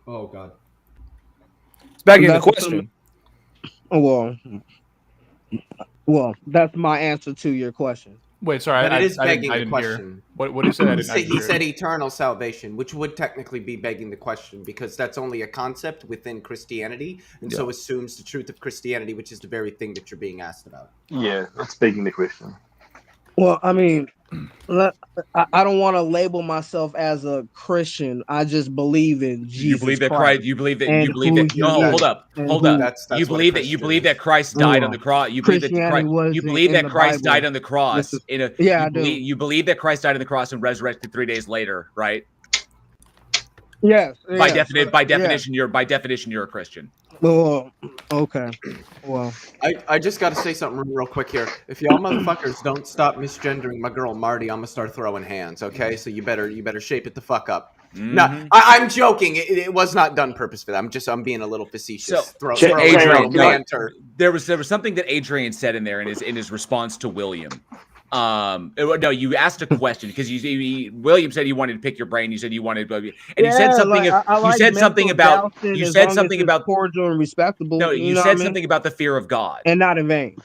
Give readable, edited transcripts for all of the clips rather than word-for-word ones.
Oh God. It's begging the That's assuming. question. Well, that's my answer to your question. Wait, sorry, But it is I begging the didn't hear. question. What did he say? I He didn't hear said it. eternal salvation, which would technically be begging the question because that's only a concept within Christianity, and Yeah. so assumes the truth of Christianity, which is the very thing that you're being asked about. Yeah, that's begging the question. Well, I mean, I don't want to label myself as a Christian. I just believe in You Jesus believe that Christ Christ? You believe that? and You believe who that? No, He is, hold That's up, and hold up. who that's what a You Christian believe that is. Christ died on the well, cross. You believe that Christianity You wasn't believe in that the Christ died Bible. on the This cross. is yeah, I You do. believe that Christ died on the cross and resurrected 3 days later, right? Yes, yes, By yes. definition, you're a Christian. Well, okay. Well, I just got to say something real quick here. If y'all motherfuckers don't stop misgendering my girl Marty, I'm gonna start throwing hands. Okay, so you better shape it the fuck up. No, Mm-hmm. I'm joking. It was not done purposefully. I'm being a little facetious. So, Throwing a Adrian, little no, banter. there was something that Adrian said in there in his response to William. No, you asked a question because William said you wanted to pick your brain. You said you wanted, and you said yeah, something. like I You like said something mental about. jousting You as said long as something it's about. cordial and respectable. No, You you know what I said mean? something about the fear of God. And not in vain.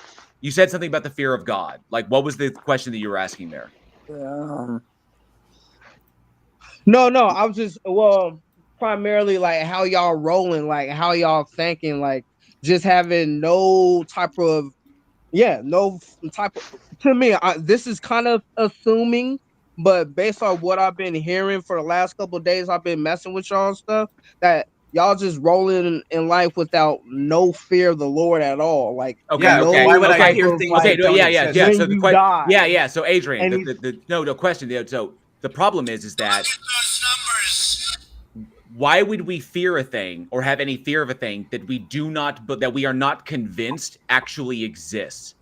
You said something about the fear of God. Like, what was the question that you were asking there? No, I was just primarily like how y'all rolling, like how y'all thinking, like just having no type of no type of to me. This is kind of assuming, but based on what I've been hearing for the last couple of days, I've been messing with y'all and stuff that y'all just rolling in life without no fear of the Lord at all, like Okay, Yeah. okay, Why no would I okay, type fear of things okay. that like No, don't yeah. exist? So when you die. yeah. So Adrian, And no question. So the problem is that why would we fear a thing or have any fear of a thing that we do not, but that we are not convinced actually exists?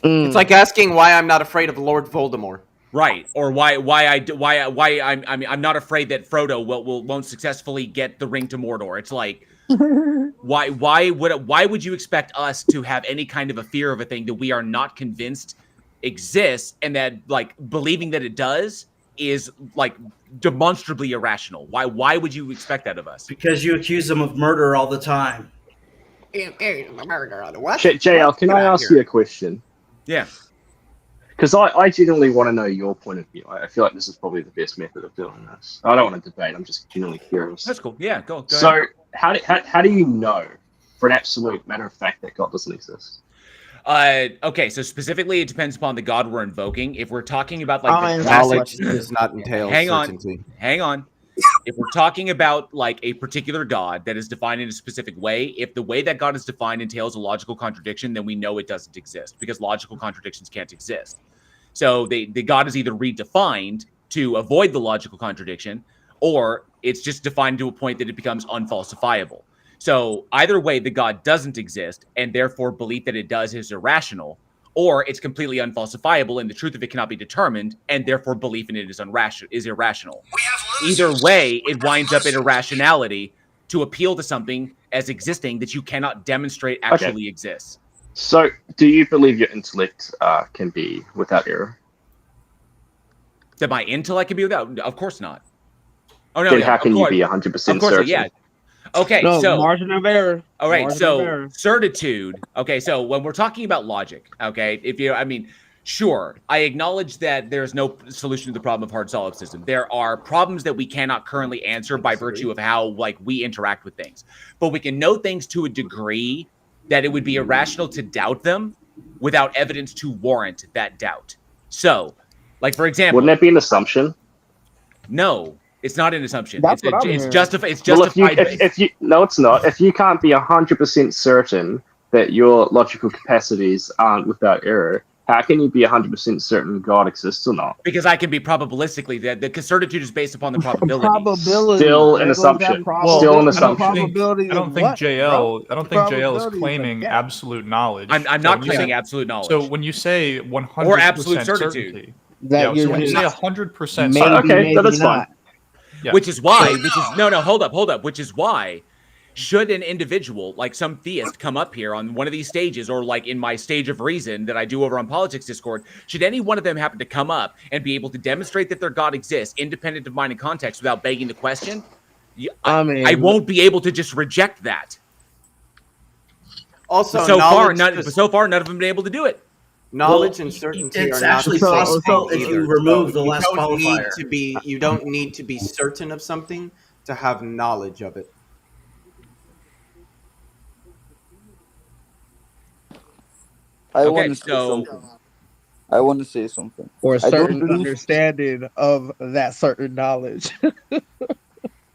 It's like asking why I'm not afraid of Lord Voldemort. Right, or why I'm not afraid that Frodo won't successfully get the ring to Mordor. It's like why would you expect us to have any kind of a fear of a thing that we are not convinced exists, and that like believing that it does is like demonstrably irrational? Why would you expect that of us? Because you accuse them of murder all the time. What? JL, can Get I out of ask you here. a question? Yeah. Because I genuinely want to know your point of view. I feel like this is probably the best method of doing this. I don't want to debate. I'm just genuinely curious. That's cool. Yeah, go So ahead. how do you know, for an absolute matter of fact, that God doesn't exist? Okay, so specifically, it depends upon the God we're invoking. If we're talking about like I'll the answer classic, Knowledge does not entail hang on, certainty. hang on. If we're talking about like a particular God that is defined in a specific way, if the way that God is defined entails a logical contradiction, then we know it doesn't exist because logical contradictions can't exist. So the God is either redefined to avoid the logical contradiction, or it's just defined to a point that it becomes unfalsifiable. So either way, the God doesn't exist, and therefore belief that it does is irrational, or it's completely unfalsifiable, and the truth of it cannot be determined, and therefore belief in it is irrational. Either way, it winds up in irrationality to appeal to something as existing that you cannot demonstrate actually exists. So do you believe your intellect can be without error? That my intellect can be without? Of course not. Oh no, Then yeah, how of can you course, be of 100% course, certain? yeah. Okay, no so margin of error. all right, Margin of so error. certitude. Okay, so when we're talking about logic, okay, sure, I acknowledge that there's no solution to the problem of hard solipsism. There are problems that we cannot currently answer by virtue of how like we interact with things, but we can know things to a degree that it would be irrational to doubt them without evidence to warrant that doubt. So, like for example, Wouldn't that be an assumption? no, it's not an assumption. That's what I'm It's hearing. justified. It's Well, justified. if you no, it's not. If you can't be 100% certain that your logical capacities aren't without error, how can you be 100% certain God exists or not? Because I can be probabilistically that the certitude is based upon the probability. Probability. Still There an goes that assumption. Well, Still an I don't assumption. think probability I don't of think what, bro? JL I don't think JL is Probability is a claiming guess. absolute knowledge. I'm So not when you claiming say- absolute knowledge. So when you say 100% Or absolute certitude. certainty, That so when you you're say just 100% maybe, certainty, Okay, maybe that's fine. not. yeah. Which is why, hold up. Which is why, should an individual, like some theist, come up here on one of these stages, or like in my stage of reason that I do over on Politics Discord, should any one of them happen to come up and be able to demonstrate that their God exists, independent of mind and context, without begging the question, I mean, won't be able to just reject that. Also, But so far, none of them have been able to do it. Knowledge Well, and certainty it's are not actually the same possible thing if you either. remove So the last qualifier. you don't need to be certain of something to have knowledge of it. I Okay, want to say so- something. I want to say something. or a I don't certain believe- understanding of that certain knowledge.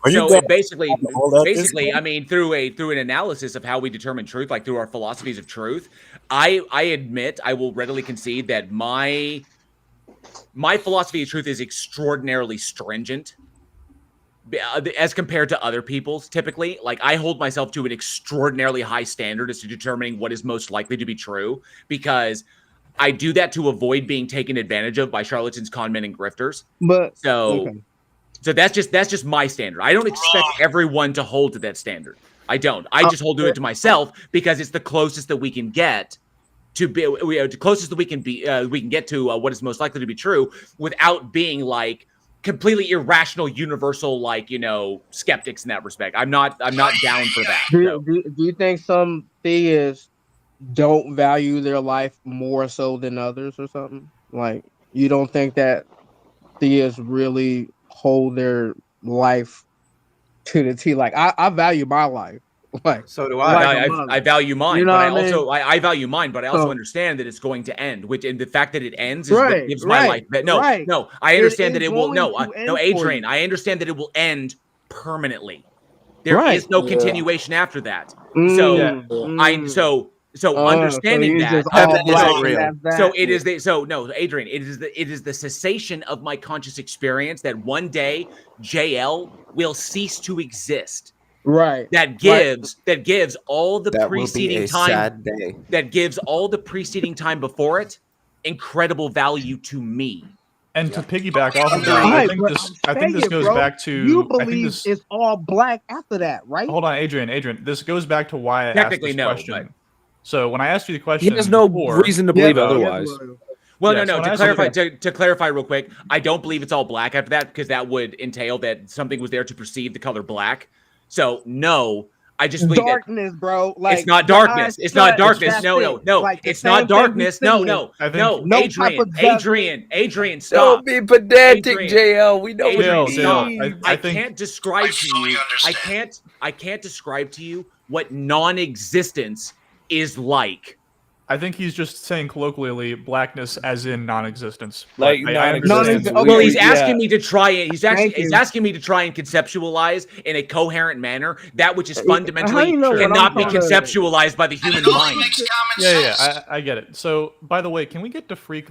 Are you So going it basically, all that is? I mean, through an analysis of how we determine truth, like through our philosophies of truth, I admit, I will readily concede that my philosophy of truth is extraordinarily stringent as compared to other people's. Typically, like I hold myself to an extraordinarily high standard as to determining what is most likely to be true, because I do that to avoid being taken advantage of by charlatans, conmen, and grifters. But So. okay. So that's just my standard. I don't expect everyone to hold to that standard. I don't. I just hold to it to myself because it's the closest that we can get to be the closest that we can get to what is most likely to be true without being like completely irrational, universal, like, you know, skeptics in that respect. I'm not down for that. So. Do you think some theists don't value their life more so than others or something? Like, you don't think that theists really hold their life to the T? Like, I value my life. Like, So do Like I. a mother. I value mine, You know but I what I mean? also I value mine, but I also So- understand that it's going to end. Which, and the fact that it ends is what Right, gives my right, life. right. No, I understand is that it will. going No, to no, end for Adrian, you. I understand that it will end permanently. There is Right. no Yeah. continuation after that. Mm, So understanding you that. just all That black isn't real. and that's So that. it is Adrian, it is the cessation of my conscious experience that one day JL will cease to exist. Right. That gives all the That will be preceding a time sad day. that gives all the preceding time before it incredible value to me. And to piggyback off of that, Right, I but think this saying, goes bro, back to. you I think believe this. it's all black after that, right? Hold on, Adrian. This goes back to why I asked Technically, this no, question. but- So when I asked you the He question, has no before, reason to believe Yeah, otherwise. Well, Yeah, so no. when To I clarify, said- to clarify real quick, I don't believe it's all black after that because that would entail that something was there to perceive the color black. So no, I just believe that Darkness, bro. Like it's not the darkness. eyes It's not shut, darkness. that's No. it. Like, the It's same not thing we darkness. No. seeing. I think- No. No type of Adrian, stop. Don't be pedantic, Adrian. JL. We know Adrian, what you stop. mean. I I think- can't describe to you. I can't describe to you what non-existence is like. I think he's just saying colloquially blackness as in non-existence. Like But I non-existence. understand. Okay. Well, he's Yeah. asking me to try it. He's you. asking me to try and conceptualize in a coherent manner that which is fundamentally How you know what I'm cannot be trying to- conceptualized by the human mind. Yeah, I get it. So, by the way, can we get DeFreak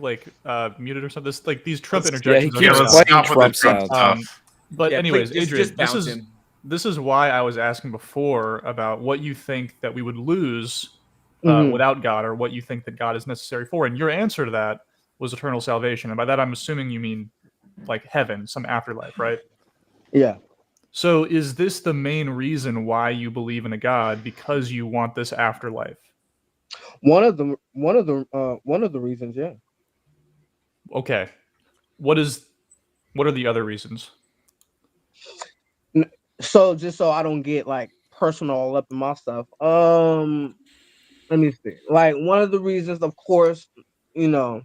muted or something? This, like these Trump Yeah, he interjections. are keeps going playing on. Trump sounds. But Yeah, anyways, please, Adrian, just bounce him. this is why I was asking before about what you think that we would lose Mhm. without God, or what you think that God is necessary for. And your answer to that was eternal salvation. And by that, I'm assuming you mean like heaven, some afterlife, right? Yeah. So is this the main reason why you believe in a God? Because you want this afterlife? One of the reasons, yeah. Okay. What are the other reasons? So just so I don't get like personal up in my stuff. Let me see. Like, one of the reasons, of course, you know,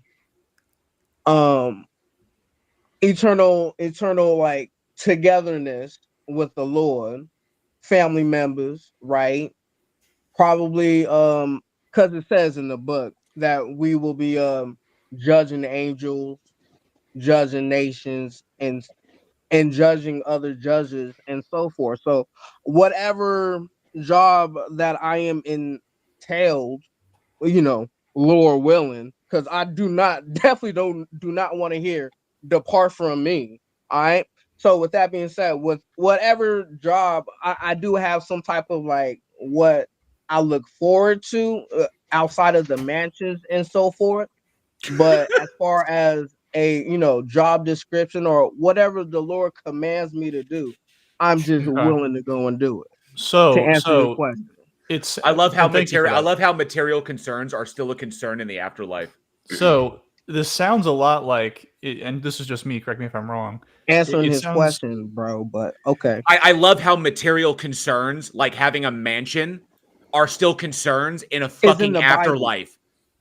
eternal like togetherness with the Lord, family members, right? Probably because it says in the book that we will be judging angels, judging nations, and judging other judges and so forth. So whatever job that I am entailed, you know, Lord willing, because I definitely do not want to hear depart from me. All right. So with that being said, with whatever job, I do have some type of like what I look forward to outside of the mansions and so forth. But as far as a job description or whatever the Lord commands me to do, I'm just Okay. willing to go and do it. To So answer your question. it's I love how and thank you for that. material concerns are still a concern in the afterlife. So this sounds a lot like, and this is just me. Correct me if I'm wrong. Answering It his sounds- question, bro. But okay. I love how material concerns, like having a mansion, are still concerns in a fucking the Bible. afterlife.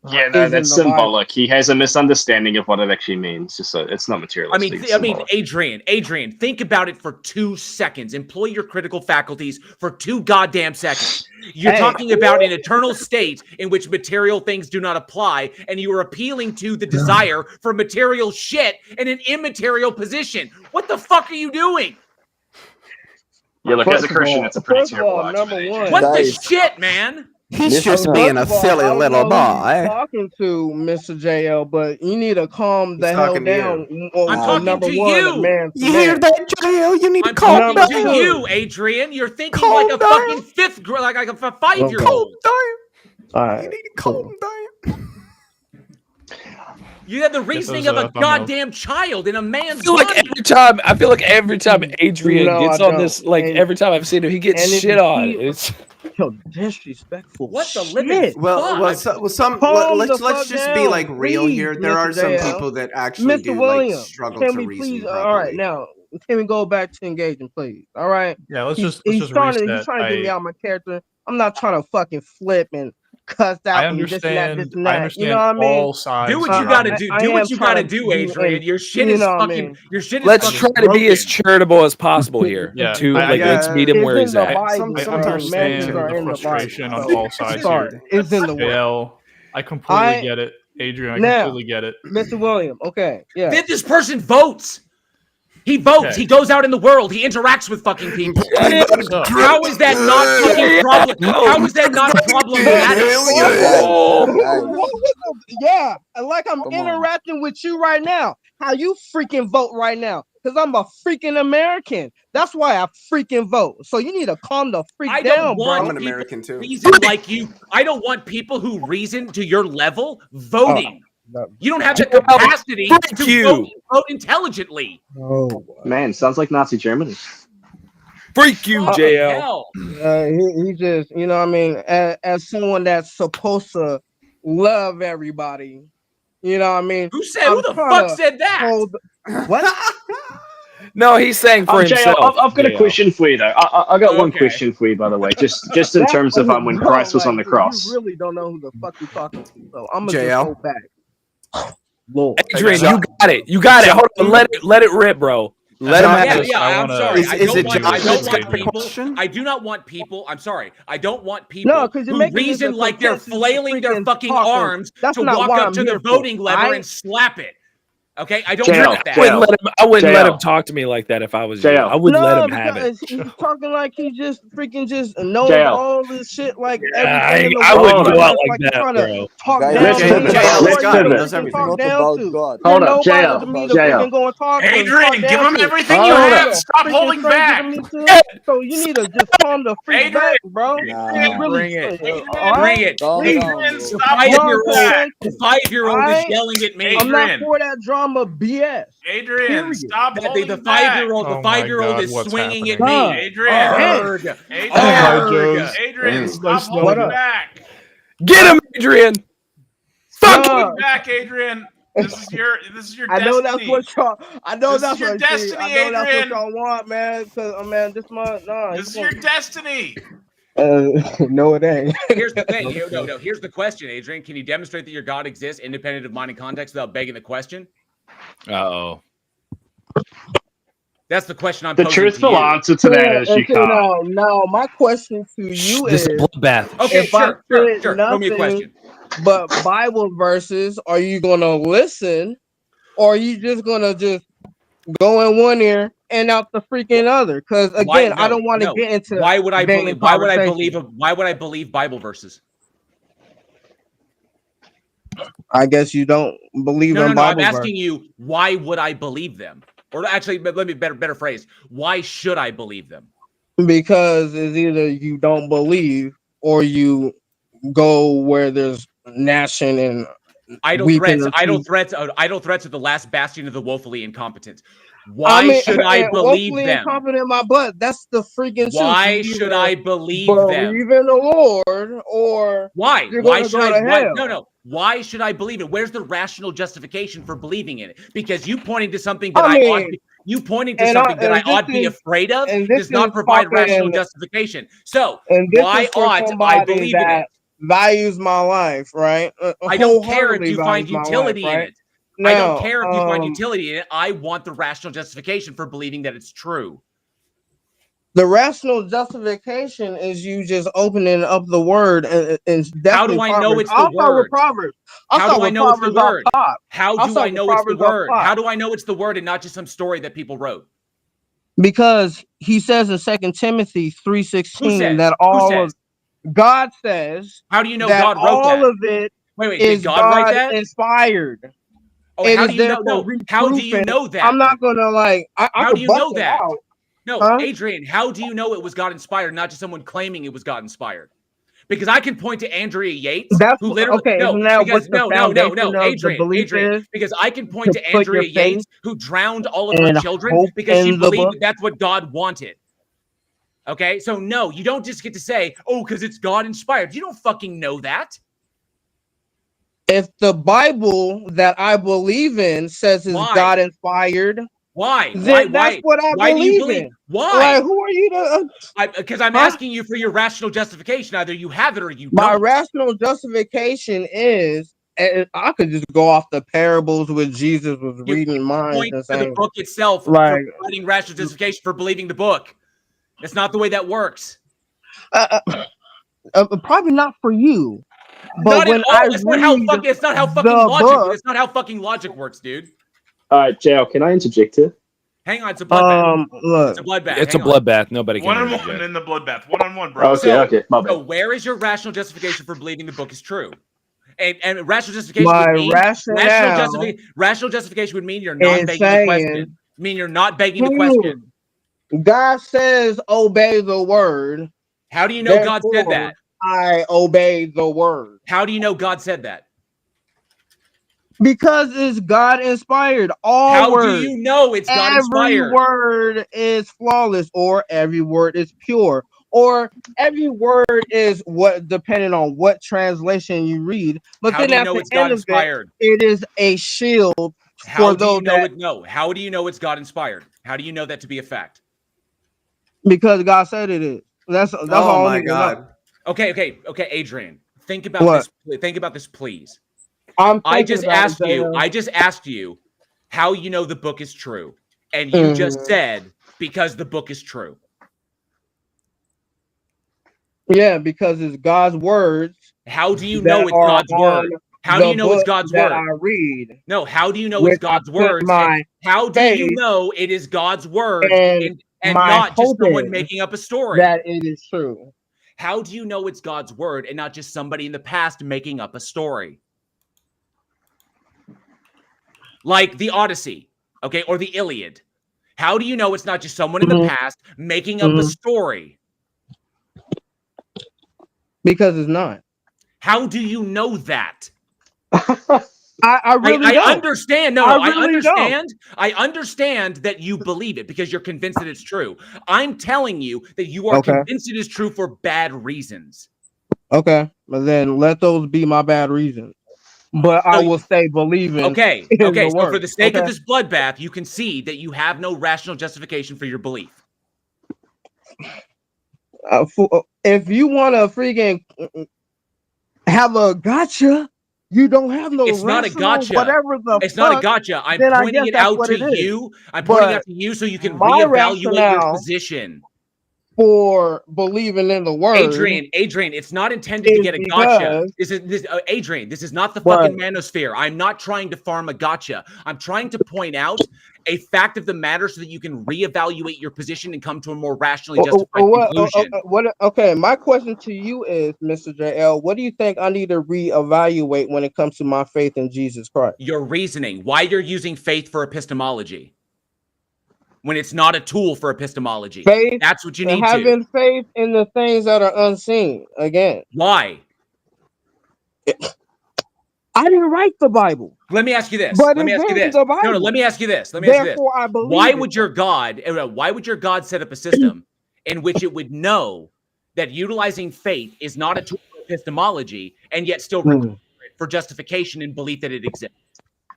Yeah, Is no, in that's the Bible. symbolic. He has a misunderstanding of what it actually means. Just so it's not materialistic. it's symbolic. Adrian, think about it for 2 seconds. Employ your critical faculties for 2 goddamn seconds. You're talking about an eternal state in which material things do not apply, and you are appealing to the desire for material shit in an immaterial position. What the fuck are you doing? Yeah, look, as a Christian, it's a pretty terrible number argument. one. What the Guys. shit, man? He's Mr. just First being a First of all, silly I don't little know who you're boy. talking to, Mr. JL, but you need to calm the He's hell talking to you. down. I'm talking number to one, you. man. You hear that, JL? You need to I'm calm talking down. to you, Adrian. You're thinking Calm like a down. fucking fifth grade, like a 5-year-old. Calm down. All You right. need to calm down. You have the reasoning was of a a thumbnail. goddamn child in a I man's feel like body. every time Adrian No, gets I on don't. this, like And- every time I've seen him, he gets and if shit you on. see- It's Yo, disrespectful. What the shit. living Well, Calm let's the fuck just be down, like real please, here. There Mr. are some JL. people that actually Mr. do Williams, like struggle can to we reason please? properly. All right, now can we go back to engaging, please? All right. Yeah, let's He's just trying to reset. get me out of my character. I'm not trying to fucking flip and cuss out I and this and that, this understand. and I that. understand You know what I mean? all sides. Do what here. you gotta do. I Do am what you gotta trying to do, be- Adrian. Your shit you is know what I fucking. mean? Your shit is let's fucking try to be as broken. charitable as possible here. Yeah, to I- let's meet him It's where in he's the at. Bible. I Mansions understand are the in the frustration Bible. on all sides Sorry, here. it's in the word. JL, I completely get it. Adrian, I Now- completely get it. Mr. William, okay, yeah. Then this person votes. He votes. Okay. He goes out in the world. He interacts with fucking people. So, How is that not fucking problem? How is that not problematic? Yeah, like I'm Come on. interacting with you right now. How you freaking vote right now? Because I'm a freaking American. That's why I freaking vote. So you need to calm the freak I don't down, want I'm an bro. people American too. reason like you. I don't want people who reason to your level voting. You don't have the capacity to vote intelligently. Oh, Man, sounds like Nazi Germany. Freak you, Fucking JL. hell. he just, you know what I mean? As someone that's supposed to love everybody, you know what I mean? Who said? Who I'm the trying fuck to said that? hold- What? No, he's saying for JL, himself. I've got a JL. question for you though. I got one Okay. question for you, by the way. Just in terms of when Bro, Christ was like, on the cross. You really don't know who the fuck you're talking to. So I'm gonna JL? just go back. Lord. Adrian, you got it. You got it. Hold on. Let it rip, bro. Let him John, have Yeah, it. I'm sorry. Is I it don't want, John I don't that's want got the people. question? I do not want people. I'm sorry. I don't want people No, because you're who making this reason a like they're contentious flailing their freaking fucking talking. arms That's to not walk what up I'm to the here for. voting lever I- and slap it. Okay, I don't JL, want that. I wouldn't let JL. him talk to me like that if I was you. JL. I wouldn't let him because have it. he's talking like he just freaking just knows JL. all this shit, like everything in the I world. wouldn't go That's out like you're that, trying to bro. talk Guys, down let's to pivot. me. Let's Who are you pivot. to Knows everything. talk Not down about to? God. Hold You're up, nobody JL. to me to JL. freaking go and talk to and Adrian, talk give down him to. everything you Hold have. up. Stop Freaking holding stranger back. to me, too. So you need to just calm the freak Adrian. back, bro. Nah. You really Bring it. all right? Bring it. Calm Please. down, Adrian, bro. stop Calm holding Five-year-old. back. The 5-year-old is Alright. yelling at me. I'm not Adrian. for that drama BS. Adrian, Period. stop The holding 5-year-old. Oh The my 5-year-old God, is what's swinging at happening? me. Adrian. Arg. Adrian. Hi, Arg. Joes. Adrian, Nice stop What holding up? back. Get him, Adrian. Fuck No. Hold back, Adrian. This is your I know destiny. that's what y'all. I know This that's is your what destiny, I know that's Adrian. what y'all want, man. Cause man, this month, no. This is your destiny. No, it ain't. Here's the thing. No. Here's the question, Adrian. Can you demonstrate that your God exists independent of mind and context without begging the question? Uh-oh. That's the question I'm The posing truthful to you. answer to that is you can't. No, my question to you This is: is a bloodbath. Okay, if I sure. said Throw me a nothing question. but Bible verses, are you gonna listen, or are you just gonna just go in one ear and out the freaking other? Because again, I don't want to get into Why would I debating believe? Why would I conversation. believe? Why would I believe Bible verses? I guess you don't believe No. in I'm Bible asking you, why would I believe them? Or actually, let me better phrase. Why should I believe them? because it's either you don't believe or you go where there's gnashing and Idle weeping threats. of Idle teeth. threats. Idle threats are the last bastion of the woefully incompetent. Why should I believe woefully them? incompetent in my butt. That's the freaking truth. Why You should either I believe them? believe in the Lord, or Why? you're Why gonna should go I? to Why, hell. no. Why should I believe it? Where's the rational justification for believing in it? Because you pointing to something that you pointing to something that I ought to be afraid of does not provide rational justification. So And this why is for ought I somebody believe in it? that values my life, right? I don't care if Wholeheartedly you find values my utility life, in right? it. Now, I don't care if you find utility in it. I want the rational justification for believing that it's true. The rational justification is you just opening up the word, and definitely How do I know it's the word? I'll start with Proverbs. How do I know it's the word? How do I know it's the word? Top. How do I know it's the word and not just some story that people wrote? Because he says in 2 Timothy 3:16 that God says. How do you know that God wrote that? All of it wait, is did God write that? Inspired. Oh, how do you know? No, how do you know that? I'm not gonna I how do you know that? Out. No, huh? Adrian, how do you know it was God inspired, not just someone claiming it was God inspired? Because I can point to Andrea Yates, who literally Adrian, because I can point to Andrea Yates, who drowned all of her children because she believed that that's what God wanted. Okay, so no, you don't just get to say, oh, because it's God inspired. You don't fucking know that. If the Bible that I believe in says it's God inspired, why? That's what I believe in. Why? Like, who are you to? Because I'm asking you for your rational justification. Either you have it or you don't. My rational justification is, and I could just go off the parables where Jesus was reading minds and saying the book itself, like providing rational justification for believing the book. That's not the way that works. Probably not for you. But when it's not how fucking logic works, dude. All right, JL, can I interject here? Hang on, it's a bloodbath. It's a bloodbath. It's a bloodbath. Nobody can. One-on-one in the bloodbath. One-on-one, bro. Okay, my bad. So where is your rational justification for believing the book is true? And rational justification rational justification would mean you're not begging the question. Mean you're not begging the question. God says obey the word. How do you know God said that? I obey the word. How do you know God said that? Because it's God inspired. All words. How do you know it's God inspired? Every word is flawless, or every word is pure, or every word is what depending on what translation you read. But how then at the end of it is a shield for those that. How do you know it's God inspired? How do you know that to be a fact? Because God said it is. That's all. Oh my God. Okay, Adrian. Think about this. Think about this, please. I just asked you how you know the book is true. And you just said because the book is true. Yeah, because it's God's words. How do you know it's God's word? How do you know it's God's word? I read. No, how do you know it's God's words? How do you know it is God's words and not just someone making up a story? That it is true. How do you know it's God's word and not just somebody in the past making up a story? Like the Odyssey, okay, or the Iliad. How do you know it's not just someone in the past making up a story? Because it's not. How do you know that? I really don't. Understand. No, I understand. I understand that you believe it because you're convinced that it's true. I'm telling you that you are convinced it is true for bad reasons. Okay, but then let those be my bad reasons. But I will stay believing. Okay. So for the sake of this bloodbath, you can see that you have no rational justification for your belief. If you want to freaking have a gotcha, you don't have no. It's not a gotcha. Whatever the. It's not a gotcha. I'm pointing it out to you. I'm pointing it out to you so you can reevaluate your position. For believing in the word, Adrian, it's not intended to get a gotcha. Adrian, this is not the fucking manosphere. I'm not trying to farm a gotcha. I'm trying to point out a fact of the matter so that you can reevaluate your position and come to a more rationally justified conclusion. Okay, my question to you is, Mr. JL, what do you think I need to reevaluate when it comes to my faith in Jesus Christ? Your reasoning, why you're using faith for epistemology. When it's not a tool for epistemology. That's what you need having faith in the things that are unseen. Again. Why? I didn't write the Bible. Let me ask you this. But Let me it's ask you in this. the No, Bible. let me ask you this. Let me ask you this. Therefore, I believe Why it. would your God set up a system in which it would know that utilizing faith is not a tool for epistemology and yet still require it for justification and belief that it exists?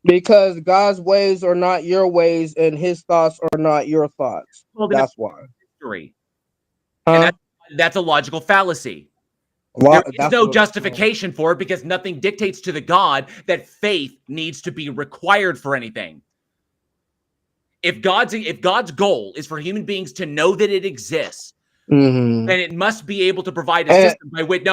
Because God's ways are not your ways, and His thoughts are not your thoughts. Well, then That's why. history. Huh? And that's a logical fallacy. Well, There is that's no what- justification for it because nothing dictates to the God that faith needs to be required for anything. If God's goal is for human beings to know that it exists, Mhm. then it must be able to provide a system by which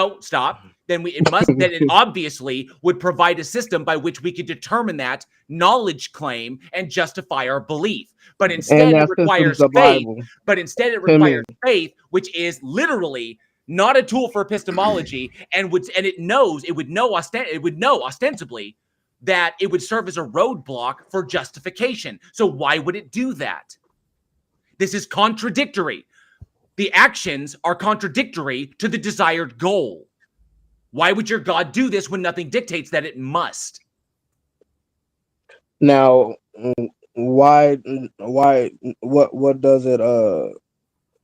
then it obviously would provide a system by which we could determine that knowledge claim and justify our belief. But instead it requires the faith. Bible. But instead it requires faith, which is literally not a tool for epistemology, and it would know ostensibly that it would serve as a roadblock for justification. So why would it do that? This is contradictory. The actions are contradictory to the desired goal. Why would your God do this when nothing dictates that it must? Now, why? What does it?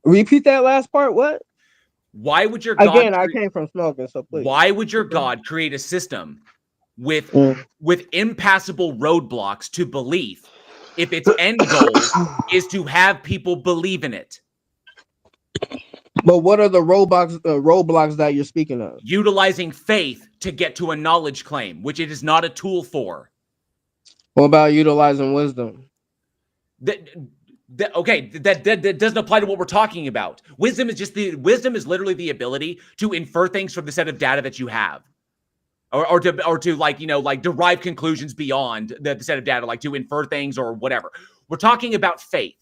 Repeat that last part. What? Why would your God Again? I came from smoking, so please. Why would your God create a system with impassable roadblocks to belief if its end goal is to have people believe in it? But what are the roadblocks that you're speaking of? Utilizing faith to get to a knowledge claim, which it is not a tool for. What about utilizing wisdom? That doesn't apply to what we're talking about. Wisdom is literally the ability to infer things from the set of data that you have. Or to derive conclusions beyond the set of data, like to infer things or whatever. We're talking about faith.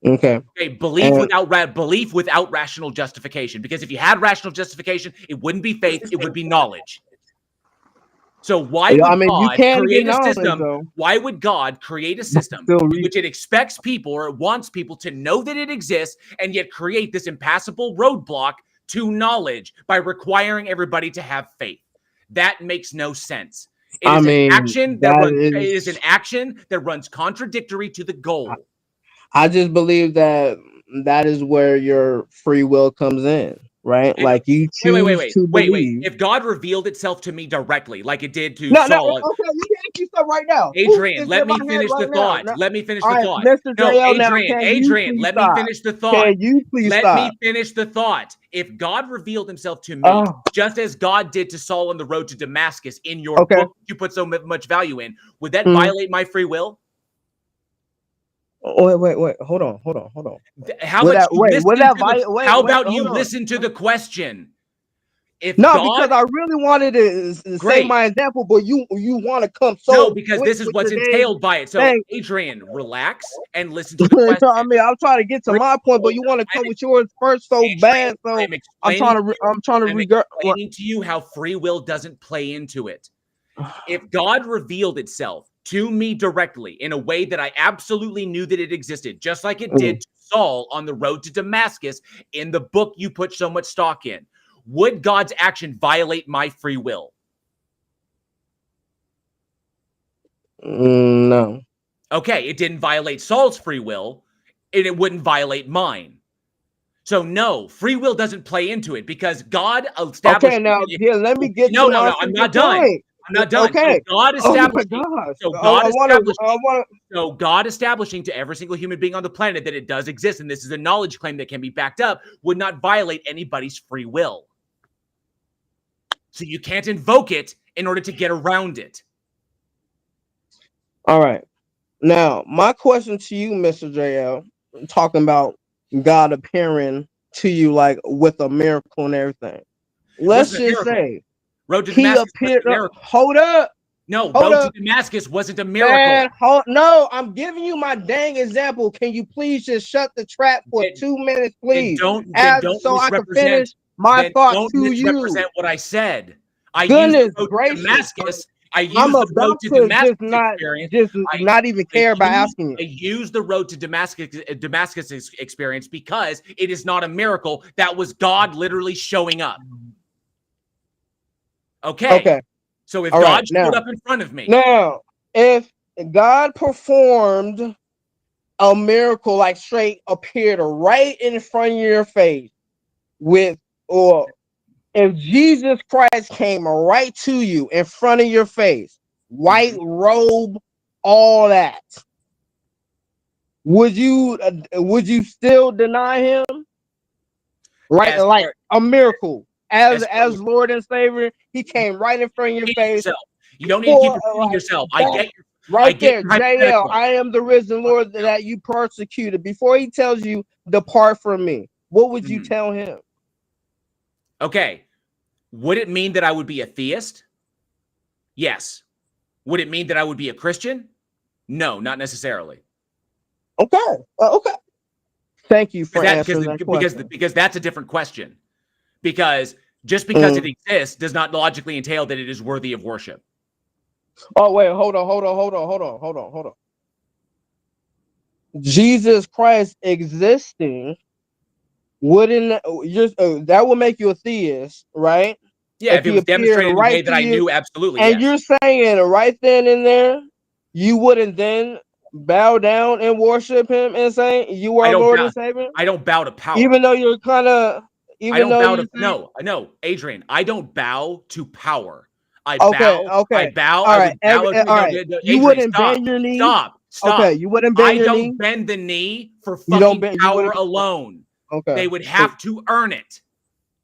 Okay. Belief without rational justification. Because if you had rational justification, it wouldn't be faith, it would be knowledge. So why would God create a system? Why would God create a system in which it expects people or it wants people to know that it exists and yet create this impassable roadblock to knowledge by requiring everybody to have faith? That makes no sense. It is an action that runs contradictory to the goal. I just believe that is where your free will comes in, right? And like you choose to believe. If God revealed itself to me directly, like it did to Saul. No, okay, you can ask you stuff right now. Adrian, let me finish the thought. Let me finish the thought. Mr. No, Adrian, let me finish the thought. Can you please let stop? me finish the thought. If God revealed himself to me, just as God did to Saul on the road to Damascus in your book you put so much value in, would that violate my free will? Oh, wait. Hold on. How about you listen to the question? Because I really wanted to say my example, but you want to come because this is what's entailed by it. So Adrian, relax and listen to the question. I mean, I'm trying to get to my point, but you want to come with yours first so bad. So I'm trying to explaining to you how free will doesn't play into it. If God revealed itself to me directly in a way that I absolutely knew that it existed, just like it did to Saul on the road to Damascus in the book you put so much stock in, would God's action violate my free will? No. Okay, it didn't violate Saul's free will, and it wouldn't violate mine. So no, free will doesn't play into it because God established. Okay, now let me get. No, I'm not done. I'm not done. Okay. So God established. God establishing to every single human being on the planet that it does exist, and this is a knowledge claim that can be backed up, would not violate anybody's free will. So you can't invoke it in order to get around it. All right. Now, my question to you, Mr. JL, talking about God appearing to you like with a miracle and everything. Let's just say Road to Damascus appeared. Hold up. No, Road to Damascus wasn't a miracle. No, I'm giving you my dang example. Can you please just shut the trap for 2 minutes, please? So I can finish my thoughts to you. Don't misrepresent what I said. I used the road to Damascus. I used the road to Damascus experience. Not even care about asking you. I use the road to Damascus experience because it is not a miracle. That was God literally showing up. Okay. So if All God right, now- showed up in front of me, Now, if God performed a miracle, like straight appeared right in front of your face or if Jesus Christ came right to you in front of your face, white robe, all that, would you still deny him? Right, like a miracle as Lord and Savior, he came right in front of your face. yourself. You don't need to keep repeating like yourself. that, I get your, right I get there, your JL. hypothetical. I am the risen Lord that you persecuted. Before he tells you, depart from me, what would you tell him? Okay. Would it mean that I would be a theist? Yes. Would it mean that I would be a Christian? No, not necessarily. Okay. Okay. Thank you for answering that that question. Because that's a different question. Because just because it exists does not logically entail that it is worthy of worship. Oh, wait, hold on. Jesus Christ existing wouldn't that would make you a theist, right? Yeah, if it was demonstrated in a way that I knew, absolutely. And you're saying right then and there, you wouldn't then bow down and worship him and say you are Lord and Savior? I don't bow to power. Even though you're kind of, no, Adrian, I don't bow to power. I okay. bow. All right. You wouldn't bend your knee. Stop. Okay, you wouldn't bend your knee. I don't bend the knee for fucking power alone. Okay. They would have to earn it.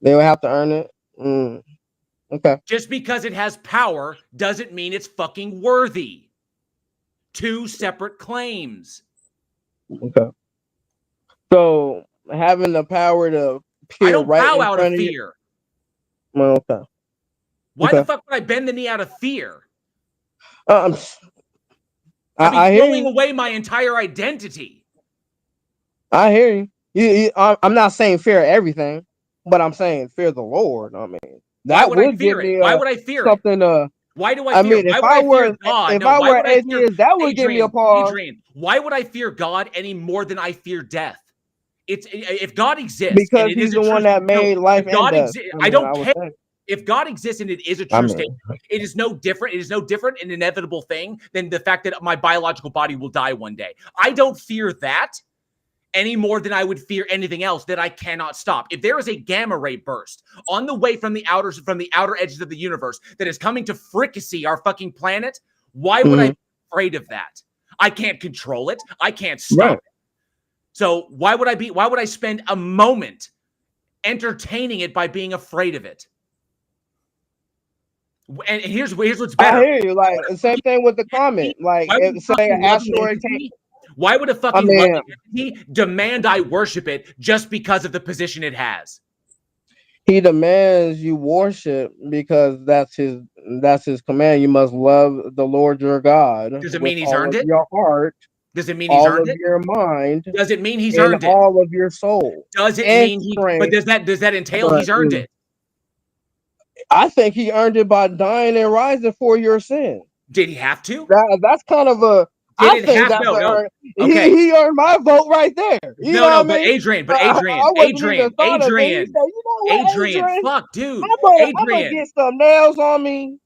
They would have to earn it. Okay. Just because it has power doesn't mean it's fucking worthy. Two separate claims. Okay. So having the power to I don't bow out of fear. Well, okay. Why the fuck would I bend the knee out of fear? I'd be throwing away my entire identity. I hear you. I'm not saying fear everything, but I'm saying fear the Lord. I mean, that would I fear it? Why would I fear something? Why do I fear? Mean, if I were God, if I were atheist, that would give me a pause. Adrian, why would I fear God any more than I fear death? It's if God exists because he's the one that made life and death. I don't care. If God exists and it is a true statement, it is no different. It is no different, an inevitable thing than the fact that my biological body will die one day. I don't fear that any more than I would fear anything else that I cannot stop. If there is a gamma ray burst on the way from the outer edges of the universe that is coming to fricassee our fucking planet, why would I be afraid of that? I can't control it. I can't stop it. So why would I spend a moment entertaining it by being afraid of it? And here's what's better. I hear you. Like the same thing with the comment. Like say an asteroid came. Why would a fucking loving entity demand I worship it just because of the position it has? He demands you worship because that's his command. You must love the Lord your God. Does it mean he's earned it? Your heart. Does it mean he's earned it? Your mind. Does it mean he's earned it? All of your soul. Does it mean he? But does that entail he's earned it? I think he earned it by dying and rising for your sin. Did he have to? That's kind of a. Okay. He earned my vote right there. But Adrian, fuck, dude. I'm gonna get some nails on me.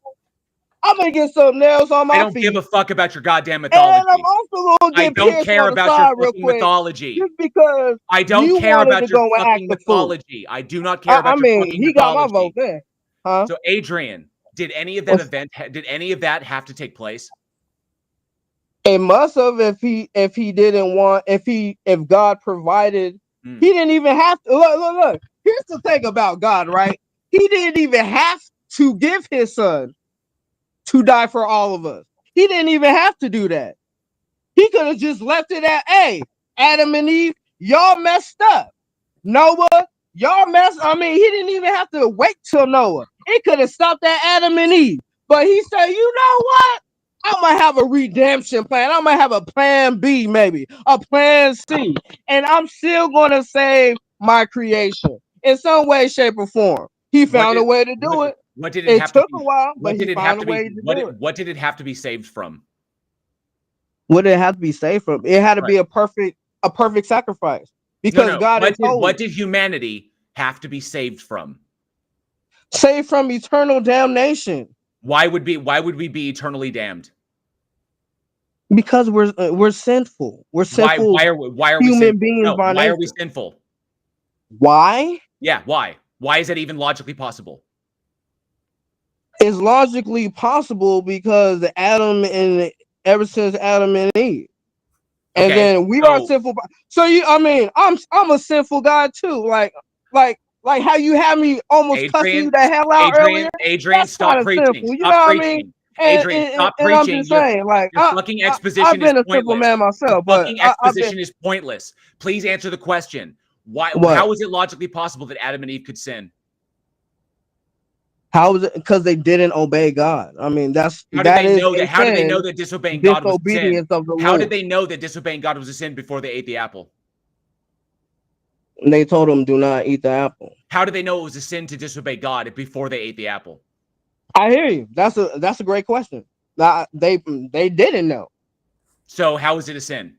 I'm gonna get some nails on my feet. I don't give a fuck about your goddamn mythology. And I'm also gonna get I don't care about your fucking mythology. Just because I don't care about your fucking mythology. I do not care about your fucking mythology. He got my vote there. Huh? So Adrian, did any of that did any of that have to take place? It must have if God provided, he didn't even have to look. Here's the thing about God, right? He didn't even have to give his son to die for all of us. He didn't even have to do that. He could have just left it at, hey, Adam and Eve, y'all messed up. Noah, y'all messed. I mean, he didn't even have to wait till Noah. It could have stopped at Adam and Eve. But he said, you know what? I might have a redemption plan. I might have a plan B, maybe a plan C, and I'm still going to save my creation in some way, shape, or form. He found a way to do it. What did it have took to be? a while, What but did he it have found to a way be? to do it. What did it have to be saved from? What did it have to be saved from? It had to be a perfect sacrifice because God is holy. What did humanity have to be saved from? Saved from eternal damnation. Why would we be eternally damned? Because we're sinful. We're sinful. Why are we human sinful? beings No, by why are we nature. sinful? Why? Yeah, why? Why is that even logically possible? It's logically possible because ever since Adam and Eve. And Okay, then we are sinful. So I'm a sinful guy too. Like how you had me almost cussing you the hell out earlier. Adrian, That's stop kinda preaching. sinful, you Stop know what I preaching. mean? Adrian, stop And I'm preaching. just saying, like, Your fucking exposition I've been is a simple pointless. man myself, Your but fucking exposition is pointless. Please answer the question. Why? What? How is it logically possible that Adam and Eve could sin? How is it? Because they didn't obey God. I mean, How did they know that? How did they know sin, that disobeying God was a sin? disobedience of the How Lord. did they know that disobeying God was a sin before they ate the apple? And they told them, "Do not eat the apple." How did they know it was a sin to disobey God before they ate the apple? I hear you. That's a great question. They didn't know. So how is it a sin?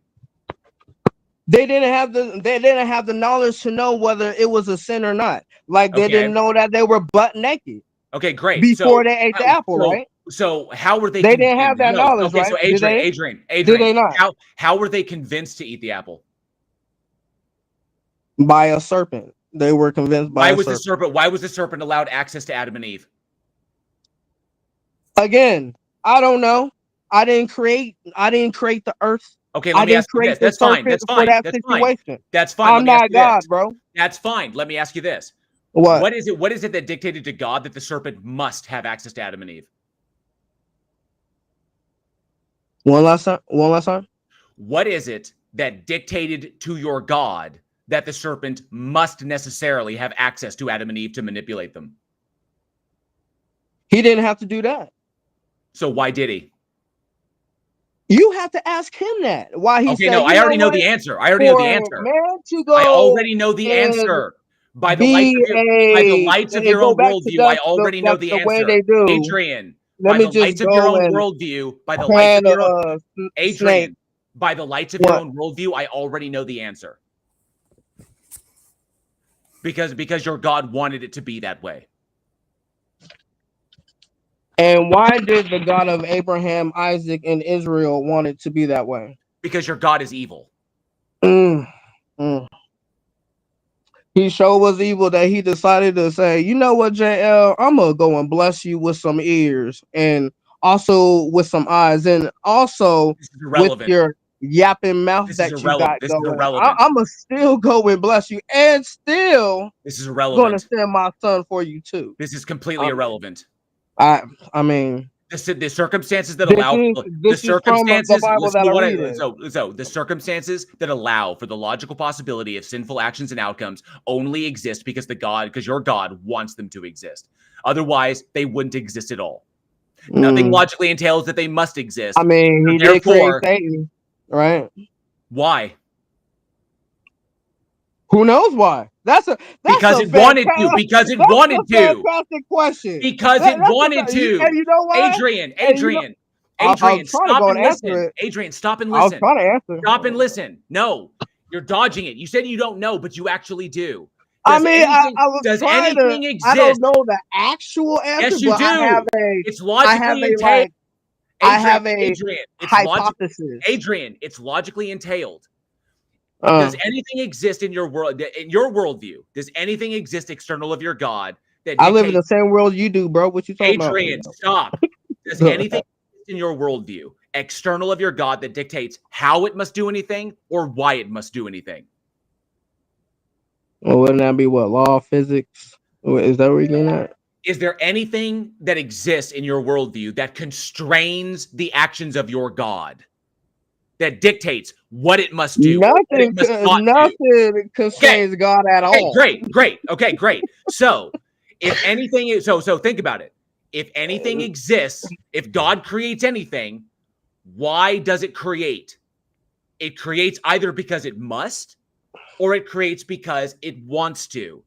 They didn't have the knowledge to know whether it was a sin or not. Like they didn't know that they were butt naked. Okay, great. Before they ate the apple, right? So how were they? They didn't have that knowledge, okay, right? So Did they? Adrian, Did they not? How were they convinced to eat the apple? By a serpent. They were convinced by a serpent. Why was the serpent allowed access to Adam and Eve? Again, I don't know. I didn't create the earth. Okay, let me ask you this. That's fine. That's fine. That's fine. That's fine. I'm not God, bro. That's fine. Let me ask you this. What? What is it that dictated to God that the serpent must have access to Adam and Eve? One last time. What is it that dictated to your God that the serpent must necessarily have access to Adam and Eve to manipulate them? He didn't have to do that. So why did he? You have to ask him that. Why he said, I already know the answer. I already know the answer. I already know the answer. By the lights of your own worldview, I already know the answer. Way they do. Adrian, by the lights of your own worldview, by the lights of your own Adrian, by the lights of your own worldview, I already know the answer. Because your God wanted it to be that way. And why did the God of Abraham, Isaac, and Israel want it to be that way? Because your God is evil. He sure was evil that he decided to say, you know what, JL, I'm going to go and bless you with some ears and also with some eyes and also with your yapping mouth this that is you got this going. Is irrelevant. I'm going to still go and bless you and still this is irrelevant. Going to send my son for you too. This is completely irrelevant. I mean, the circumstances that allow the circumstances that allow for the logical possibility of sinful actions and outcomes only exist because your God wants them to exist. Otherwise, they wouldn't exist at all. Nothing logically entails that they must exist. I mean, he did create Satan, right? Why? Who knows why? Because it wanted to. Because it wanted to. Fantastic question. Because it wanted to. And you know what? Adrian, stop and listen. Adrian, stop and listen. I was trying to answer. Stop and listen. No, you're dodging it. You said you don't know, but you actually do. Does anything exist? I don't know the actual answer. Yes, you do. It's logically entailed. I have a hypothesis. Adrian, it's logically entailed. Does anything exist in your world, in your worldview? Does anything exist external of your God? That I live in the same world you do, bro. What you talking about? Adrian, stop. Does anything exist in your worldview external of your God that dictates how it must do anything or why it must do anything? Well, wouldn't that be what? Law of physics? Is that where you're getting at? Is there anything that exists in your worldview that constrains the actions of your God? That dictates what it must do. Nothing constrains God at all. Great. Okay, great. So, if anything is so think about it. If anything exists, if God creates anything, why does it create? It creates either because it must, or it creates because it wants to.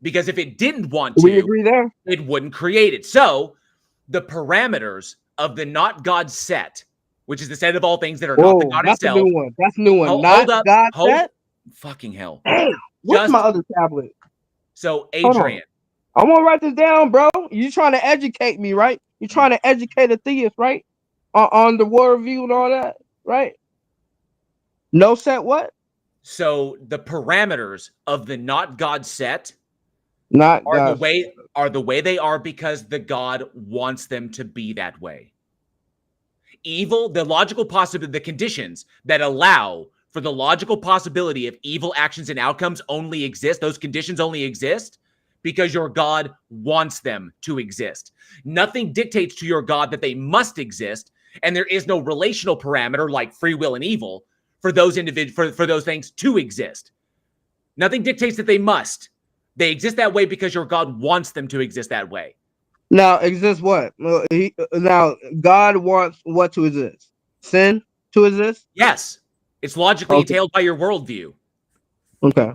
Because if it didn't want to, we agree there. It wouldn't create it. So, the parameters of the not God set, which is the set of all things that are not the God itself. That's a new one. Set? Fucking hell. Damn. What's my other tablet? So, Adrian. I want to write this down, bro. You trying to educate me, right? You're trying to educate a theist, right? On the worldview and all that, right? No set what? So the parameters of the not God set Not are God. the way they are because the God wants them to be that way. Evil, the logical possibility, the conditions that allow for the logical possibility of evil actions and outcomes only exist. Those conditions only exist because your God wants them to exist. Nothing dictates to your God that they must exist, and there is no relational parameter like free will and evil for those for those things to exist. Nothing dictates that they must. They exist that way because your God wants them to exist that way. Now exist what? Now God wants what to exist? Sin to exist? Yes, it's logically Okay. entailed by your worldview. Okay.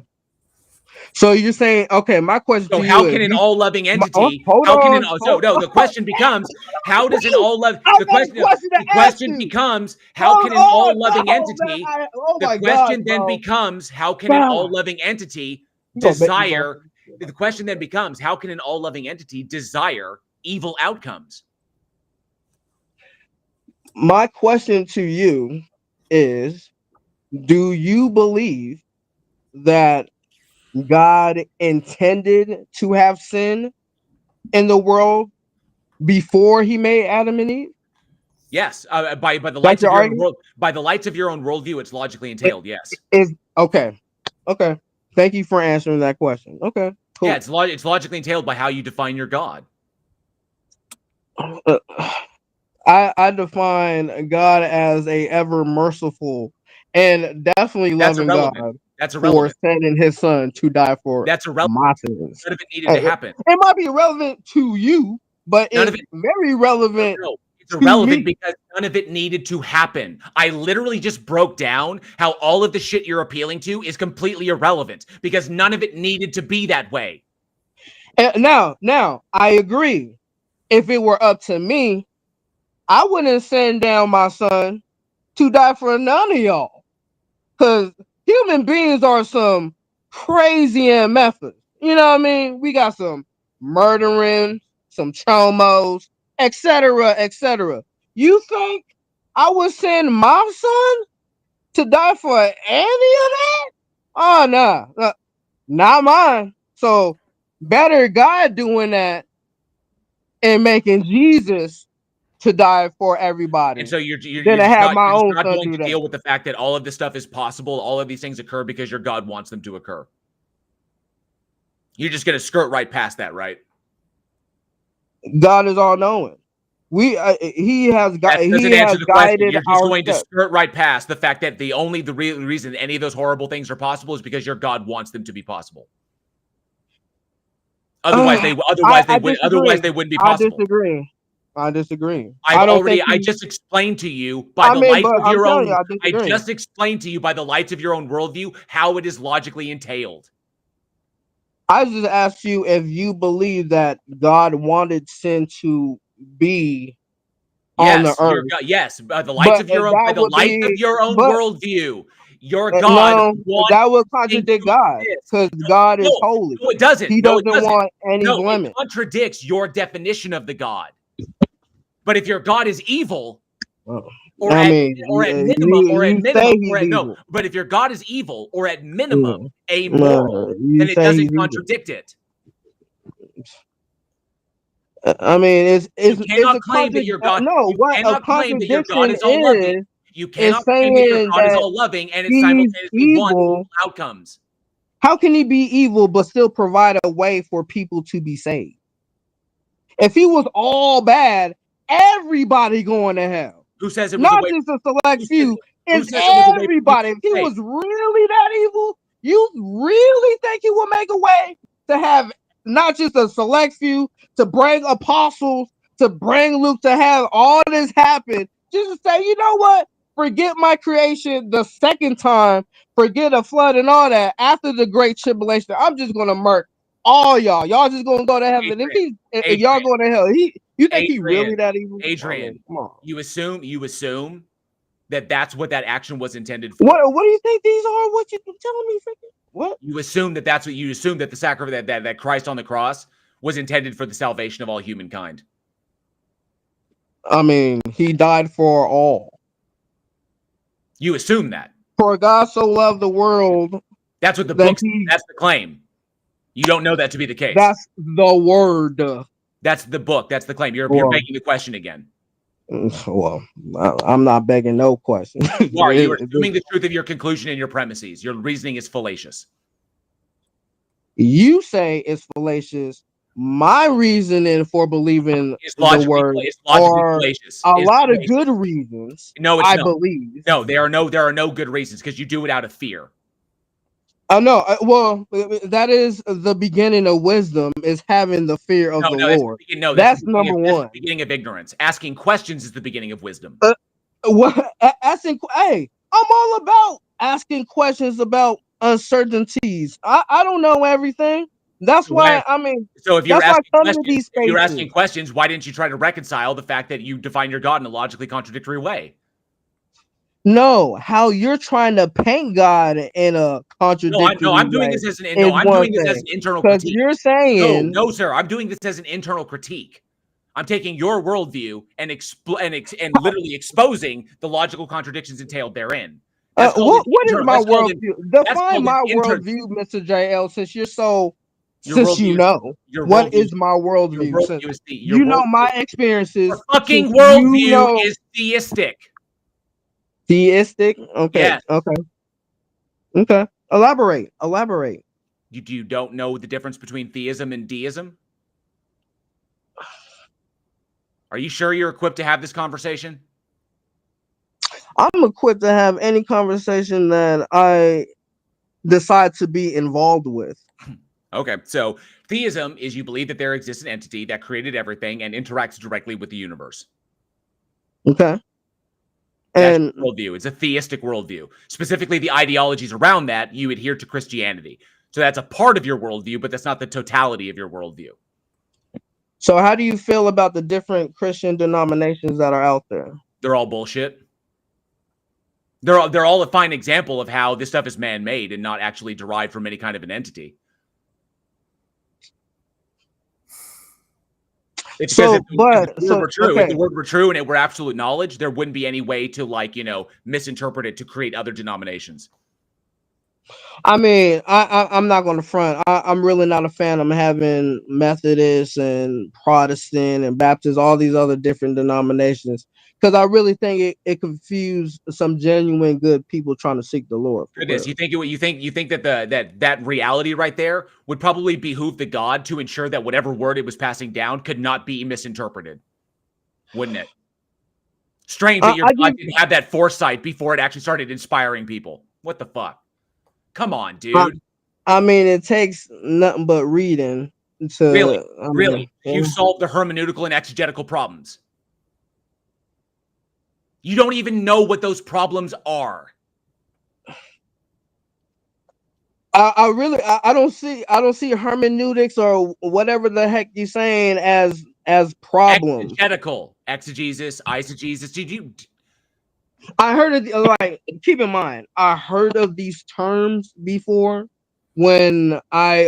So you're saying, okay, my question So to how you can is, an all-loving entity? hold How can on. an so no? The question becomes, how does an all-loving? I The got a question. question to The ask question you. becomes, how Hold can an on, all-loving no, entity? man. Oh The my question God, then bro. becomes, how can an Bro. all-loving entity You gonna make me go. desire? The question then becomes, how can an all-loving entity desire evil outcomes? My question to you is, do you believe that God intended to have sin in the world before he made Adam and Eve? Yes, by the That's lights your of your own argument? world, by the lights of your own worldview, it's logically entailed. Yes. Is okay. Okay. Thank you for answering that question. Okay. Cool. Yeah, it's logically entailed by how you define your God. I define God as a ever merciful and definitely That's loving God irrelevant. That's for irrelevant. sending his son to die for That's irrelevant. my sins. None of it needed to happen. It might be relevant to you, but None of it's it. very relevant No, it's to irrelevant me. because none of it needed to happen. I literally just broke down how all of the shit you're appealing to is completely irrelevant because none of it needed to be that way. And now, I agree. If it were up to me, I wouldn't send down my son to die for none of y'all. Because human beings are some crazy and methods. You know what I mean? We got some murdering, some chomos, etc., etc. You think I would send my son to die for any of that? Oh, no, not mine. So better God doing that and making Jesus to die for everybody And so you're than to just have not my you're just own not son going do to that. deal with the fact that all of this stuff is possible. All of these things occur because your God wants them to occur. You're just going to skirt right past that, right? God is all knowing. He has That doesn't answer the question. guided You're just our going to steps. skirt right past the fact that the only real reason any of those horrible things are possible is because your God wants them to be possible. Otherwise, they wouldn't be possible. I disagree. I just explained to you by the lights of your own. I just explained to you by the lights of your own worldview how it is logically entailed. I just asked you if you believe that God wanted sin to be on the earth. Yes, by the lights of your own, by the lights of your own worldview, your God no, wants that would things contradict to God exist. because God is No, holy. no, it doesn't. He No, it doesn't doesn't. want any No, it blemish. contradicts your definition of the God. But if your God is evil, or at minimum, but if your God is evil, or at minimum, amoral, then it doesn't contradict it. I mean, it's a claim that your God. no, You what a cannot claim that your God contradiction is all loving. is You cannot claim that your saying God is that all loving and it's he's simultaneously one outcomes. How can he be evil but still provide a way for people to be saved? If he was all bad, everybody going to hell. Who says it was not just a select few? It's everybody. If he was really that evil, you really think he would make a way to have not just a select few, to bring apostles, to bring Luke, to have all this happen, just to say, you know what? Forget my creation the second time, forget a flood and all that. After the great tribulation, I'm just gonna murk all y'all. Y'all just gonna go to heaven. If y'all going to hell, you think he really that evil? Adrian, I mean, come on. You assume that that's what that action was intended for. What do you think these are? What you telling me? What? You assume that that's what you assume that the sacrifice that Christ on the cross was intended for the salvation of all humankind. I mean, he died for all. You assume that. For God so loved the world That's what the that book. That's the claim. You don't know that to be the case. That's the word. That's the book. That's the claim. You're begging the question again. Well, I'm not begging no question. You are. You are assuming the truth of your conclusion and your premises. Your reasoning is fallacious. You say it's fallacious. My reasoning for believing the word are a lot of good reasons. No, it's I not. believe. No, there are no good reasons because you do it out of fear. No, well, that is the beginning of wisdom, is having the fear of the Lord. That's number one. That's the beginning of ignorance. Asking questions is the beginning of wisdom. Hey, I'm all about asking questions about uncertainties. I don't know everything. That's why, I mean, so if you're asking questions, why didn't you try to reconcile the fact that you define your God in a logically contradictory way? No, how you're trying to paint God in a contradictory way. I'm doing this as an internal critique. You're saying no, sir. I'm doing this as an internal critique. I'm taking your worldview and literally exposing the logical contradictions entailed therein. What is my worldview? Define my worldview, Mr. JL, since you're so. You know, what is my worldview? You know my experiences. Your fucking worldview is theistic. Theistic? Okay. Yes. Okay. Elaborate. You don't know the difference between theism and deism? Are you sure you're equipped to have this conversation? I'm equipped to have any conversation that I decide to be involved with. Okay, so theism is you believe that there exists an entity that created everything and interacts directly with the universe. Okay. That's worldview. It's a theistic worldview. Specifically, the ideologies around that, you adhere to Christianity. So that's a part of your worldview, but that's not the totality of your worldview. So how do you feel about the different Christian denominations that are out there? They're all bullshit. They're all a fine example of how this stuff is man-made and not actually derived from any kind of an entity. If the word were true and it were absolute knowledge, there wouldn't be any way to misinterpret it to create other denominations. I mean, I'm not going to front. I'm really not a fan of having Methodist and Protestant and Baptist, all these other different denominations, because I really think it confused some genuine good people trying to seek the Lord. It is. You think that that reality right there would probably behoove the God to ensure that whatever word it was passing down could not be misinterpreted, wouldn't it? Strange that your God didn't have that foresight before it actually started inspiring people. What the fuck? Really? Come on, dude. I mean, it takes nothing but reading to really. You solve the hermeneutical and exegetical problems. You don't even know what those problems are. I don't see hermeneutics or whatever the heck you're saying as problems. Exegetical, exegesis, eisegesis. I heard of keep in mind, I heard of these terms before when I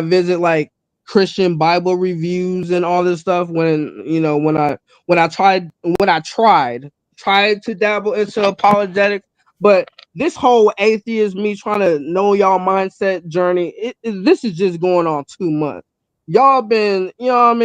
visit like Christian Bible reviews and all this stuff. When I tried to dabble into apologetics, but this whole atheist, me trying to know y'all mindset journey, this is just going on too much. Y'all been, y'all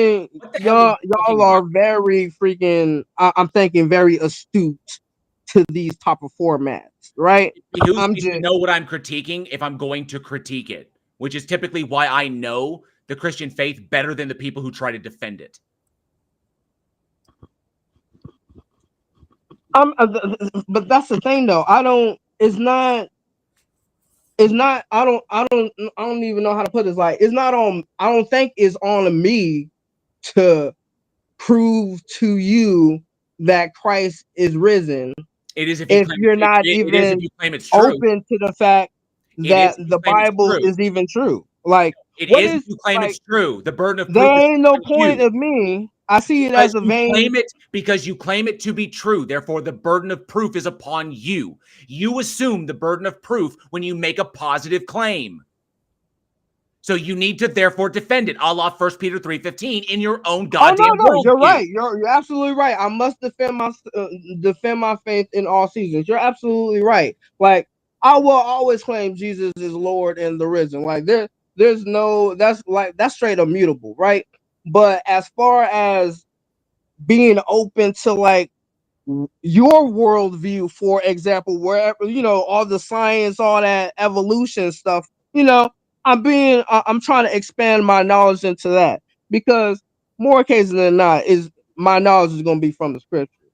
are very freaking, I'm thinking very astute to these type of formats, right? I'm just know what I'm critiquing if I'm going to critique it, which is typically why I know the Christian faith better than the people who try to defend it. But that's the thing though. I don't even know how to put this. Like, it's not on, I don't think it's on me to prove to you that Christ is risen. It is if you're not even open to the fact that the Bible is even true. Like, it is if you claim it's true. The burden of proof. There ain't no point of me. I see it as a vain. Because you claim it to be true. Therefore, the burden of proof is upon you. You assume the burden of proof when you make a positive claim. So you need to therefore defend it, a la 1 Peter 3:15, in your own Oh goddamn no, worldview. you're right. You're absolutely right. I must defend my faith in all seasons. You're absolutely right. Like I will always claim Jesus is Lord and the risen. Like there's no that's straight immutable, right? But as far as being open to like your worldview, for example, wherever all the science, all that evolution stuff, I'm trying to expand my knowledge into that, because more occasions than not is my knowledge is going to be from the scripture,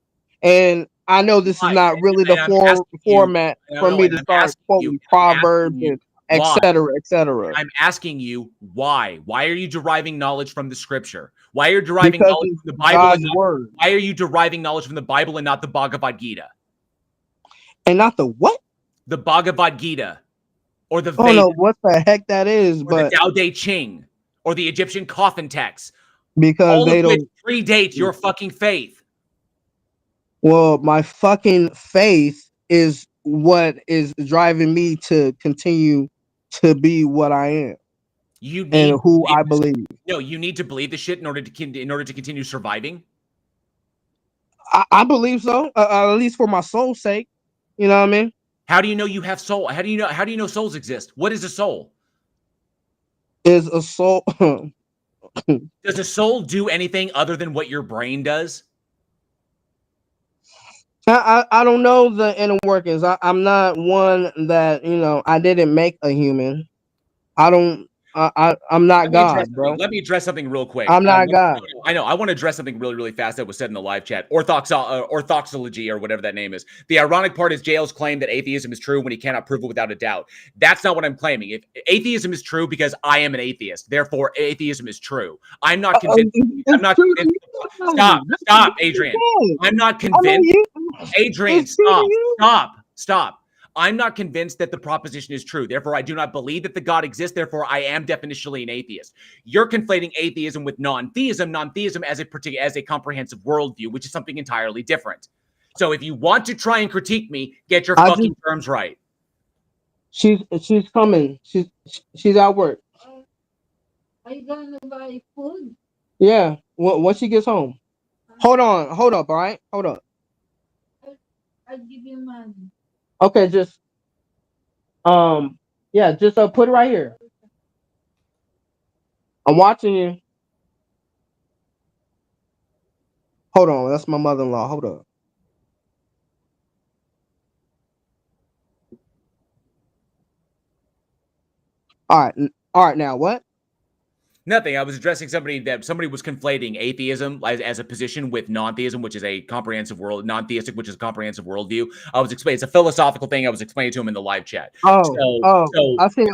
and I know this is Why? not really the And I'm asking you, format for me to start quoting Proverbs and et why. cetera, et cetera. I'm asking you why. Why are you deriving knowledge from the scripture? Why are you deriving Because knowledge it's from the Bible? God's word, Why are you deriving knowledge from the Bible and not the Bhagavad Gita? and not the what? The Bhagavad Gita, or the I don't Vedas, know what the heck that is, or but the Tao Te Ching, or the Egyptian coffin texts, because all they of which don't. predate your fucking faith. Well, my fucking faith is what is driving me to continue to be what I am You need and who to I believe believe. No, you need to believe the shit in order to continue surviving. I believe so, at least for my soul's sake. You know what I mean? How do you know you have soul? How do you know souls exist? What is a soul? Is a soul? Does a soul do anything other than what your brain does? I don't know the inner workings. I'm not one that I didn't make a human. I don't. I'm not God, bro. Let me address something real quick. I'm not God. I know. I want to address something really, really fast that was said in the live chat. Orthoxology, or whatever that name is. The ironic part is Jail's claim that atheism is true when he cannot prove it without a doubt. That's not what I'm claiming. If atheism is true because I am an atheist, therefore atheism is true. I'm not convinced. I'm not convinced. Stop, Adrian. I'm not convinced. Adrian, stop. I'm not convinced that the proposition is true. Therefore, I do not believe that the God exists. Therefore, I am definitionally an atheist. You're conflating atheism with non-theism as a comprehensive worldview, which is something entirely different. So if you want to try and critique me, get your fucking terms right. She's coming. She's at work. Are you gonna buy food? Yeah. Once she gets home. Hold up, all right? Hold up. I'll give you money. Okay, just yeah, just put it right here. I'm watching you. Hold on, that's my mother-in-law. Hold up. All right, now what? Nothing. I was addressing somebody was conflating atheism as a position with non-theism, which is a comprehensive non-theistic, which is a comprehensive worldview. I was explaining it's a philosophical thing. I was explaining to him in the live chat. I see.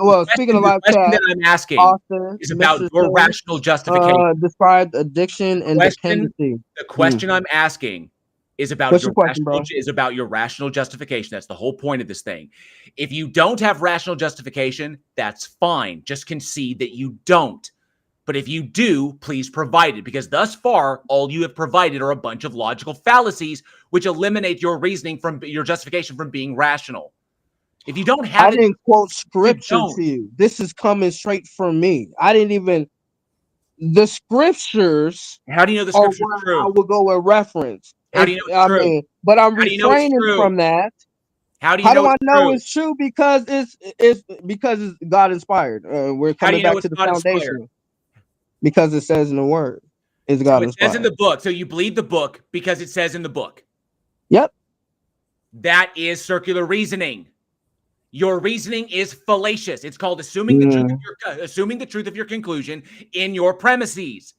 Well, speaking of live chat, that I'm asking Austin, is about Mr. your rational justification. Described addiction and dependency. The question I'm asking is about your rational justification. That's the whole point of this thing. If you don't have rational justification, that's fine. Just concede that you don't. But if you do, please provide it, because thus far, all you have provided are a bunch of logical fallacies, which eliminate your reasoning from your justification from being rational. If you don't have I didn't quote scripture to you. This is coming straight from me. I didn't even the scriptures. How do you know the scriptures are true? I will go with reference. How do you know it's true? But I'm refraining from that. How do I know it's true? Because it's God inspired. We're coming back to the foundation. Because it says in the word, it's God inspired. It says in the book. So you believe the book because it says in the book. Yep. That is circular reasoning. Your reasoning is fallacious. It's called assuming the truth of your conclusion in your premises.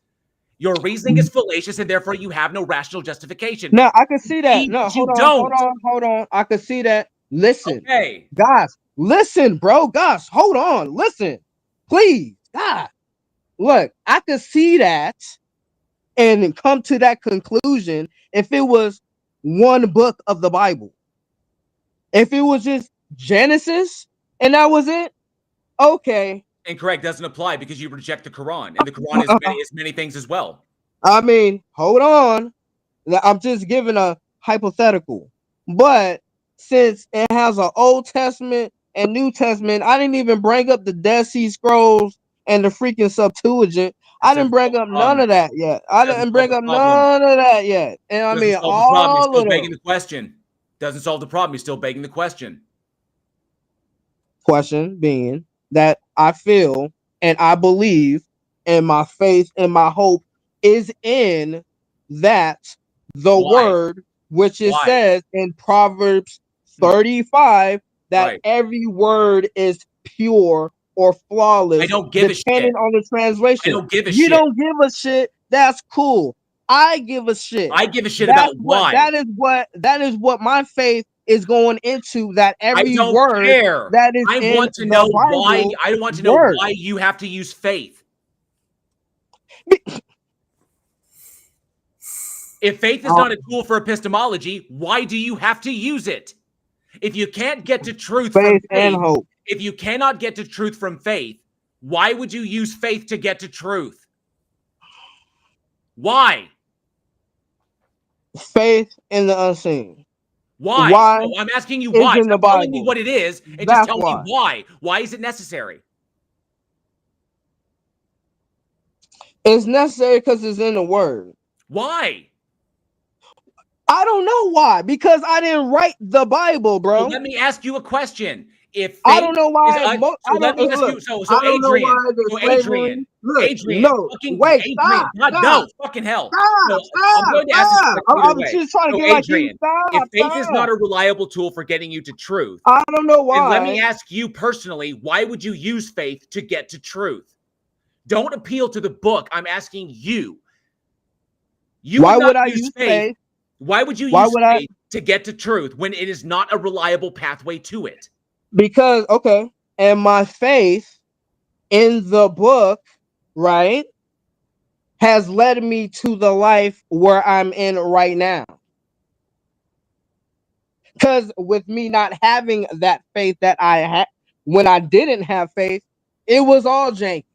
Your reasoning is fallacious, and therefore you have no rational justification. No, I can see that. No, hold on. I can see that. Listen, okay, guys, listen, bro. Guys, hold on. Listen, please, God. Look, I could see that and come to that conclusion if it was one book of the Bible. If it was just Genesis and that was it, okay. Incorrect. Doesn't apply because you reject the Quran, and the Quran is many things as well. I mean, hold on. I'm just giving a hypothetical. But since it has an Old Testament and New Testament, I didn't even bring up the Dead Sea Scrolls and the freaking Septuagint. I didn't bring up none of that yet. I didn't bring up none of that yet. And I mean, Doesn't solve the problem. You're all still of begging them. the question. Doesn't solve the problem. You're still begging the question. Question being that I feel and I believe, and my faith and my hope is in that the Why? word, which it Why? says in Proverbs 35 that Right. every word is pure or flawless, I don't give a depending shit. on the translation. I don't give a You shit. don't give a shit. That's cool. I give a shit. I give a shit That's about what why. that is what my faith is going into. That every I don't word care. that is I in want to the know Bible why. I want to know works. why you have to use faith. If faith is not a tool for epistemology, why do you have to use it? If you can't get to truth from Faith and faith, hope. if you cannot get to truth from faith, why would you use faith to get to truth? Why? Faith in the unseen. Why? Why No, I'm asking you is why. in the Stop telling me Bible. what it is and just That's tell why. me why. Why is it necessary? It's necessary because it's in the word. Why? I don't know why. Because I didn't write the Bible, bro. Well, let me ask you a question. If I don't know why. let me ask you. So I don't know why Adrian. the So slavery. Adrian. Look, Adrian. no, Fucking wait, Adrian. stop, God, stop, no. Fucking hell. So stop, I'm going to ask this stop. question either I'm way. just trying to So get like you. Adrian, if Stop, faith is not stop. a reliable tool for getting you to truth, I don't know then let me why. ask you personally, why would you use faith to get to truth? Don't appeal to the book. I'm asking you. You Why would not would I use use faith. faith? Why would you Why use would I? faith to get to truth when it is not a reliable pathway to it? Because okay, and my faith in the book, right, has led me to the life where I'm in right now. Because with me not having that faith that I had when I didn't have faith, it was all janky.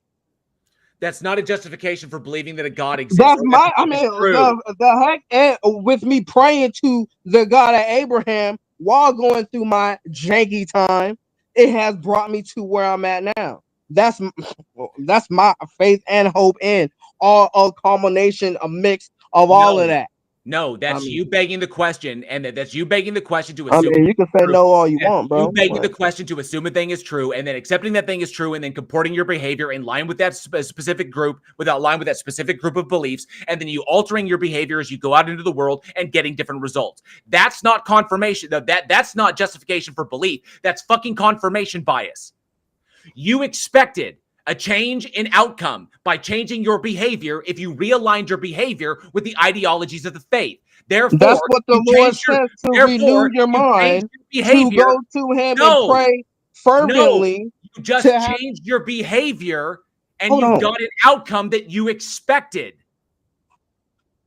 That's not a justification for believing that a God exists. That's Or that my. the I book is mean, true. the heck, and with me praying to the God of Abraham while going through my janky time, it has brought me to where I'm at now. That's my faith and hope in all a culmination, a mix of all of that. No, that's mean- you begging the question, and that's you begging the question to I assume. mean, you can say true. no all you That's want, bro. You begging but- the question to assume a thing is true, and then accepting that thing is true, and then comporting your behavior in line with that specific group, without line with that specific group of beliefs, and then you altering your behavior as you go out into the world and getting different results. That's not confirmation. That's not justification for belief. That's fucking confirmation bias. You expected a change in outcome by changing your behavior if you realigned your behavior with the ideologies of the faith. Therefore, that's what the Lord says to renew your mind, to go to Him and pray fervently. You just changed your behavior and you got an outcome that you expected.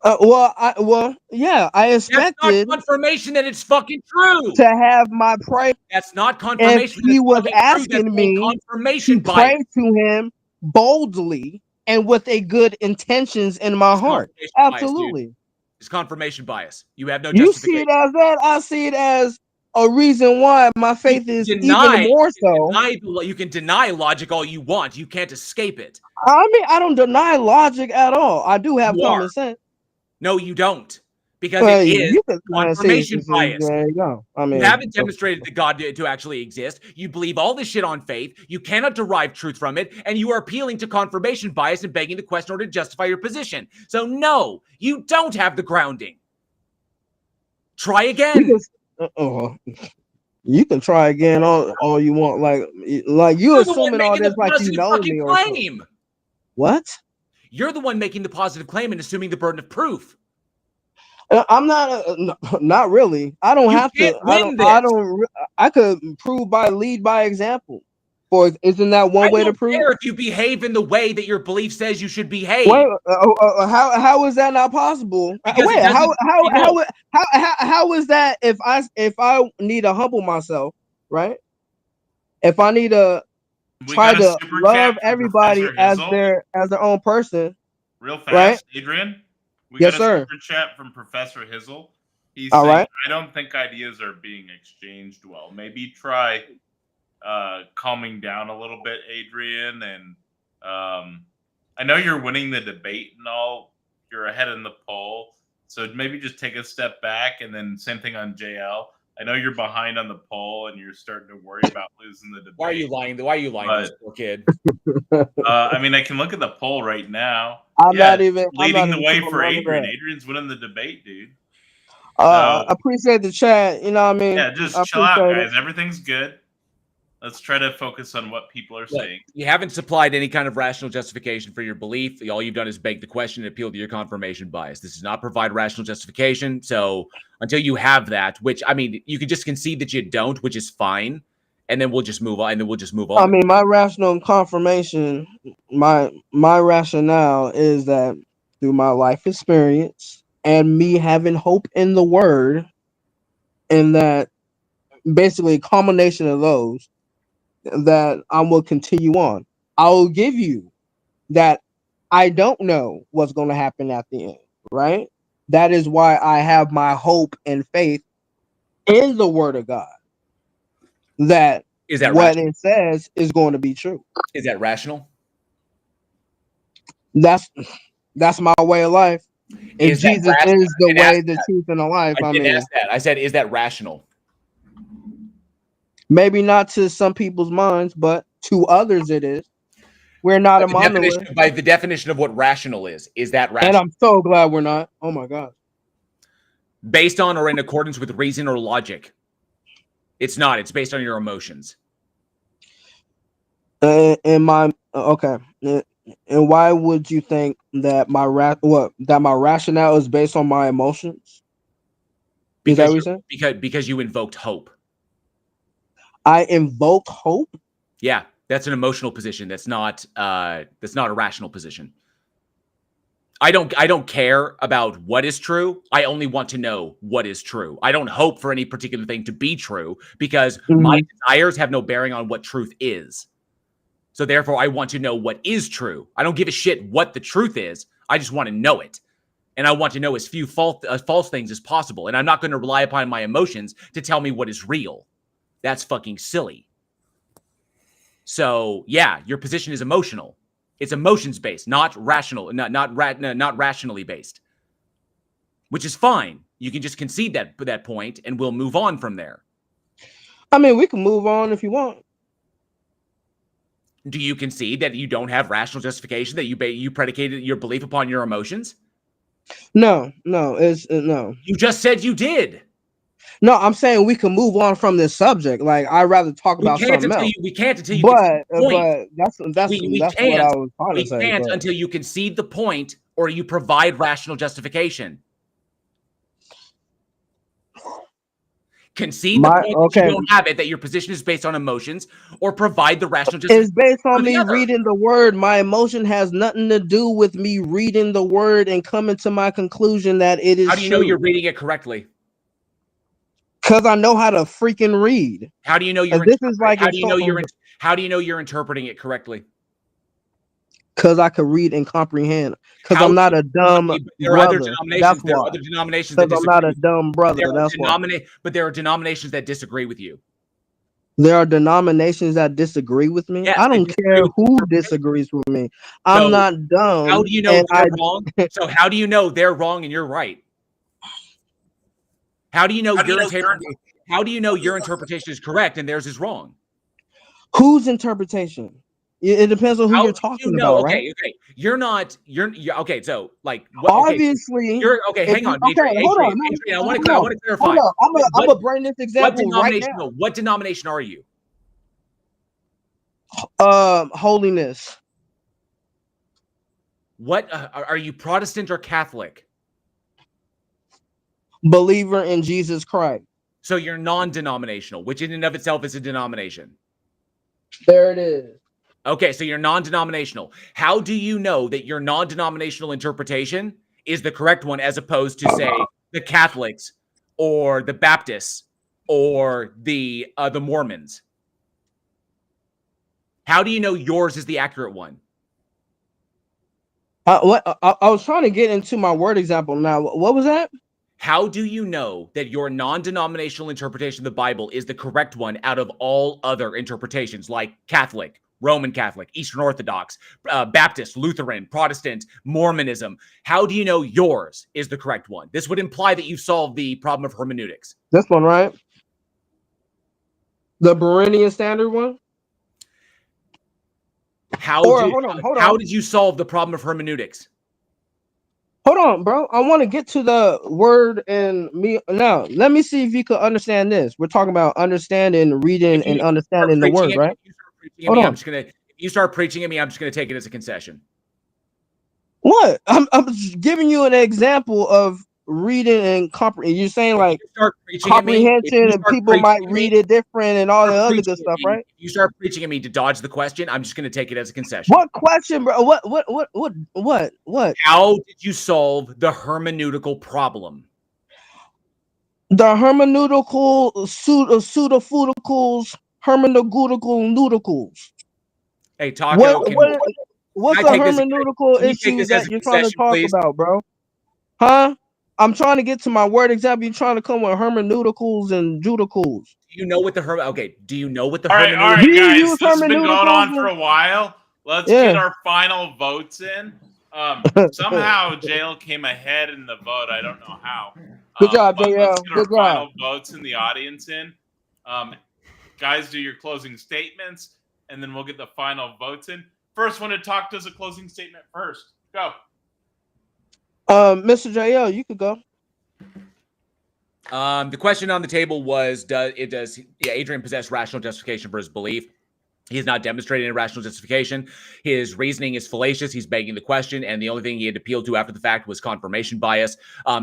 Yeah, I expected. That's not confirmation that it's fucking true. To have my prayer. That's not confirmation. If He was asking me confirmation to pray to Him boldly and with a good intentions in my heart. Absolutely. Bias, it's confirmation bias. You have no You justification. see it as that. I see it as a reason why my faith is even more so. You can deny logic all you want. You can't escape it. I mean, I don't deny logic at all. I do have common sense. No, you don't. Because it is confirmation bias. There you go. I mean, you haven't demonstrated that God to actually exist. You believe all this shit on faith. You cannot derive truth from it. And you are appealing to confirmation bias and begging the question in order to justify your position. So no, you don't have the grounding. Try again. You can try again all you want. Like you assuming all this like you know me or something. What? You're the one making the positive claim and assuming the burden of proof. I'm not really. I don't have to. I could prove lead by example. Or isn't that one way to prove? If you behave in the way that your belief says you should behave. Wait, how is that not possible? Wait, how is that if I need to humble myself, right? If I need to try to love everybody as their own person. Real fast, right? Adrian. We yes, got a sir. super chat from Professor Hizzle. He's All saying, right. I don't think ideas are being exchanged well. Maybe try calming down a little bit, Adrian, and I know you're winning the debate and all. You're ahead in the poll, so maybe just take a step back, and then same thing on JL. I know you're behind on the poll, and you're starting to worry about losing the debate. Why are you lying? Why are you lying to this poor kid? I mean, I can look at the poll right now. I'm not even leading the way tripping for on Adrian. that. Adrian's winning the debate, dude. Appreciate the chat. You know what I mean? Yeah, just I chill out, appreciate guys. Everything's good. Let's try to focus on what people are saying. You haven't supplied any kind of rational justification for your belief. All you've done is beg the question and appeal to your confirmation bias. This does not provide rational justification. So until you have that, which, I mean, you can just concede that you don't, which is fine, and then we'll just move on. I mean, my rational confirmation, my rationale is that through my life experience and me having hope in the word, and that basically a combination of those, that I will continue on. I will give you that I don't know what's going to happen at the end, right? That is why I have my hope and faith in the word of God. That what it says is going to be true. Is that rational? That's my way of life. If Jesus is the way, the truth, and the life, I didn't ask that. I said, is that rational? Maybe not to some people's minds, but to others it is. We're not a monolith. By the definition of what rational is that rational? And I'm so glad we're not. Oh my God. Based on or in accordance with reason or logic. It's not. It's based on your emotions. Okay. And why would you think that my rationale is based on my emotions? Because you invoked hope. I invoked hope? Yeah, that's an emotional position. That's not a rational position. I don't care about what is true. I only want to know what is true. I don't hope for any particular thing to be true because my desires have no bearing on what truth is. So therefore, I want to know what is true. I don't give a shit what the truth is. I just want to know it. And I want to know as few false things as possible. And I'm not going to rely upon my emotions to tell me what is real. That's fucking silly. So yeah, your position is emotional. It's emotions based, not rational, not rationally based. Which is fine. You can just concede that point, and we'll move on from there. I mean, we can move on if you want. Do you concede that you don't have rational justification, that you predicated your belief upon your emotions? No, it's no. You just said you did. No, I'm saying we can move on from this subject. Like, I'd rather talk about something else. We can't until you but that's what I was trying to say. We can't until you concede the point or you provide rational justification. Concede the point that you don't have it, that your position is based on emotions, or provide the rational justification. It's based on me reading the word. My emotion has nothing to do with me reading the word and coming to my conclusion that it is true. How do you know you're reading it correctly? Because I know how to freaking read. How do you know you're how do you know you're interpreting it correctly? Because I could read and comprehend. Because I'm not a dumb brother. That's why. There are other denominations that disagree. I'm not a dumb brother. That's why. But there are denominations that disagree with you. There are denominations that disagree with me. Yes, I don't care who disagrees with me. I'm not dumb. How do you know they're wrong? So how do you know they're wrong and you're right? How do you know your interpretation is correct and theirs is wrong? Whose interpretation? It depends on who you're talking about, right? Okay. You're okay. So, like, obviously, hang on. Okay, hold on. I want to clarify. I'm gonna bring this example right now. What denomination are you? Holiness. What are you, Protestant or Catholic? Believer in Jesus Christ. So you're non-denominational, which in and of itself is a denomination. There it is. Okay, so you're non-denominational. How do you know that your non-denominational interpretation is the correct one as opposed to, say, the Catholics or the Baptists or the Mormons? How do you know yours is the accurate one? I was trying to get into my word example now. What was that? How do you know that your non-denominational interpretation of the Bible is the correct one out of all other interpretations, like Catholic, Roman Catholic, Eastern Orthodox, Baptist, Lutheran, Protestant, Mormonism. How do you know yours is the correct one? This would imply that you've solved the problem of hermeneutics. This one, right? The Berenian Standard one? How did you solve the problem of hermeneutics? Hold on, bro. I want to get to the word and me now. Let me see if you could understand this. We're talking about understanding, reading, and understanding the word, right? Hold on. If you start preaching at me, I'm just gonna take it as a concession. What? I'm giving you an example of reading and comprehension. You're saying like comprehension and people might read it different and all the other good stuff, right? If you start preaching at me to dodge the question, I'm just gonna take it as a concession. What question, bro? What? How did you solve the hermeneutical problem? The hermeneutical pseudofudicals, hermeneutical nudicals. Hey, Taco. What's the hermeneutical issue that you're trying to talk about, bro? Huh? I'm trying to get to my word example. You're trying to come with hermeneuticals and judicals. Do you know what the Do you know what the all right, guys, this has been going on for a while. Let's get our final votes in. Somehow Jail came ahead in the vote. I don't know how. Good job, JL. Let's get our final votes in the audience in. Guys, do your closing statements, and then we'll get the final votes in. First one to talk does a closing statement first. Go. Mr. JL, you could go. The question on the table was, does Adrian possess rational justification for his belief? He has not demonstrated any rational justification. His reasoning is fallacious. He's begging the question, and the only thing he had appealed to after the fact was confirmation bias.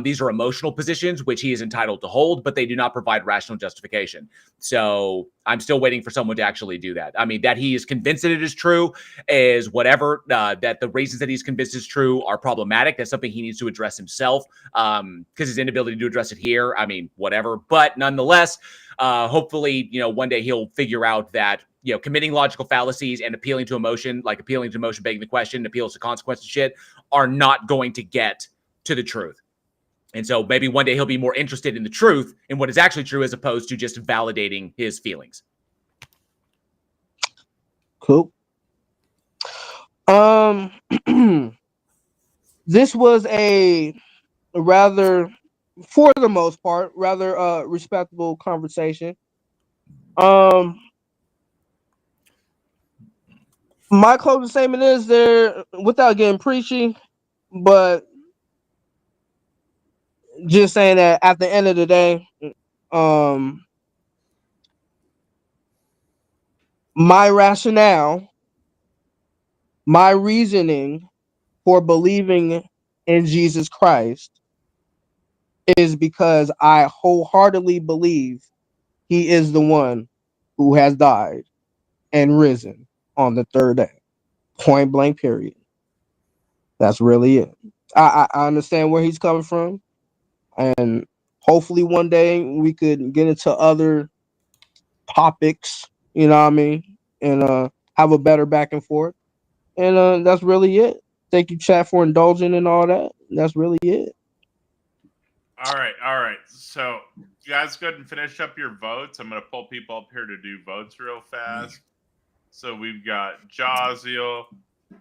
These are emotional positions, which he is entitled to hold, but they do not provide rational justification. So I'm still waiting for someone to actually do that. I mean, that he is convinced that it is true is whatever. That the reasons that he's convinced is true are problematic. That's something he needs to address himself, because his inability to address it here, I mean, whatever. But nonetheless, hopefully, one day he'll figure out that, committing logical fallacies and appealing to emotion, begging the question, appeals to consequences shit, are not going to get to the truth. And so maybe one day he'll be more interested in the truth and what is actually true as opposed to just validating his feelings. Cool. This was a rather, for the most part, rather respectable conversation. My closing statement is there, without getting preachy, but just saying that at the end of the day, my rationale, my reasoning for believing in Jesus Christ is because I wholeheartedly believe he is the one who has died and risen on the third day. Point blank, period. That's really it. I understand where he's coming from, and hopefully one day we could get into other topics, you know what I mean, and have a better back and forth. And that's really it. Thank you, chat, for indulging and all that. That's really it. All right. So you guys go ahead and finish up your votes. I'm going to pull people up here to do votes real fast. So we've got Jaziel,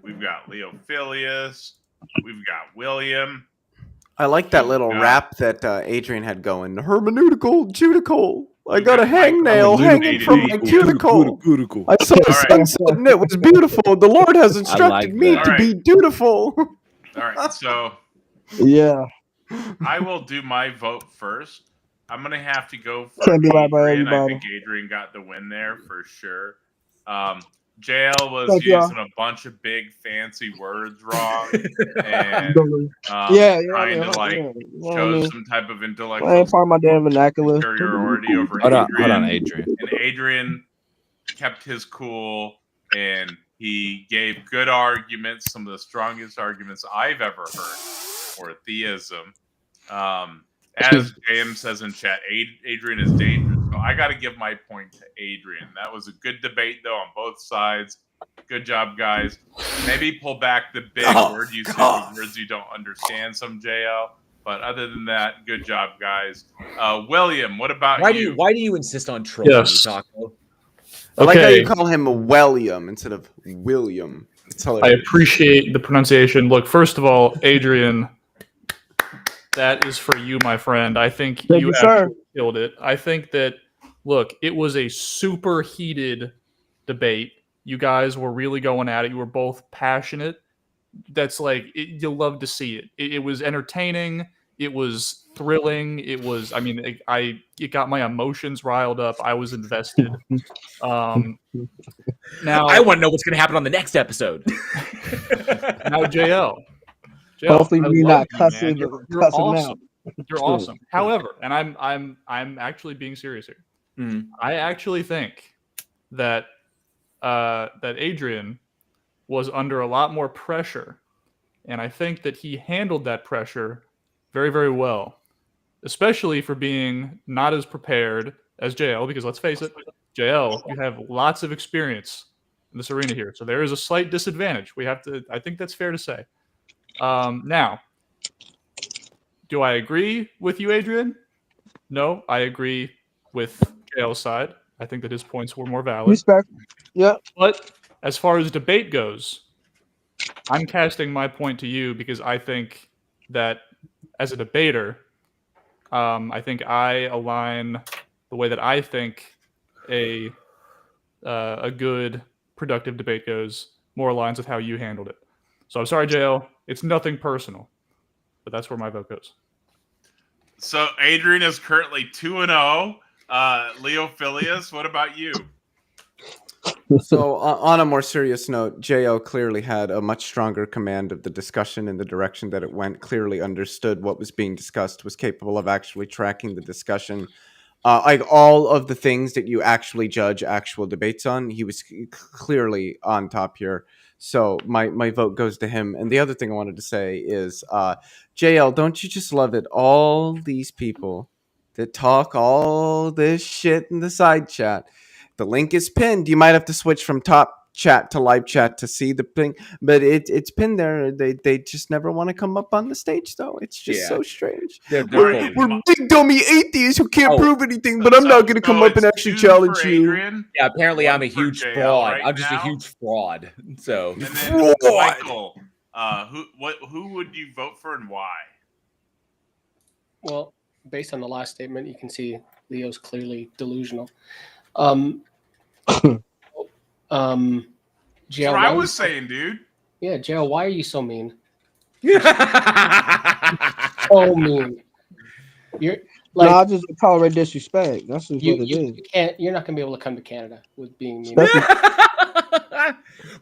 we've got Leo Filius, we've got William. I like that little rap that Adrian had going. Hermeneutical, judical. I got a hangnail hanging from my cuticle. I saw the sunset and it was beautiful. The Lord has instructed me to be dutiful. All right, so yeah, I will do my vote first. I'm gonna have to go for Can't be right by Adrian. I everybody. think Adrian got the win there for sure. JL was Thank using y'all. a bunch of big fancy words wrong and trying to show some type of intellectual I ain't part of my damn vernacular. superiority over Hold Adrian. on, Adrian. And Adrian kept his cool and he gave good arguments, some of the strongest arguments I've ever heard for theism. As James says in chat, Adrian is dangerous. So I got to give my point to Adrian. That was a good debate, though, on both sides. Good job, guys. Maybe pull back the big word usage of words you don't understand, some JL. But other than that, good job, guys. William, what about you? Why do you insist on trolling me, Taco? I like how you Okay. call him William instead of William. It's I hilarious. appreciate the pronunciation. Look, first of all, Adrian, that is for you, my friend. I think Thank you you, sir. actually killed it. I think that, look, it was a super heated debate. You guys were really going at it. You were both passionate. That's like, you'll love to see it. It was entertaining. It was thrilling. It was, I mean, it got my emotions riled up. I was invested. Now I want to know what's going to happen on the next episode. Now, JL, Hopefully, I you're love not you, cussing, man. You're cussing awesome. out. You're awesome. However, and I'm actually being serious here. Mhm. I actually think that that Adrian was under a lot more pressure, and I think that he handled that pressure very, very well, especially for being not as prepared as JL. Because let's face it, JL, you have lots of experience in this arena here, so there is a slight disadvantage. We have to. I think that's fair to say. Now, do I agree with you, Adrian? No, I agree with JL's side. I think that his points were more valid. Respect. Yeah. But as far as debate goes, I'm casting my point to you because I think that as a debater, I think I align the way that I think a good, productive debate goes more aligns with how you handled it. So I'm sorry, JL. It's nothing personal, but that's where my vote goes. So Adrian is currently 2-0. Leo Phileas, what about you? So, on a more serious note, Jo clearly had a much stronger command of the discussion and the direction that it went. Clearly understood what was being discussed. Was capable of actually tracking the discussion. Like all of the things that you actually judge actual debates on, he was clearly on top here. So my vote goes to him. And the other thing I wanted to say is, JL, don't you just love it? All these people that talk all this shit in the side chat. The link is pinned. You might have to switch from top chat to live chat to see the thing, but it's pinned there. They just never want to come up on the stage, though. It's just so strange. They're We're big dummy atheists who can't Oh. prove anything, but I'm not going to come up and actually challenge you. Yeah, apparently I'm a huge JL fraud. right I'm just now. a huge fraud. So And then Michael, who would you vote for and why? Well, based on the last statement, you can see Leo's clearly delusional. That's what I was saying, dude. Yeah, JL, why are you so mean? So mean. You're like, No, I just tolerate disrespect. That's just what it is. You can't. You're not gonna be able to come to Canada with being mean. Well,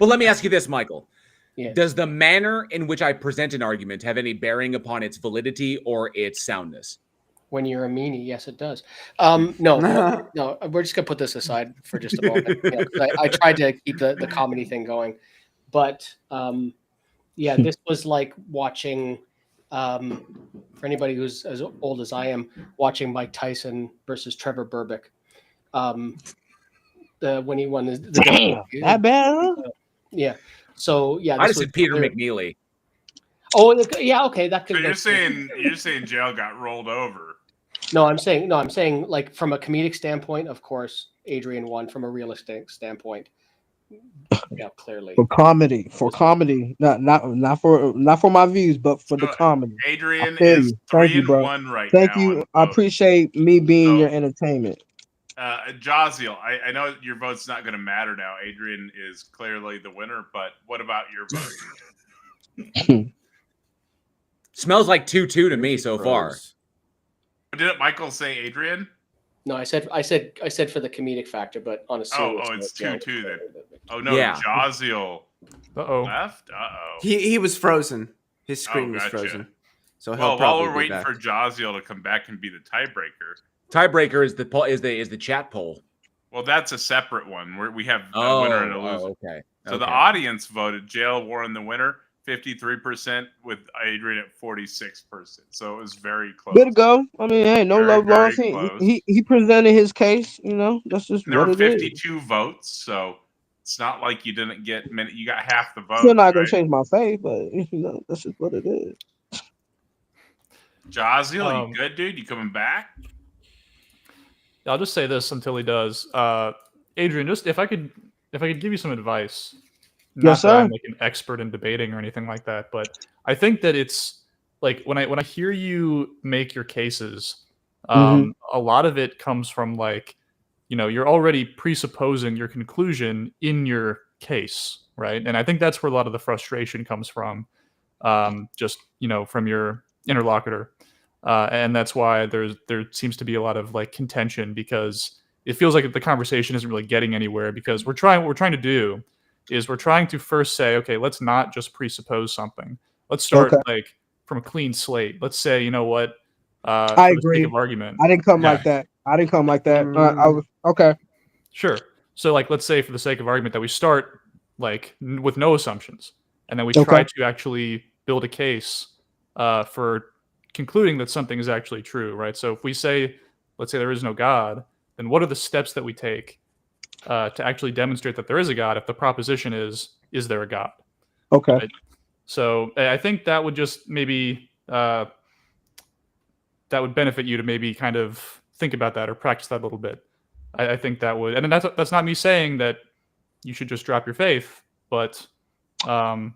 let me ask you this, Michael. Yeah. Does the manner in which I present an argument have any bearing upon its validity or its soundness? When you're a meanie, yes, it does. No, we're just gonna put this aside for just a moment. You know, 'cause I tried to keep the comedy thing going, but yeah, this was like watching. For anybody who's as old as I am, watching Mike Tyson versus Trevor Burbick. When he won the Damn, that bad, huh? Yeah. So yeah, I just said Peter McNeely. Oh yeah, okay, that could. So you're saying jail got rolled over? No, I'm saying like from a comedic standpoint, of course, Adrian won. From a realistic standpoint, yeah, clearly For comedy, not for my views, but for the comedy. Adrian is 3-1 right Thank now. you. I appreciate me being your entertainment. Jaziel, I know your vote's not going to matter now. Adrian is clearly the winner, but what about your vote? Smells like 2-2 to me so far. Didn't Michael say Adrian? No, I said for the comedic factor, but on a serious it's note, 2-2 then. Oh no, Yeah. Jaziel left. He was frozen. His screen was gotcha. frozen. So Well, he'll while probably we're be waiting back. for Jaziel to come back and be the tiebreaker. Tiebreaker is the chat poll. Well, that's a separate one where we have a winner and a loser. Okay. So the audience voted Jail Warren the winner, 53%, with Adrian at 46%. So it was very close. Good to go. I mean, hey, no Very, love very lost. close. He presented his case. You know, that's just And there what were it is. 52 votes, so it's not like you didn't get many. You got half the votes. Still not gonna right? change my faith, but you know, that's just what it is. Jaziel, you good, dude? You coming back? I'll just say this until he does. Adrian, just if I could give you some advice. Not Yes, that I'm sir. like an expert in debating or anything like that, but I think that it's like when I hear you make your cases, Mhm. a lot of it comes from like, you're already presupposing your conclusion in your case, right? And I think that's where a lot of the frustration comes from, just from your interlocutor, and that's why there seems to be a lot of like contention because it feels like the conversation isn't really getting anywhere because what we're trying to do is we're trying to first say, okay, let's not just presuppose something. Let's start Okay. like from a clean slate. Let's say, you know what, I for the sake agree. of argument, I didn't come yeah, like that. I didn't come like that. I was okay. sure. So like, let's say for the sake of argument that we start like with no assumptions, and then we Okay. try to actually build a case for concluding that something is actually true, right? So if we say, let's say there is no God, then what are the steps that we take to actually demonstrate that there is a God if the proposition is there a God? Okay. Right? So I think that would just maybe that would benefit you to maybe kind of think about that or practice that a little bit. I think that would, and that's not me saying that you should just drop your faith, but I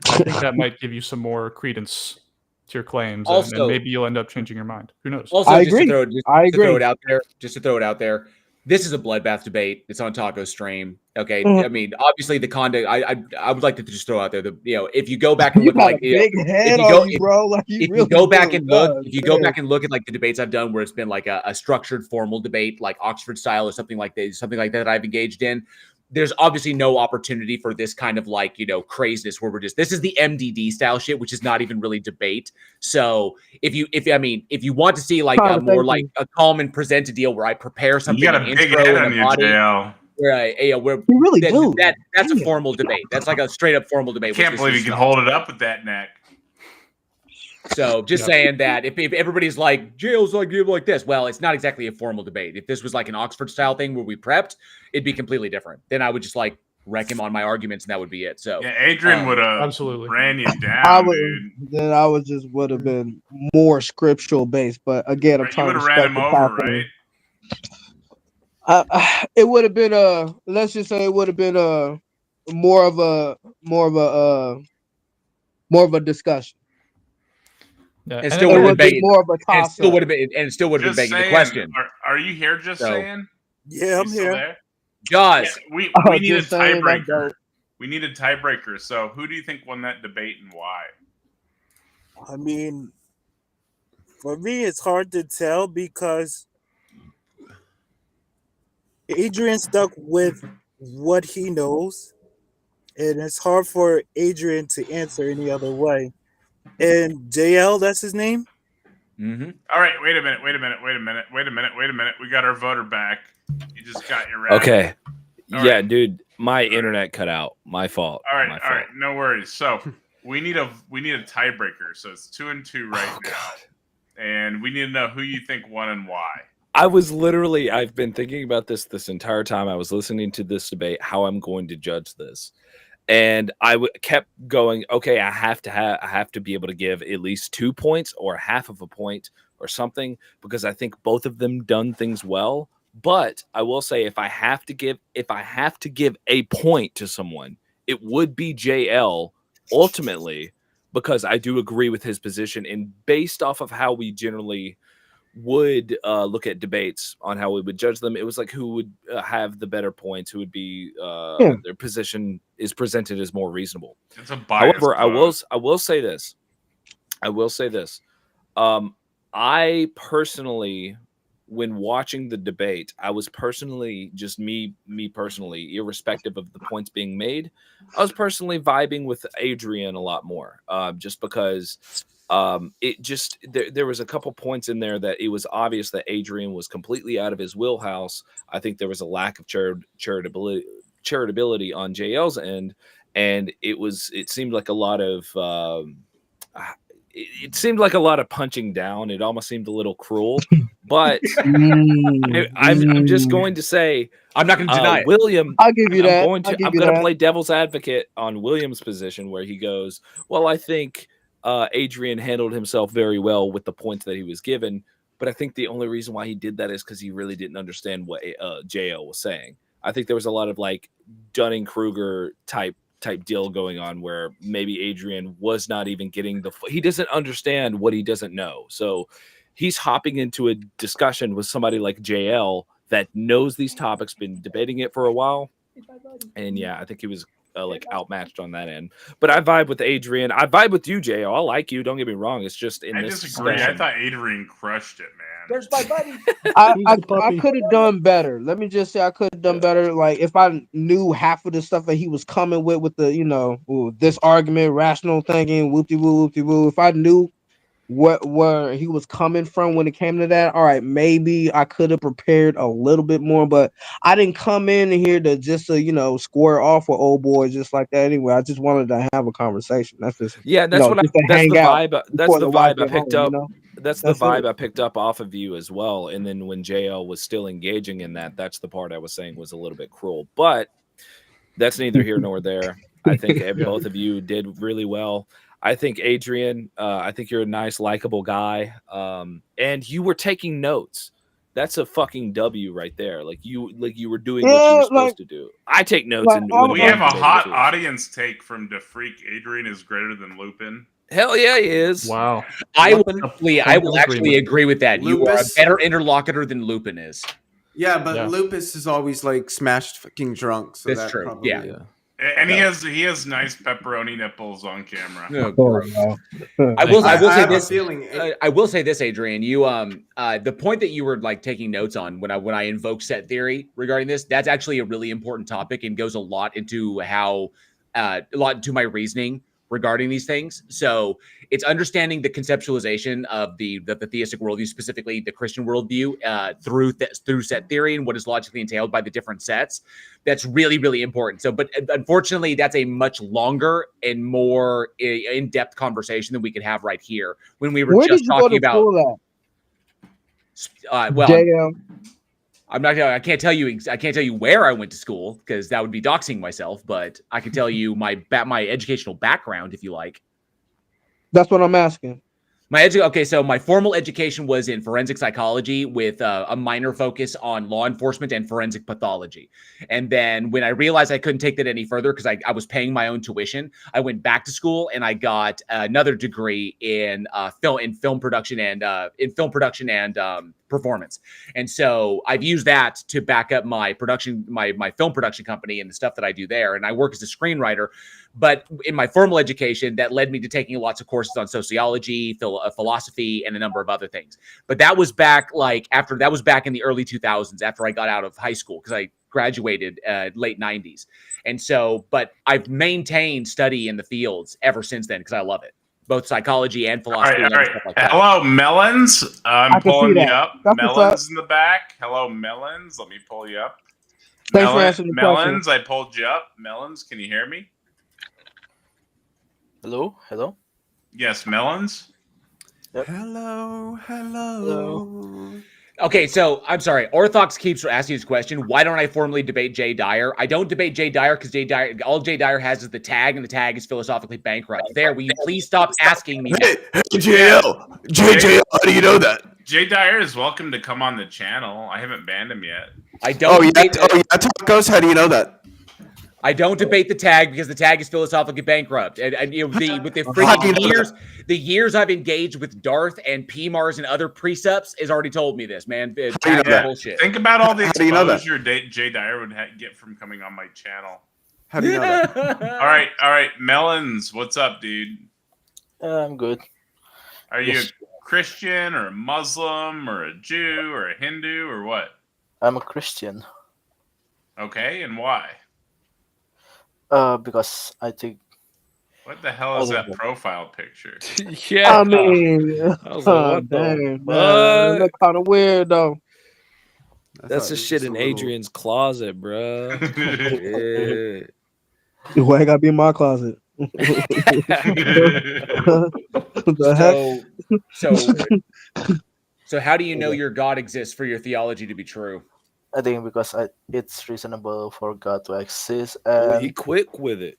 think that might give you some more credence to your claims, and Also, maybe you'll end up changing your mind. Who knows? Also, I just to agree. throw I to throw agree. it out there, this is a bloodbath debate. It's on Taco Stream. Okay, Mhm. I mean, obviously the conduct. I would like to just throw out there the if you go back and You look got like a big head if you on go you, bro. Like you if you really go back do. and look God if you go damn. back and look at like the debates I've done where it's been like a structured formal debate like Oxford style or something like that I've engaged in. There's obviously no opportunity for this kind of like, craziness where this is the MDD style shit, which is not even really debate. So if you want to see like a more like a calm and presented deal where I prepare something, You got an a big intro head and a on you, body, JL. where You really do. that's a Damn. formal debate. That's like a straight up formal debate. Can't believe you can hold it up with that neck. So just saying that if everybody's like jail's like this, well, it's not exactly a formal debate. If this was like an Oxford style thing where we prepped, it'd be completely different. Then I would just like wreck him on my arguments and that would be it. So yeah, Adrian would have absolutely ran you I down, would dude. then I would just would have been more scriptural based, but again, I'm You trying would to have ran respect him the over, topic. right? It would have been let's just say it would have been more of a discussion. Yeah, and still would have been begging, more of a and toss still up. would have been, and still would have been Just begging the saying. question. Are you here? Just So- saying. Yeah, I'm You still here. there? Jaws. Yeah, we Oh, need a just saying, that's tiebreaker. dope. We need a tiebreaker. So who do you think won that debate and why? I mean, for me, it's hard to tell because Adrian stuck with what he knows, and it's hard for Adrian to answer any other way. And JL, that's his name? Mm-hmm. All right, wait a minute. We got our voter back. You just got your rap. Okay. All Yeah, right. dude, my internet cut out. My fault. All My right, fault. no worries. So we need a tiebreaker. So it's 2-2 right now, God. and we need to know who you think won and why. I've been thinking about this entire time. I was listening to this debate, how I'm going to judge this. And I kept going, okay, I have to be able to give at least 2 points or half of a point or something, because I think both of them done things well. But I will say, if I have to give a point to someone, it would be JL ultimately, because I do agree with his position, and based off of how we generally would look at debates on how we would judge them, it was like who would have the better points, who would be their position is presented as more reasonable. It's a bias. However, I will say this. I personally, when watching the debate, I was personally just me personally, irrespective of the points being made, I was personally vibing with Adrian a lot more, just because there was a couple points in there that it was obvious that Adrian was completely out of his wheelhouse. I think there was a lack of charitability on JL's end, and it seemed like a lot of it seemed like a lot of punching down. It almost seemed a little cruel, but I'm just going to say, I'm not going to deny it. William, I'll give you that. I'm going to play devil's advocate on William's position, where he goes, well, I think Adrian handled himself very well with the points that he was given, but I think the only reason why he did that is because he really didn't understand what JL was saying. I think there was a lot of like Dunning-Kruger type deal going on where maybe Adrian was not even getting he doesn't understand what he doesn't know. So he's hopping into a discussion with somebody like JL that knows these topics, been debating it for a while. And yeah, I think he was like outmatched on that end. But I vibe with Adrian. I vibe with you, JL. I like you. Don't get me wrong. It's just in this disagree. discussion. I thought Adrian crushed it, man. There's my buddy. I could have done better. Let me just say I could have done better. Like if I knew half of the stuff that he was coming with the, you know, this argument, rational thinking, whoopty woo, whoopty woo. If I knew where he was coming from when it came to that, all right, maybe I could have prepared a little bit more, but I didn't come in here to just you know, square off with old boys just like that anyway. I just wanted to have a conversation. That's just that's you know, what just that's the vibe. That's the vibe I picked up. You know? That's the vibe I picked up off of you as well. And then when JL was still engaging in that, that's the part I was saying was a little bit cruel. But that's neither here nor there. I think both of you did really well. I think Adrian, I think you're a nice, likable guy. And you were taking notes. That's a fucking W right there. Like you were doing what you were supposed to do. I take notes. We have a hot audience take from DeFreak. Adrian is greater than Lupin. Hell yeah, he is. Wow. I will actually agree with that. You are a better interlocutor than Lupin is. Yeah, but Lupus is always like smashed fucking drunk. So that's true. Probably, yeah. And he has nice pepperoni nipples on camera. I will say this, Adrian. You the point that you were like taking notes on when I invoked set theory regarding this, that's actually a really important topic and goes a lot into my reasoning regarding these things. So it's understanding the conceptualization of the theistic worldview, specifically the Christian worldview, through set theory and what is logically entailed by the different sets. That's really, really important. So, but unfortunately, that's a much longer and more in-depth conversation than we could have right here when we were just talking about. I'm not gonna. I can't tell you where I went to school because that would be doxing myself. But I can tell you my educational background if you like. That's what I'm asking. So my formal education was in forensic psychology with a minor focus on law enforcement and forensic pathology. And then when I realized I couldn't take that any further because I was paying my own tuition, I went back to school and I got another degree in film production and performance. And so I've used that to back up my film production company and the stuff that I do there. And I work as a screenwriter. But in my formal education, that led me to taking lots of courses on sociology, philosophy, and a number of other things. But that was back in the early 2000s after I got out of high school because I graduated late 90s. And so, but I've maintained study in the fields ever since then because I love it. Both psychology and philosophy. All right. Stuff like that. Hello, Melons. I'm pulling you up. That's Melons in the back. Hello, Melons. Let me pull you up. Thanks for answering the Melons, question. I pulled you up. Melons, can you hear me? Hello? Yes, Melons. Yep. Hello. Okay, so I'm sorry. Orthox keeps asking this question. Why don't I formally debate Jay Dyer? I don't debate Jay Dyer because all Jay Dyer has is the tag, and the tag is philosophically bankrupt. There, will you please stop asking me that? Hey, JL. JL, how do you know that? Jay Dyer is welcome to come on the channel. I haven't banned him yet. I don't. Tacos. How do you know that? I don't debate the tag because the tag is philosophically bankrupt. And you know, with the freaking years I've engaged with Darth and PMARS and other precepts has already told me this, man. Tag is bullshit. Think about all the exposure Jay Dyer would get from coming on my channel. How do you know that? All right, Melons, what's up, dude? I'm good. Are you a Christian or a Muslim or a Jew or a Hindu or what? I'm a Christian. Okay, and why? Because I think. What the hell is that profile picture? Yeah, I mean, that's kind of weird though. That's the shit in Adrian's closet, bro. Yeah. Why I gotta be in my closet? So how do you know your God exists for your theology to be true? I think because it's reasonable for God to exist. And he quick with it.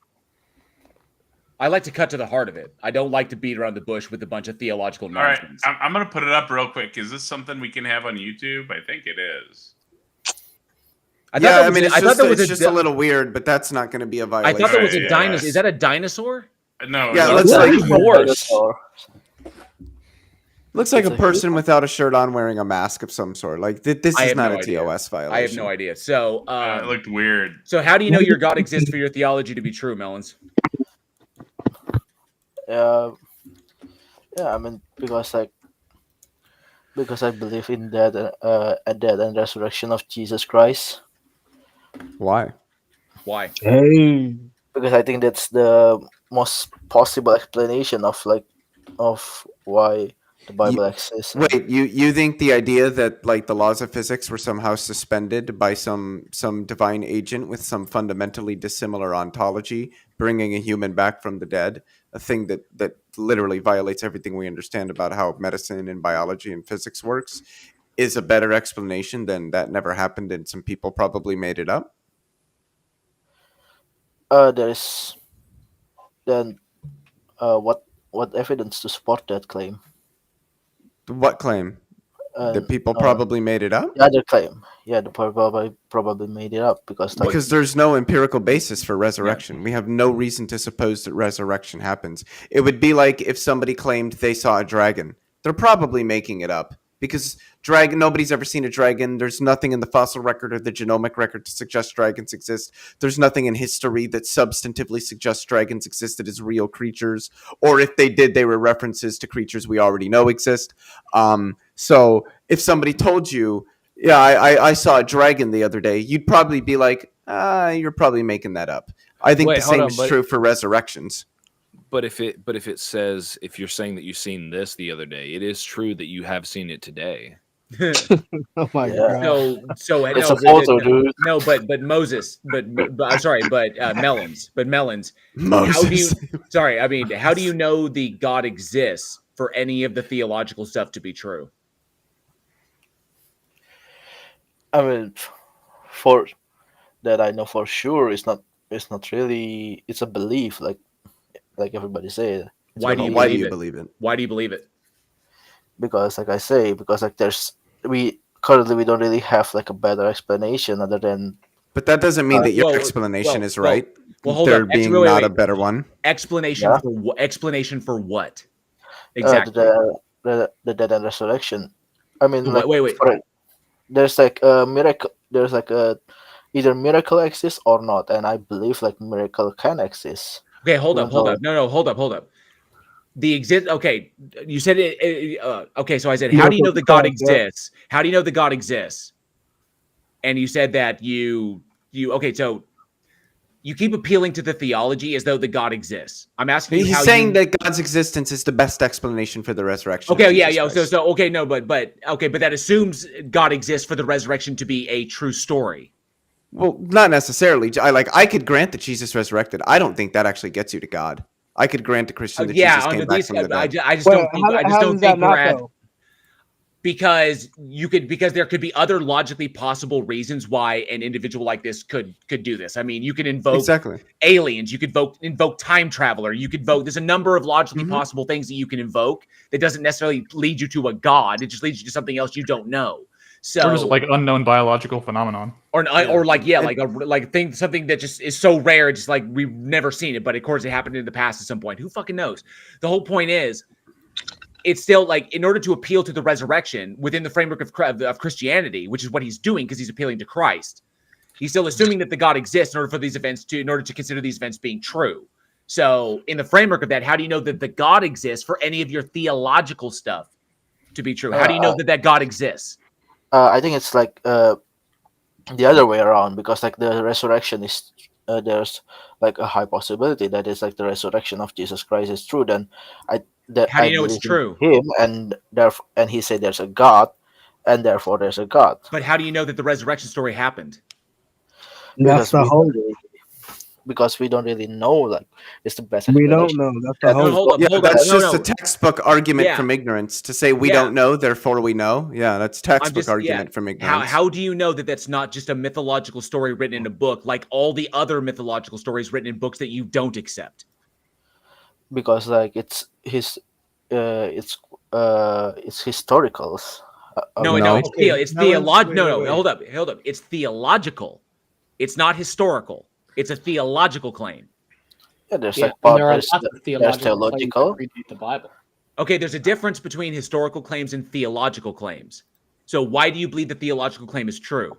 I like to cut to the heart of it. I don't like to beat around the bush with a bunch of theological nonsense. All right, I'm going to put it up real quick. Is this something we can have on YouTube? I think it is. I thought Yeah, that I was mean, a- it's I thought just, that was it's a just di- a little weird, but that's not going to be a I violation. thought that was a Right, dinosaur. yes. Is that a dinosaur? No, Yeah, it it's looks not. like horse. looks like It's a a person without a shirt on wearing a mask of some sort. Like this I is have not no a idea. TOS violation. I have no idea. So, It looked weird. so how do you know your God exists for your theology to be true, Melons? Yeah, I mean, because I believe in that death and resurrection of Jesus Christ. Why? Why? Hey. Because I think that's the most possible explanation of why the Bible exists. Wait, you think the idea that like the laws of physics were somehow suspended by some divine agent with some fundamentally dissimilar ontology, bringing a human back from the dead, a thing that literally violates everything we understand about how medicine and biology and physics works, is a better explanation than that never happened and some people probably made it up? There is then what evidence to support that claim? What claim? That people probably made it up? The other claim, the probably made it up because there's no empirical basis for resurrection. We have no reason to suppose that resurrection happens. It would be like if somebody claimed they saw a dragon. They're probably making it up because nobody's ever seen a dragon. There's nothing in the fossil record or the genomic record to suggest dragons exist. There's nothing in history that substantively suggests dragons existed as real creatures, or if they did, they were references to creatures we already know exist. So if somebody told you, yeah, I saw a dragon the other day, you'd probably be like, you're probably making that up. I think the same is true for resurrections. But if it says, if you're saying that you've seen this the other day, it is true that you have seen it today. Oh my god! So it's no, a photo, dude. No, but Moses, but sorry, but Melons. Moses. How do you know the God exists for any of the theological stuff to be true? I mean, for that I know for sure, it's not really. It's a belief, like everybody said. Why do you believe it? Why do you believe it? Because, like I say, we currently don't really have like a better explanation other than. But that doesn't mean that your explanation is right. Hold there on. being not a better one. Explanation for what? Exactly. The death and resurrection. I mean, like, wait. There's like a miracle. There's like either miracle exists or not, and I believe like miracle can exist. Okay, hold up. No, hold up. Okay, you said it. Okay, so I said, how do you know that God exists? How do you know that God exists? And you said that you. Okay, so you keep appealing to the theology as though the God exists. I'm asking you. He's saying that God's existence is the best explanation for the resurrection. Okay, yeah. So okay, no, but that assumes God exists for the resurrection to be a true story. Well, not necessarily. I could grant that Jesus resurrected. I don't think that actually gets you to God. I could grant to Christian that Jesus came back from the dead. I just don't think we're at. Because there could be other logically possible reasons why an individual like this could do this. I mean, you could invoke aliens, you could invoke time traveler, there's a number of logically possible things that you can invoke that doesn't necessarily lead you to a God. It just leads you to something else you don't know. So, or just like unknown biological phenomenon, something that just is so rare, just like we've never seen it, but of course it happened in the past at some point. Who fucking knows? The whole point is, it's still like, in order to appeal to the resurrection within the framework of Christianity, which is what he's doing because he's appealing to Christ, he's still assuming that the God exists in order to consider these events being true. So, in the framework of that, how do you know that the God exists for any of your theological stuff to be true? How do you know that God exists? I think it's like the other way around, because like the resurrection is there's like a high possibility that is like the resurrection of Jesus Christ is true. Then how do you know it's true? Him and he said there's a God, and therefore there's a God. But how do you know that the resurrection story happened? That's the whole. Because we don't really know, like, it's the best. We don't know. That's the whole. That's just a textbook argument from ignorance to say we don't know, therefore we know. Yeah, that's textbook argument from ignorance. How do you know that that's not just a mythological story written in a book, like all the other mythological stories written in books that you don't accept? Because like it's historicals. It's theological. No, hold up. It's theological. It's not historical. It's a theological claim. Yeah, there's Yeah, like and there are there's, lots of there's theological claims that theological. predate the Bible. Okay, there's a difference between historical claims and theological claims. So why do you believe the theological claim is true?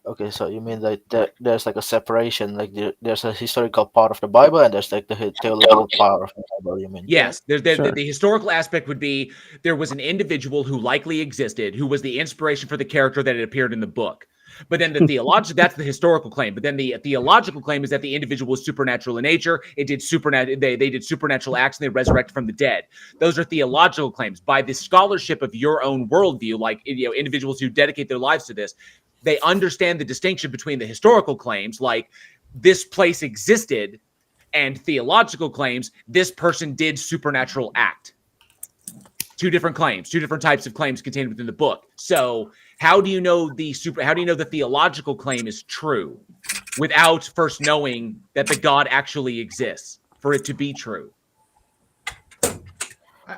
Okay, so you mean like there's like a separation, like there's a historical part of the Bible and there's like the theological part of the Bible, you mean? Yes, Sure. the historical aspect would be there was an individual who likely existed who was the inspiration for the character that had appeared in the book. But then the theological, that's the historical claim. But then the theological claim is that the individual was supernatural in nature. It did they did supernatural acts and they resurrected from the dead. Those are theological claims. By the scholarship of your own worldview, like individuals who dedicate their lives to this, they understand the distinction between the historical claims, like this place existed, and theological claims, this person did supernatural act. Two different claims, two different types of claims contained within the book. So how do you know the theological claim is true without first knowing that the God actually exists for it to be true?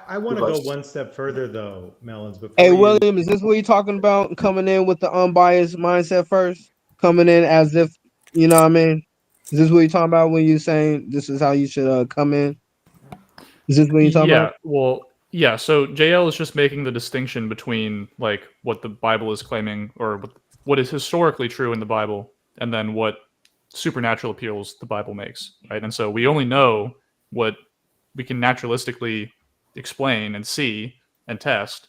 I want to go one step further, though, Melons. Hey, William, is this what you're talking about? Coming in with the unbiased mindset first? Coming in as if, you know what I mean? Is this what you're talking about when you're saying this is how you should come in? Is this what you're talking about? Well, yeah. So JL is just making the distinction between like what the Bible is claiming or what is historically true in the Bible and then what supernatural appeals the Bible makes, right? And so we only know what we can naturalistically explain and see and test.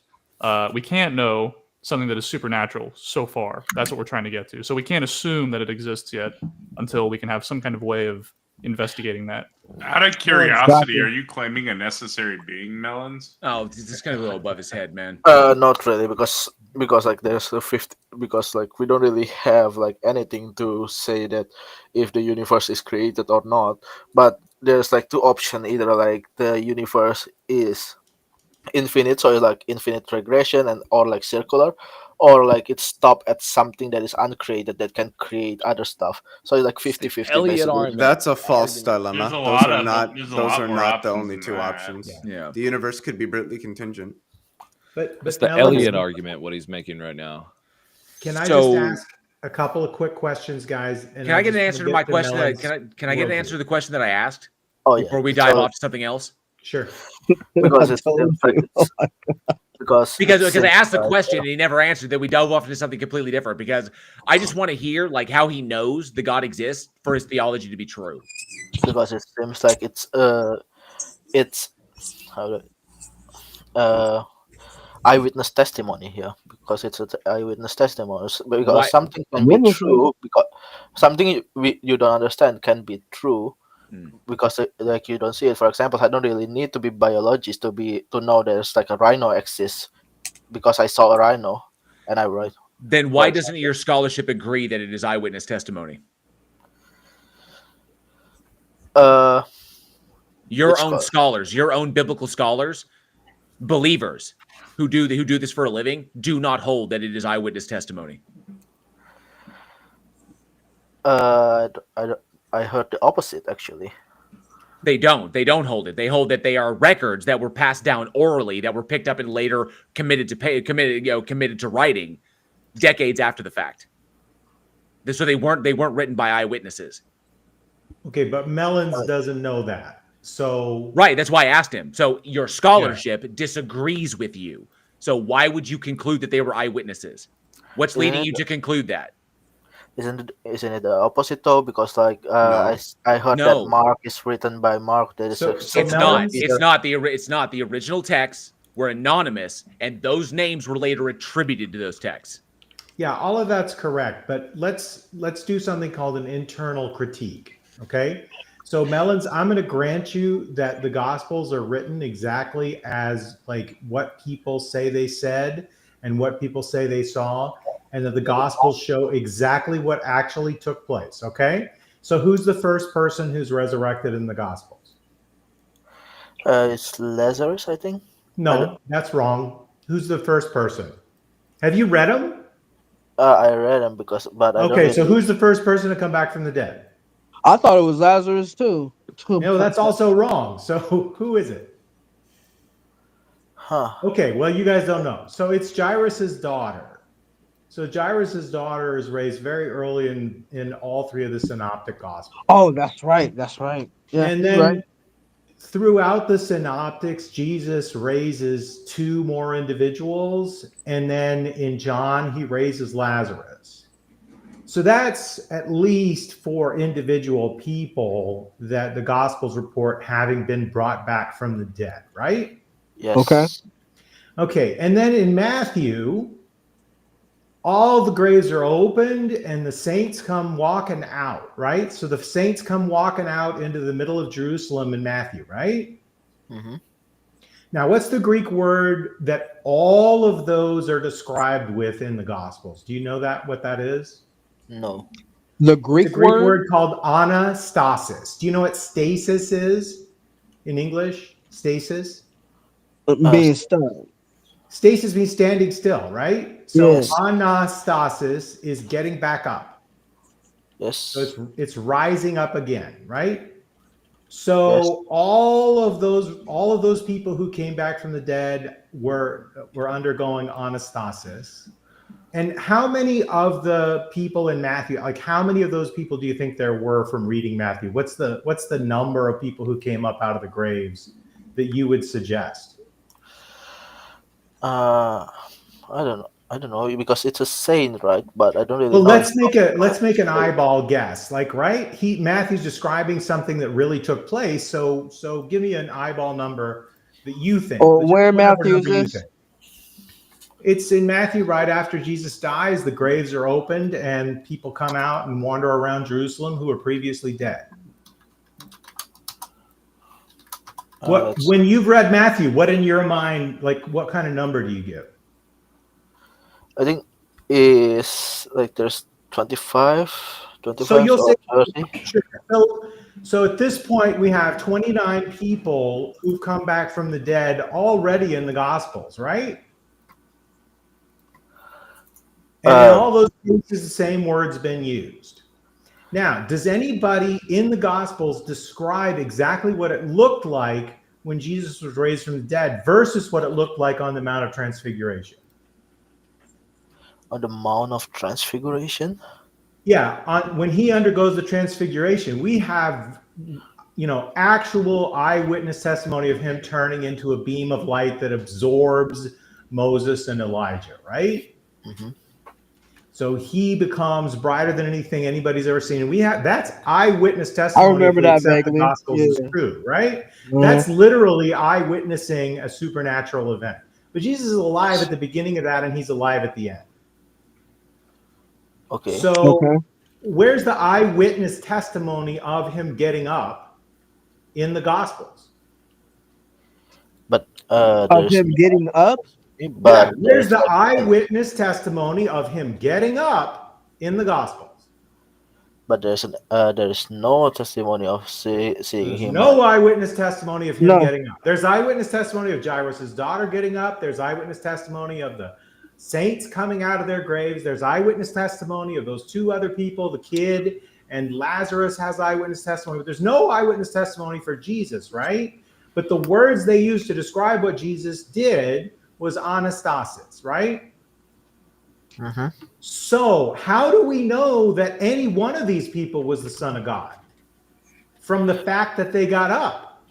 We can't know something that is supernatural so far. That's what we're trying to get to. So we can't assume that it exists yet until we can have some kind of way of investigating that. Out of curiosity, are you claiming a necessary being, Melons? Oh, this is kind of a little above his head, man. Not really, because like there's a fifth, because like we don't really have like anything to say that if the universe is created or not. But there's like two options: either like the universe is infinite, so it's like infinite regression, and or like circular, or like it's stopped at something that is uncreated that can create other stuff. So it's like 50-50 basically. That's a false dilemma. There's a Those lot are of- not there's a those lot are more not the options only than two that. options. Yeah. The universe could be brutally contingent. But It's the Melons, Elliot argument, what he's making right now. Can I So- just ask a couple of quick questions, guys? And Can I get just an wanna answer to get my question? Melons' Can I get an worldview. answer to the question that I asked Oh yeah. before we dive So- off to something else? Sure. because it's because Because I asked the seems question and he never answered. Then we dove off into something completely different. Because I just want to hear like how he knows the God exists for his theology to be true. because it seems like it's how do eyewitness testimony here, because it's an eyewitness testimony, because Why- something can be true, because something you don't understand can be true because like you don't see it. For example, I don't really need to be biologist to know there's like a rhino exists, because I saw a rhino and I write. Then why doesn't your scholarship agree that it is eyewitness testimony? Your Which own scholar? scholars, your own biblical scholars, believers who do this for a living, do not hold that it is eyewitness testimony. I heard the opposite actually. They don't hold it. They hold that they are records that were passed down orally, that were picked up and later committed to writing decades after the fact. So they weren't written by eyewitnesses. Okay, but Melons doesn't know that. So Right, that's why I asked him. So your scholarship disagrees with you. So why would you conclude that they were eyewitnesses? What's leading you to conclude that? Isn't it the opposite though? Because like I heard No. that Mark is written by Mark. That is So- like so It's someone not. Peter. It's not. The original texts were anonymous, and those names were later attributed to those texts. yeah, all of that's correct. But let's do something called an internal critique. Okay. So Melons, I'm going to grant you that the Gospels are written exactly as like what people say they said and what people say they saw, and that the Gospels show exactly what actually took place. Okay. So who's the first person who's resurrected in the Gospels? It's Lazarus, I think. No, that's wrong. Who's the first person? Have you read them? I read them but I don't Okay, so really- who's the first person to come back from the dead? I thought it was Lazarus too. No, that's also wrong. So who is it? Huh. Okay, well, you guys don't know. So it's Jairus's daughter. So Jairus' daughter is raised very early in all three of the synoptic gospels. Oh, that's right. That's right. Yeah, And you're then right. throughout the synoptics, Jesus raises two more individuals. And then in John, he raises Lazarus. So that's at least 4 individual people that the Gospels report having been brought back from the dead, right? Yes. Okay. Okay. And then in Matthew, all the graves are opened and the saints come walking out, right? So the saints come walking out into the middle of Jerusalem in Matthew, right? Mm-hmm. Now, what's the Greek word that all of those are described with in the Gospels? Do you know what that is? No. The Greek, it's a Greek word called anastasis. Do you know what stasis is in English? Stasis? Being stuck. Stasis means standing still, right? So Yes. anastasis is getting back up. Yes. So it's rising up again, right? So all of those people who came back from the dead were undergoing anastasis. And how many of the people in Matthew, like how many of those people do you think there were from reading Matthew? What's the number of people who came up out of the graves that you would suggest? I don't know because it's a saint, right? But I don't really Well, know. let's make an eyeball guess. Like, right? Matthew's describing something that really took place. So give me an eyeball number that you think. Or where Matthew is this? It's in Matthew right after Jesus dies. The graves are opened and people come out and wander around Jerusalem who were previously dead. When you've read Matthew, what in your mind, like what kind of number do you give? I think is like there's 25 so you'll say 30. So at this point we have 29 people who've come back from the dead already in the Gospels, right? And in all those cases, the same word's been used. Now, does anybody in the Gospels describe exactly what it looked like when Jesus was raised from the dead versus what it looked like on the Mount of Transfiguration? On the Mount of Transfiguration? Yeah, when he undergoes the Transfiguration, we have, actual eyewitness testimony of him turning into a beam of light that absorbs Moses and Elijah, right? Mm-hmm. So he becomes brighter than anything anybody's ever seen. And that's eyewitness testimony. I remember that vaguely. The Gospels is true, right? Mm-hmm. That's literally eyewitnessing a supernatural event. But Jesus is alive at the beginning of that, and he's alive at the end. Okay. So where's the eyewitness testimony of him getting up in the Gospels? But of him getting up? But where's the eyewitness testimony of him getting up in the Gospels? But there is no testimony of seeing him. No eyewitness testimony of him getting up. There's eyewitness testimony of Jairus' daughter getting up. There's eyewitness testimony of the saints coming out of their graves. There's eyewitness testimony of those 2 other people, the kid and Lazarus has eyewitness testimony. But there's no eyewitness testimony for Jesus, right? But the words they used to describe what Jesus did was anastasis, right? Mm-hmm. So how do we know that any one of these people was the Son of God? From the fact that they got up.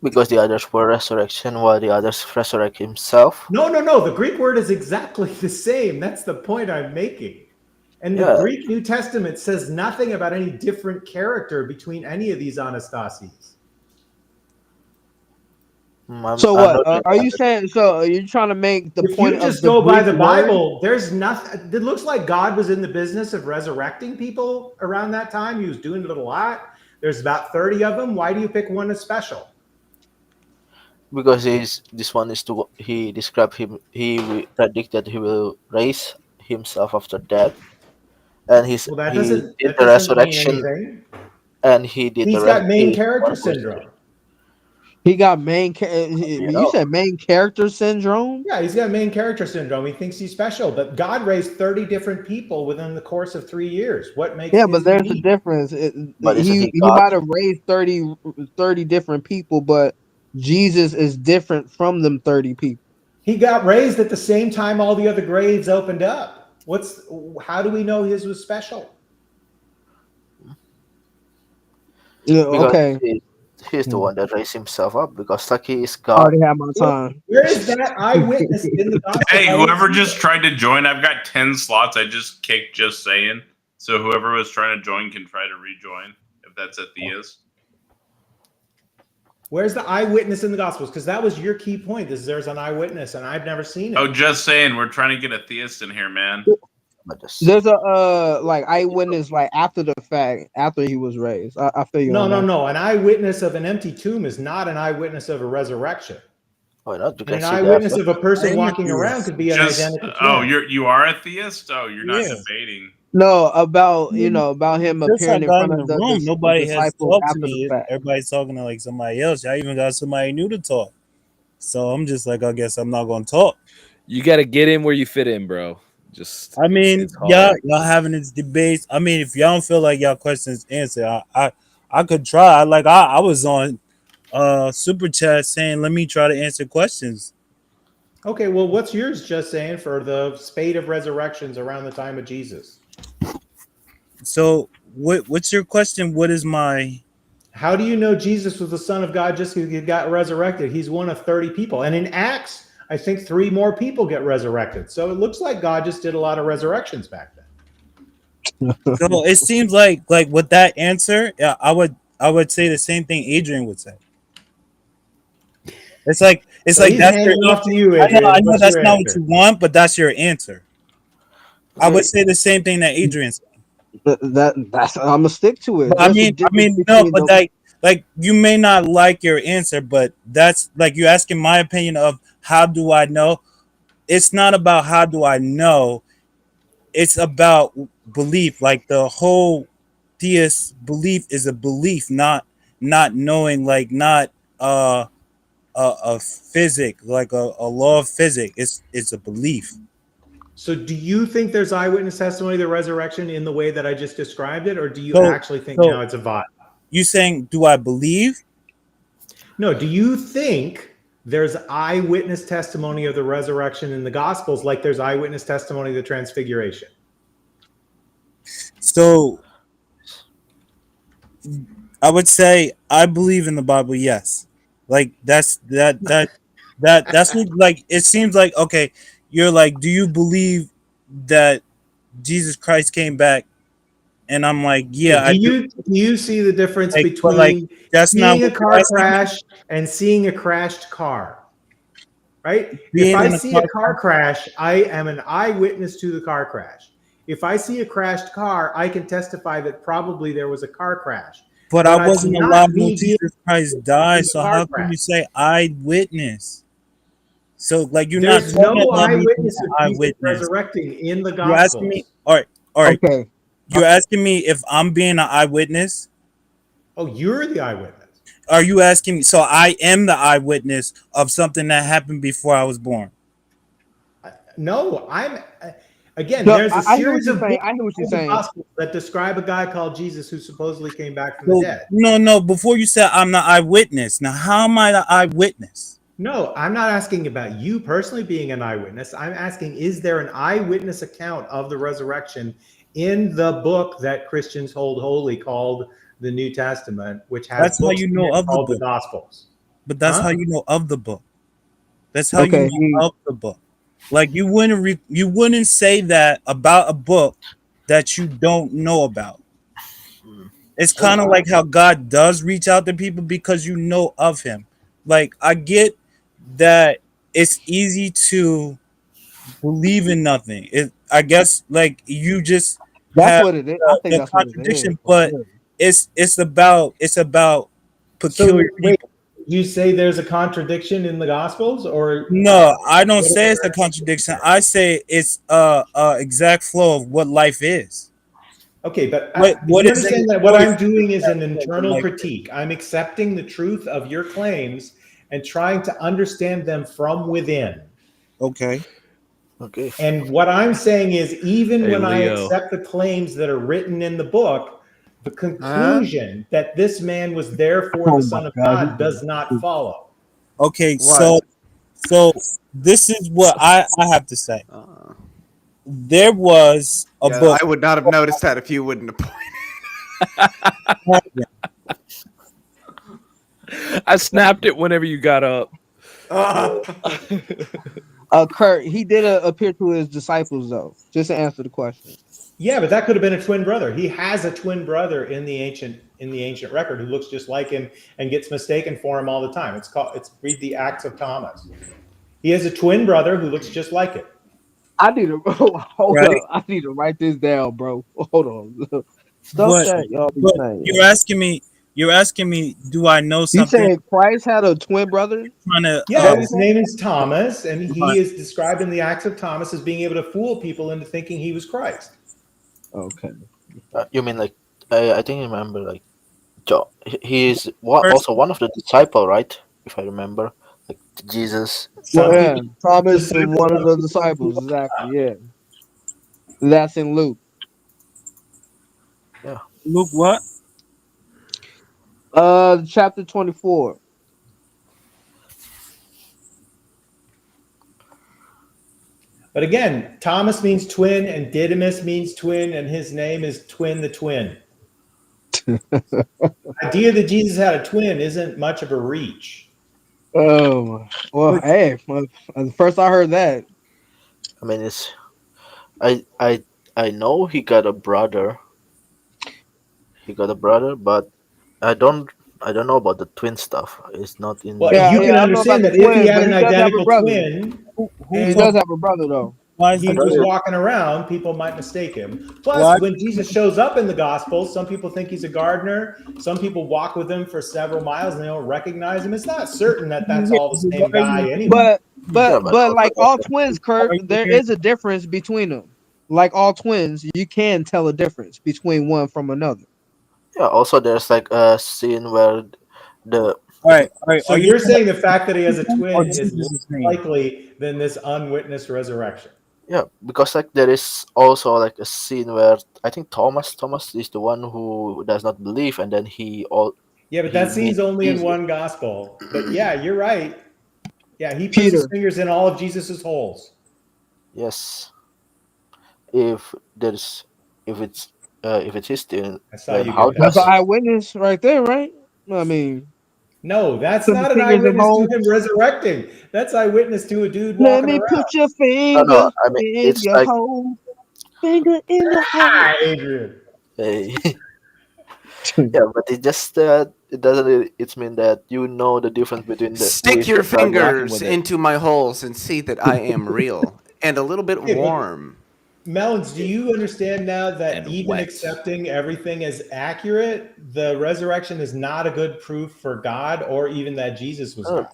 Because the others were resurrection while the others resurrect himself. No. The Greek word is exactly the same. That's the point I'm making. And the Greek New Testament says nothing about any different character between any of these anastases. So what are you saying? So are you trying to make the point? If you just go by the Bible, there's nothing. It looks like God was in the business of resurrecting people around that time. He was doing it a lot. There's about 30 of them. Why do you pick one as special? Because he described him. He predicted he will raise himself after death, and he did the resurrection, and he did. He's got main character syndrome. He got you said main character syndrome? Yeah, he's got main character syndrome. He thinks he's special, but God raised 30 different people within the course of 3 years. What makes but there's a difference. He might have raised 30 different people, but Jesus is different from them 30 people. He got raised at the same time all the other graves opened up. How do we know his was special? Yeah, Because okay. he's the one that raised himself up because like he is I God. already have my time. Where is that eyewitness in the gospel? Hey, whoever just tried to join, I've got 10 slots. I just kicked just saying. So whoever was trying to join can try to rejoin if that's a theist. Where's the eyewitness in the Gospels? Because that was your key point. There's an eyewitness, and I've never seen it. Oh, just saying. We're trying to get a theist in here, man. There's a like eyewitness like after the fact, after he was raised. I feel you. No. An eyewitness of an empty tomb is not an eyewitness of a resurrection. Why not? And an eyewitness of a person walking around could be an identical twin. Oh, you are a theist? Oh, you're not debating. No, about about him appearing in front of the room. Nobody has disciples talked to after the me. fact. Everybody's talking to like somebody else. I even got somebody new to talk. So I'm just like, I guess I'm not gonna talk. You got to get in where you fit in, bro. Just I mean, it's hard. y'all having these debates. I mean, if y'all don't feel like y'all questions answered, I could try. I was on super chat saying, let me try to answer questions. Okay, well, what's yours just saying for the spate of resurrections around the time of Jesus? So what's your question? What is my... How do you know Jesus was the Son of God just because he got resurrected? He's one of 30 people. And in Acts, I think 3 more people get resurrected. So it looks like God just did a lot of resurrections back then. So it seems like with that answer, yeah, I would say the same thing Adrian would say. It's like So like he's that's handing your off to you, I Adrian. know What's that's your not answer? what you want, but that's your answer. I would say the same thing that Adrian said. That's I'm gonna stick to it. But I mean, no, but like you may not like your answer, but that's like you asking my opinion of how do I know? It's not about how do I know. It's about belief. Like the whole theist belief is a belief, not knowing, like not a physics, like a law of physics. It's a belief. So do you think there's eyewitness testimony of the resurrection in the way that I just described it? Or do you actually think now it's a vibe? You saying, do I believe? No, do you think there's eyewitness testimony of the resurrection in the Gospels like there's eyewitness testimony of the transfiguration? So I would say I believe in the Bible, yes. Like that's what, like it seems like, okay, you're like, do you believe that Jesus Christ came back? And I'm like, yeah. Do you see the difference like, between like, that's seeing not a car crash and seeing a crashed car? Right? If I see a car crash, I am an eyewitness to the car crash. If I see a crashed car, I can testify that probably there was a car crash. But I wasn't alive when Jesus Christ died, so how can you say eyewitness? So like you're There's not no eyewitness of Jesus resurrecting in the Gospels. You're asking me, all right. Okay. You're asking me if I'm being an eyewitness? Oh, you're the eyewitness. Are you asking me? So I am the eyewitness of something that happened before I was born. No, I'm again. No, There's a I hear series what of you're saying. I hear what you're saying. Gospels that describe a guy called Jesus who supposedly came back from the dead. No. Before you said I'm the eyewitness. Now, how am I the eyewitness? No, I'm not asking about you personally being an eyewitness. I'm asking, is there an eyewitness account of the resurrection in the book that Christians hold holy called the New Testament, which has That's how books you know of the book. the Gospels? But that's how you know of the book. That's how you know of the book. Like you wouldn't say that about a book that you don't know about. It's kind of like how God does reach out to people because you know of him. Like I get that it's easy to believe in nothing. I guess like you just that's what it is. I think that's contradiction, but it's about peculiar people. You say there's a contradiction in the Gospels, or no? I don't say it's a contradiction. I say it's a exact flow of what life is. Okay, but what you is understand that what I'm doing is an internal critique. I'm accepting the truth of your claims and trying to understand them from within. Okay. And what I'm saying is, even when I accept the claims that are written in the book, the conclusion that this man was therefore the Son of God does not follow. Okay, so So this is what I have to say. There was a Yeah, book. I would not have noticed that if you wouldn't have pointed. I snapped it whenever you got up. Kurt, he did appear to his disciples though. Just to answer the question. Yeah, but that could have been a twin brother. He has a twin brother in the ancient record who looks just like him and gets mistaken for him all the time. Read the Acts of Thomas. He has a twin brother who looks just like him. I need to hold Right? up. I need to write this down, bro. Hold on. Stuff But, that y'all be but saying. you're asking me, do I know You something? saying Christ had a twin brother? Yeah, his name is Thomas, and he is described in the Acts of Thomas as being able to fool people into thinking he was Christ. Okay. You mean like I think I remember like John. He is also one of the disciple, right? If I remember, like Jesus. Well, yeah, Thomas and one of the disciples. Exactly. Yeah. That's in Luke. Yeah. Luke what? Chapter 24. But again, Thomas means twin, and Didymus means twin, and his name is Twin the Twin. The idea that Jesus had a twin isn't much of a reach. Oh, well, hey, first I heard that. I mean, I know he got a brother. He got a brother, but I don't know about the twin stuff. It's not in. Well, you can understand that if he had an identical twin, he does have a brother though. He was walking around, people might mistake him. Plus, when Jesus shows up in the Gospels, some people think he's a gardener. Some people walk with him for several miles and they don't recognize him. It's not certain that that's all the same guy anyway. But like all twins, Kurt, there is a difference between them. Like all twins, you can tell a difference between one from another. Yeah. Also, there's like a scene where the. All right. So you're saying the fact that he has a twin is more likely than this unwitnessed resurrection? Yeah, because like there is also like a scene where I think Thomas is the one who does not believe, and then Yeah, but that scene's only in one gospel. But yeah, you're right. Yeah, he puts his fingers in all of Jesus's holes. Yes. If it's his twin, That's an eyewitness right there, right? I mean, no, that's not an eyewitness to him resurrecting. That's eyewitness to a dude walking around. Let me put your finger in your hole. Finger in your hole. Adrian. Hey. Yeah, but it just it doesn't. It's mean that you know the difference between the. Stick your fingers into my holes and see that I am real and a little bit warm. Melons, do you understand now that even accepting everything as accurate, the resurrection is not a good proof for God or even that Jesus was God?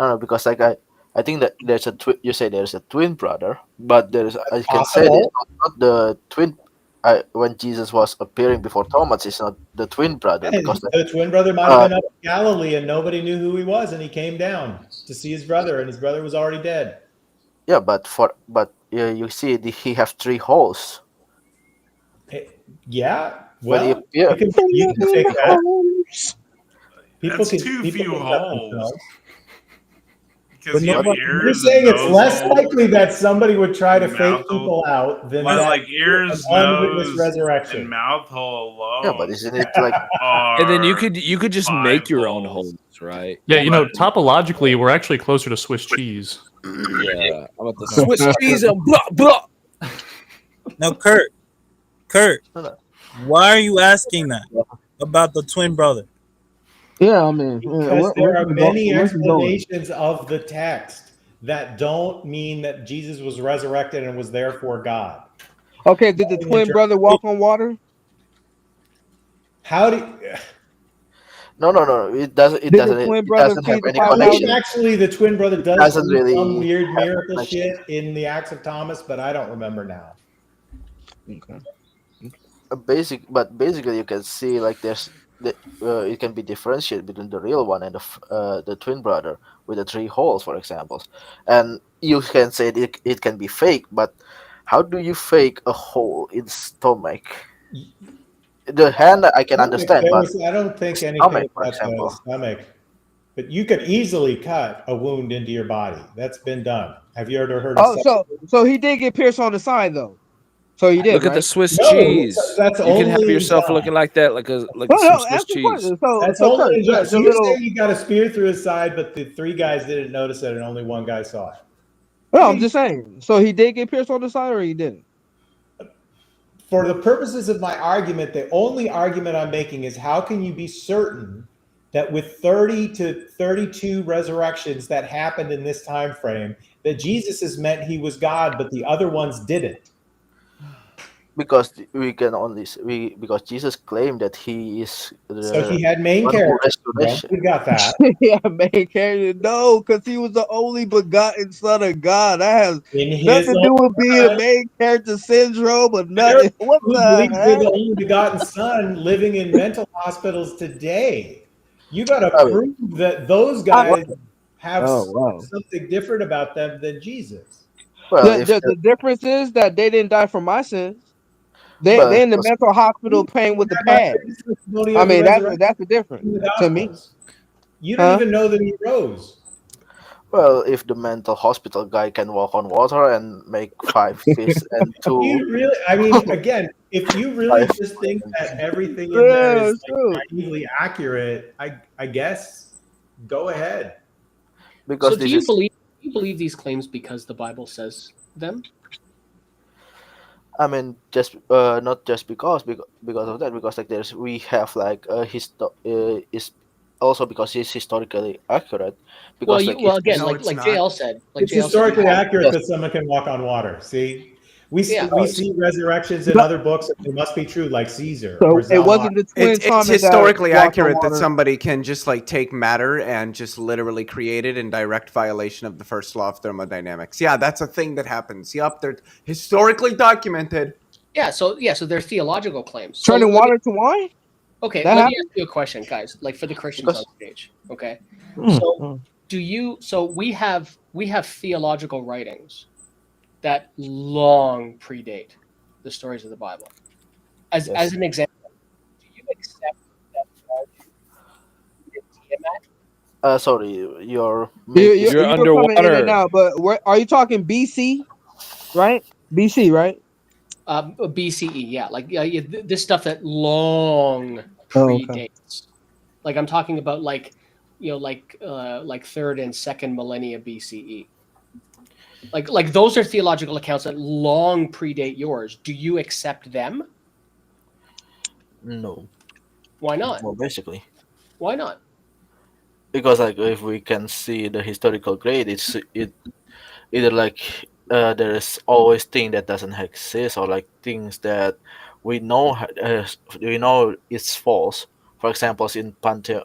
No, because like I think that there's you say there's a twin brother, but there's I can say it's not the twin. When Jesus was appearing before Thomas, it's not the twin brother. Because the twin brother might have been up in Galilee and nobody knew who he was, and he came down to see his brother, and his brother was already dead. Yeah, but you see, he have 3 holes. Yeah, well, you can take that. That's too few holes. Because you're saying it's less likely that somebody would try to fake people out than like ears, nose, resurrection, and mouth hole alone. Yeah, but isn't it like? And then you could just make your own holes, right? Yeah, topologically, we're actually closer to Swiss cheese. Yeah, how about the Swiss cheese and blah blah. Now, Kurt, why are you asking that about the twin brother? Yeah, I mean, because there are many explanations of the text that don't mean that Jesus was resurrected and was therefore God. Okay, did the twin brother walk on water? How do? No. It doesn't. It doesn't have any connection. Actually, the twin brother does some weird miracle shit in the Acts of Thomas, but I don't remember now. Okay. Basically, you can see like there's. It can be differentiated between the real one and the twin brother with the 3 holes, for example. And you can say it can be fake, but how do you fake a hole in stomach? The hand I can understand, but I don't think anything stomach, for about example. the stomach. But you could easily cut a wound into your body. That's been done. Have you ever heard of So he did get pierced on the side though. So you did, Look right? at the Swiss No, cheese. that's You can have only yourself inside. looking like that, like No, some no, Swiss ask the cheese. question. So, That's so only Kurt, inside. So the you're little. saying you got a spear through his side, but the 3 guys didn't notice it, and only 1 guy saw it. No, I'm just saying. So he did get pierced on the side, or he didn't? For the purposes of my argument, the only argument I'm making is how can you be certain that with 30 to 32 resurrections that happened in this time frame, that Jesus has meant he was God, but the other ones didn't? Because we can only because Jesus claimed that he is So the he had main one who character. restoration. We got that. Yeah, main character. No, because he was the only begotten Son of God. That has In nothing his to own do with being a time, main character syndrome or there are nothing. people What who the believe you're heck? the only begotten Son living in mental hospitals today. You got to I mean, prove that those guys have Oh wow. something different about them than Jesus. well, if The difference is that they didn't die for my sins. well, They in the because mental hospital paying with the You have pad. eyewitness testimony I of the mean resurrection that's the difference in the to me. Gospels. You don't Huh? even know that he rose. well, if the mental hospital guy can walk on water and make 5 fish and 2 You really, I mean, again, if you really 5 just think that everything in there Yeah, is it's like true. naively accurate, I guess go ahead. because So do this you is believe these claims because the Bible says them? I mean just not just because of that, because like we have like a is also because it's historically accurate, Well, because like well it's again, No, like it's not. JL said, It's historically you have accurate Yes. that someone can walk on water. See, Yeah. we see resurrections in No. other books. They must be true, like Caesar So or it Zelma. wasn't the twin It's Thomas that historically walked on accurate that water. somebody can just like take matter and just literally create it in direct violation of the first law of thermodynamics. Yeah, that's a thing that happens. Yup, they're historically documented. Yeah, so they're theological claims. So Turning let me, water to wine? okay, That let me happened? ask you a question, guys. Like for the Christians on because stage, okay? Mm, So mm. so we have theological writings that long predate the stories of the Bible. As yes. an example, do you accept that Tiamat? Sorry, you're making You You're you're coming in and underwater. out, but where are you talking BC? Right? BC, right? BCE, yeah, like this stuff that long Oh, okay. predates. Like I'm talking about like like 3rd and 2nd millennia BCE. Like those are theological accounts that long predate yours. Do you accept them? no. Why not? Well, basically, Why not? because like if we can see the historical grade, it's either like there's always thing that doesn't exist, or like things that we know we know it's false. For example, in pantheon,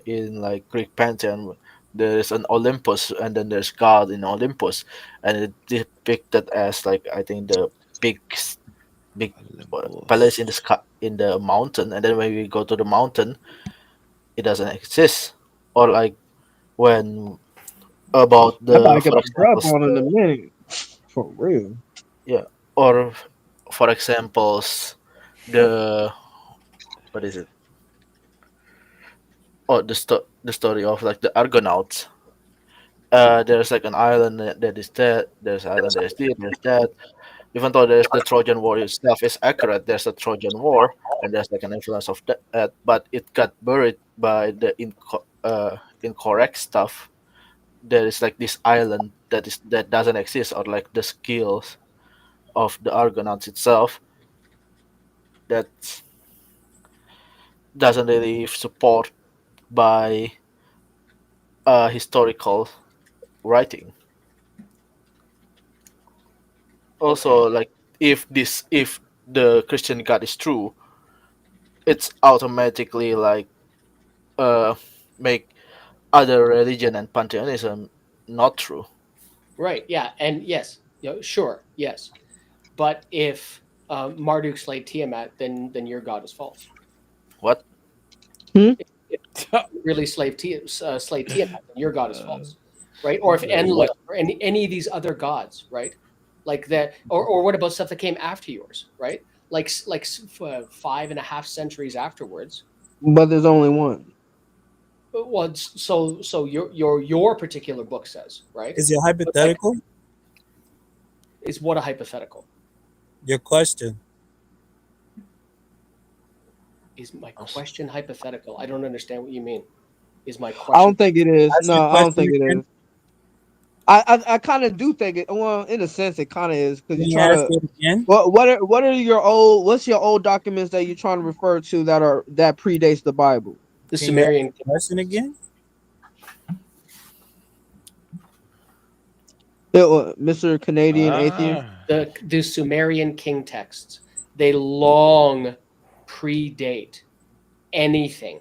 in like Greek pantheon, there's an Olympus, and then there's God in Olympus, and it depicted as like I think the big big palace in the sky, in the mountain, and then when we go to the mountain, it doesn't exist. Or like when about I gotta the, get for my breath example, on in a minute. For real. yeah, or for examples, the what is it? Oh, the story of like the Argonauts. There's like an island that is dead. There's island that is this. There's that. Even though there's the Trojan War itself is accurate, there's a Trojan War, and there's like an influence of that, but it got buried by the incorrect stuff. There is like this island that doesn't exist, or like the skills of the Argonauts itself that doesn't really support by historical writing. Also, like if the Christian God is true, it's automatically like uh make other religion and pantheism not true. Right. Yeah. And yes. Sure. Yes. But if Marduk slayed Tiamat, then your god is false. What? Hmm? If you really slayed Tiamat, then your god is false, right? Or if Enlil or any of these other gods, right? Like that, or what about stuff that came after yours, right? Like 5.5 centuries afterwards. But there's only one. Well, so your particular book says, right? Is it hypothetical? Is what a hypothetical? Your question. Is my question hypothetical? I don't understand what you mean. Is my I question? don't think it is. Ask your No, I don't question think it again. is. I kind of do think it. Well, in a sense, it kind of is because Can you're you trying ask to. it again? What are your old? What's your old documents that you're trying to refer to that predates the Bible? The Can you ask Sumerian the question again? Mr. Canadian Atheist. the Sumerian king texts. They long predate anything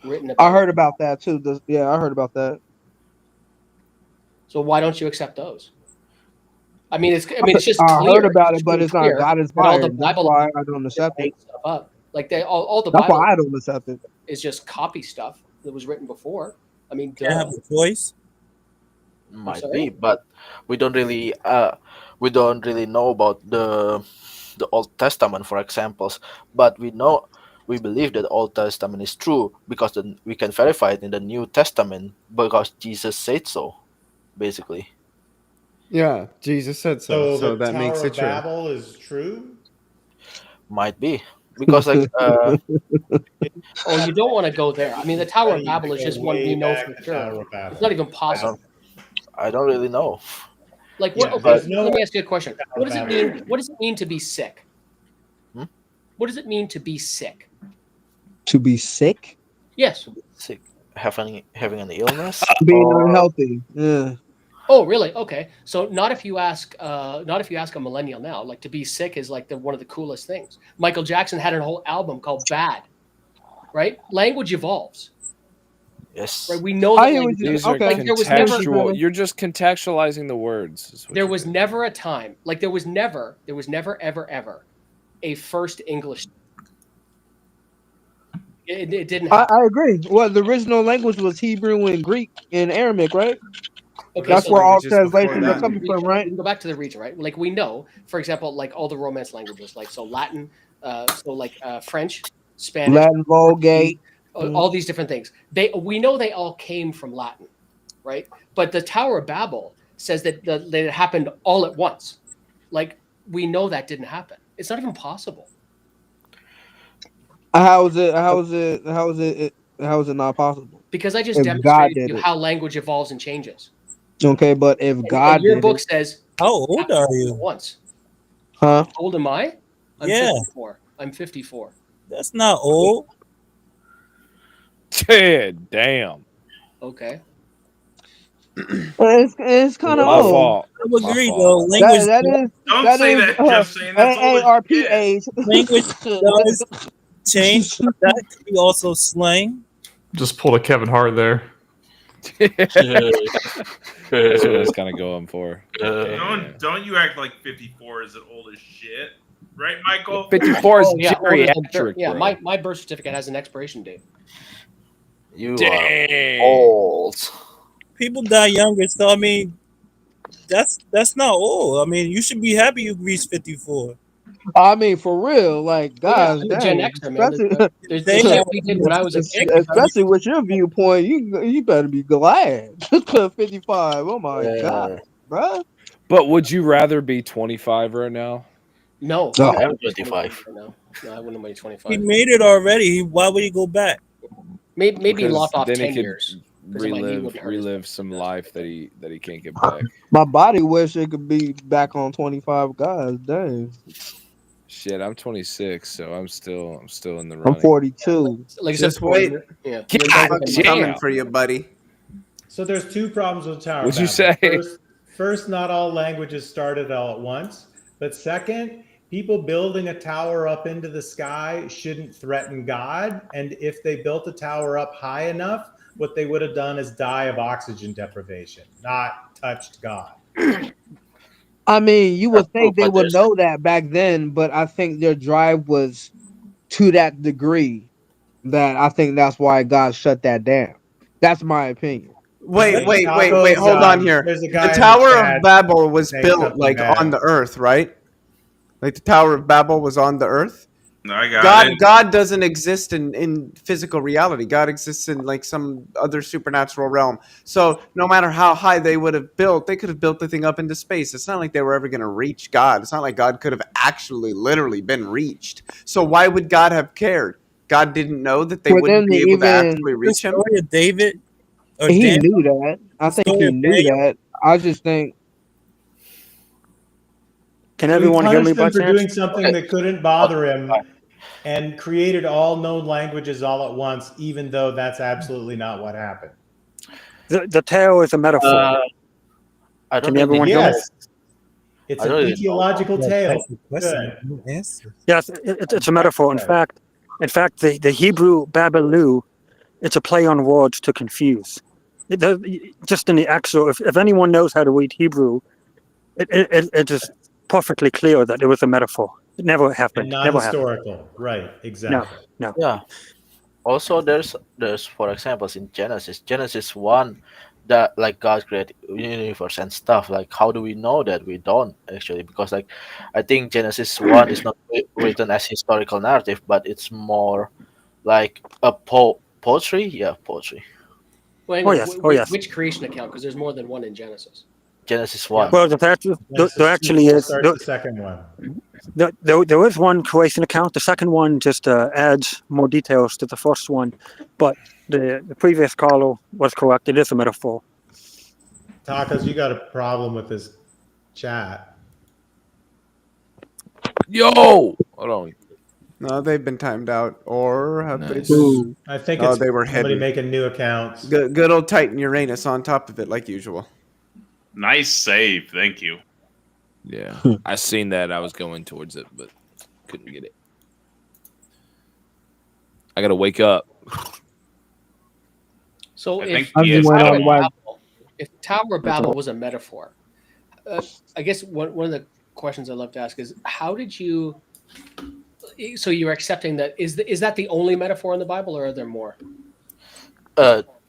written about. I heard about that too. I heard about that. So why don't you accept those? I mean, it's just I clear. heard about it, but just it's not clear God that all the inspired. That's Bible why I don't accept it. makes stuff up. Like all the That's Bible why I don't accept it. is just copy stuff that was written before. I mean, Can I have a choice? Might sorry? be, but we don't really know about the Old Testament, for examples. But we believe that the Old Testament is true because we can verify it in the New Testament because Jesus said so, basically. Yeah, Jesus said so. So So the that makes Tower it of true. Babel is true? Might be because like Oh, you don't want to go there. I mean, the Tower of Study Babel is go just one way we know back for to sure. Tower of Babel. It's not even possible. I don't really know. Like what? Yeah, Okay, there's no let me ask you a question. What does it Tower of mean? Babel. What does it mean to be sick? Hmm? What does it mean to be sick? To be sick, Yes. Sick, having an illness, being or unhealthy. Yeah. Oh, really? Okay. So not if you ask a millennial now. Like to be sick is like one of the coolest things. Michael Jackson had a whole album called Bad. Right? Language evolves. yes. Right? We know that I hear what language you- These are okay. like there was never contextual. You're just contextualizing the words. is what there you're was doing. never a time like there was never ever a first English. It didn't happen. I agree. Well, the original language was Hebrew and Greek and Aramaic, right? Okay, That's so where all languages before translations are that. coming from, we right? can go back to the region, right? Like we know, for example, like all the Romance languages, like so Latin, French, Spanish, Latin Vulgate. all these different things. We know they all came from Latin, right? But the Tower of Babel says that it happened all at once. Like we know that didn't happen. It's not even possible. How is it not possible? Because I just If God demonstrated to did you it. how language evolves and changes. Okay, but if And God your did book it, says How old are you? once. huh? How old am I? I'm Yeah. 54. I'm 54. That's not old. Damn. Okay. It's kind of My old. fault. I would My agree fault. though. Language Don't say that, Jeff, saying that's old as AARP shit. age. language does change, but that could be also slang. Just pulled a Kevin Hart there. That's what I was kind of going for. Don't you act like 54 is old as shit, right, Michael? 54 is older than geriatric, yeah, bro. my birth certificate has an expiration date. You Dang. are old. People die younger, so I mean, that's not old. I mean, you should be happy you reached 54. I mean, for real, like, guys, I'm a Gen dang, Xer, man. especially, There's They shit have we did when I was a kid. especially with your viewpoint, you better be glad. 55. Oh my god, bro. But would you rather be 25 right now? No, No. I am 25. No, I wouldn't be He 25. made it already. Why would he go back? Maybe Because lopped off then 10 he could years. 'cause my knee wouldn't hurt as relive some life that he can't get back. My body wish it could be back on 25. Guys, dang. Shit, I'm 26, so I'm still in the I'm running. 42. Like I said, Just wait. yeah. Fucking coming for you, buddy. So there's two problems with Tower What'd of you Babel. say? First, not all languages started all at once. But second, people building a tower up into the sky shouldn't threaten God. And if they built a tower up high enough, what they would have done is die of oxygen deprivation, not touched God. I mean, you would think they But would there's know that back then, but I think their drive was to that degree that I think that's why God shut that down. That's my opinion. Wait. Tacos, Hold on here. there's a The guy in Tower chat of Babel was saying built something like bad. on the earth, right? Like the Tower of Babel was on the earth. No, I got it. God doesn't exist in physical reality. God exists in like some other supernatural realm. So no matter how high they would have built, they could have built the thing up into space. It's not like they were ever going to reach God. It's not like God could have actually literally been reached. So why would God have cared? God didn't know that they For wouldn't them be to able to even, actually The reach him. story of David or he Daniel, knew that. I the think story he of knew Daniel. that. I just think Can So he everyone hear me punished by them for chance? doing something that couldn't bother him and created all known languages all at once, even though that's absolutely not what happened. The tale is a metaphor. I don't Can really everyone hear me? Yes, it's I an don't really know. etiological Yeah, tale. that's the question. Good. No answer. Yes, it's a metaphor. Right. In fact, the Hebrew Babalu, it's a play on words to confuse. Just in the actual, if anyone knows how to read Hebrew, it is perfectly clear that it was a metaphor. It never And happened. not Never happened. historical. Right, No, exactly. no. Yeah. Also, there's for example in Genesis 1, that like God created universe and stuff. Like, how do we know that? We don't actually, because like I think Genesis 1 is not written as historical narrative, but it's more like a poetry. Yeah, poetry. Well, hang Oh on. yes, oh yes. Which creation account? Because there's more than one in Genesis. Genesis Yeah. 1. Well, Genesis there 2 actually is. starts the second one. There is one creation account. The second one just adds more details to the first one, but the previous caller was correct. It is a metaphor. Tacos, you got a problem with this chat. Yo, hold on. No, they've been timed out, or have they Nice. been? I think Oh, it's they were somebody hidden. making new accounts. Good old Titan Uranus on top of it, like usual. Nice save. Thank you. Yeah, I seen that. I was going towards it, but couldn't get it. I gotta wake up. So I if think he is Tower of dead. Babel, if Tower of Babel was a metaphor, I guess one of the questions I'd love to ask is how did you? So you're accepting that is that the only metaphor in the Bible, or are there more?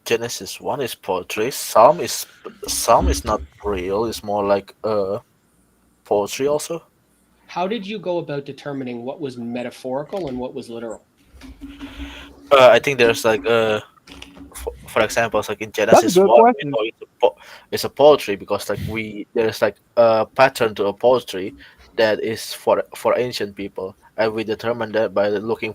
Genesis 1 is poetry. Some is not real. It's more like poetry also. How did you go about determining what was metaphorical and what was literal? I think there's like for example, it's like in that's a Genesis good 1, question. it's a poetry because like there's like a pattern to a poetry that is for ancient people, and we determine that by looking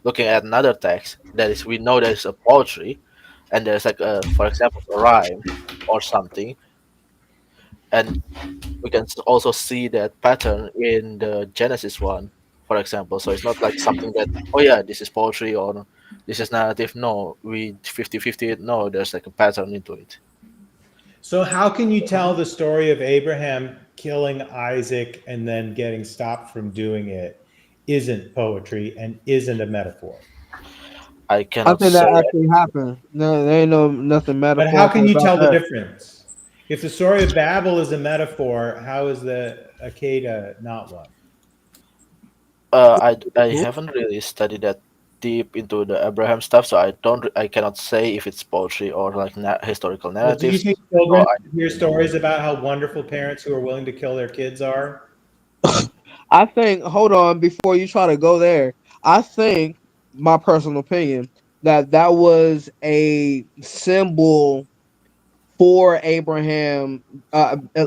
looking at another text that is, we know there's a poetry, and there's like for example a rhyme or something, and we can also see that pattern in the Genesis 1, for example. So it's not like something that, oh yeah, this is poetry or this is narrative. No, we 50-50 it. No, there's like a pattern into it. So how can you tell the story of Abraham killing Isaac and then getting stopped from doing it isn't poetry and isn't a metaphor? I I cannot think say. that actually happened. No, there ain't nothing But metaphorical how can you about tell the that. difference? If the story of Babel is a metaphor, how is the Akeda not one? I haven't really studied that deep into the Abraham stuff, so I cannot say if it's poetry or like historical Well, do you narratives. think children hear stories about how wonderful parents who are willing to kill their kids are? I think, hold on, before you try to go there, I think, my personal opinion, that was a symbol for Abraham,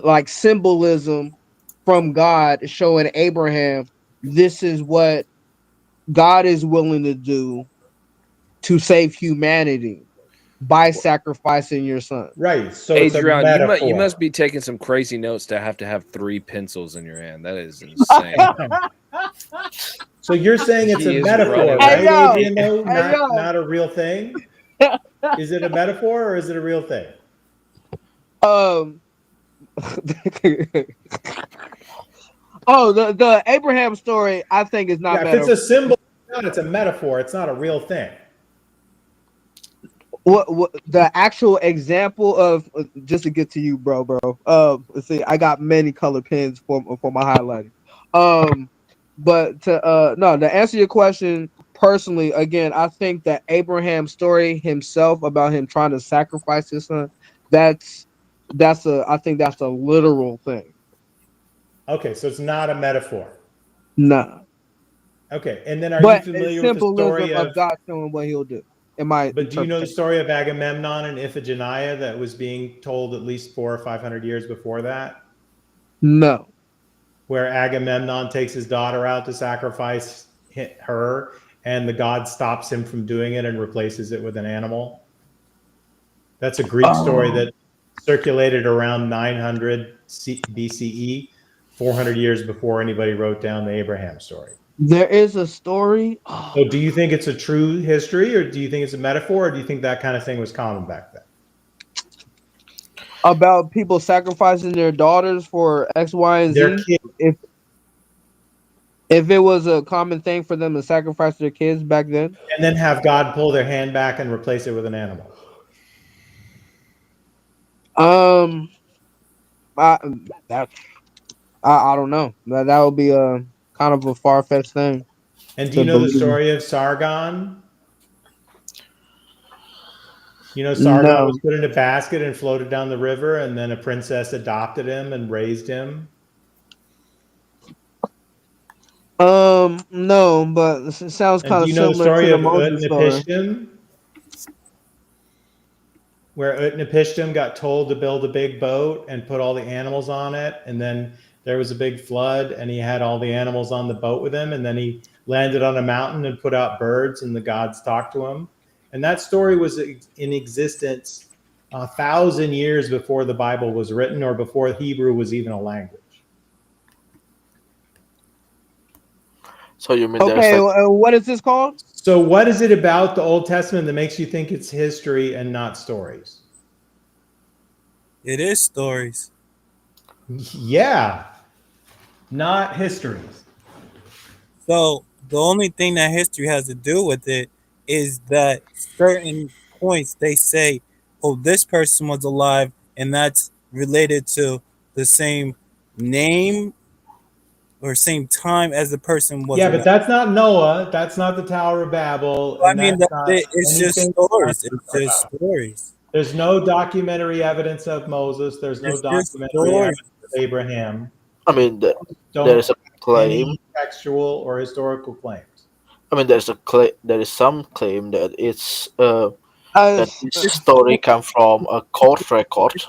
like symbolism from God showing Abraham this is what God is willing to do to save humanity by sacrificing your son. Right. So it's a Adrian, you metaphor. must be taking some crazy notes to have 3 pencils in your hand. That is insane. So you're saying it's He a is metaphor, running right, that. Adrian? Though Hey, yo. not a real thing. Is it a metaphor or is it a real thing? Oh, the Abraham story, I think is not Yeah, if metaphor. it's a symbol, it's a metaphor. It's not a real thing. What the actual example of, just to get to you, bro. Let's see, I got many colored pens for my highlighting. But to answer your question personally, again, I think that Abraham's story himself about him trying to sacrifice his son, I think that's a literal thing. Okay, so it's not a metaphor. Nah. Okay, and then are you But familiar it's with the symbolism story of of? God showing what He'll do. In my But do you know the interpretation. story of Agamemnon and Iphigenia that was being told at least 400 or 500 years before that? No. Where Agamemnon takes his daughter out to sacrifice her, and the god stops him from doing it and replaces it with an animal. That's a Greek story that circulated around 900 BCE, 400 years before anybody wrote down the Abraham story. There is a story. So do you think it's a true history, or do you think it's a metaphor, or do you think that kind of thing was common back then? About people sacrificing their daughters for X, Y, and Their Z. kids. If it was a common thing for them to sacrifice their kids back then, And then have God pull their hand back and replace it with an animal. I don't know. That would be a kind of a far fetched thing. And do you know the story of Sargon? You know, Sargon was put in a basket and floated down the river, and then a princess adopted him and raised him. No, but it sounds kind of do you know the similar to story the of Moses story. Utnapishtim? Where Utnapishtim got told to build a big boat and put all the animals on it, and then there was a big flood, and he had all the animals on the boat with him, and then he landed on a mountain and put out birds, and the gods talked to him. And that story was in existence 1,000 years before the Bible was written, or before Hebrew was even a language. So you mean okay? What is this called? So what is it about the Old Testament that makes you think it's history and not stories? It is stories. Yeah, not histories. So the only thing that history has to do with it is that certain points they say, oh, this person was alive, and that's related to the same name or same time as the person was Yeah, alive. but that's not Noah. That's not the Tower of Babel. I mean, that's not it's just stories. It's just stories. There's no documentary evidence of Moses. There's no documentary evidence of Abraham. I mean, there is a claim. Any textual or historical claims. I mean, there is some claim that it's that this story comes from a court record.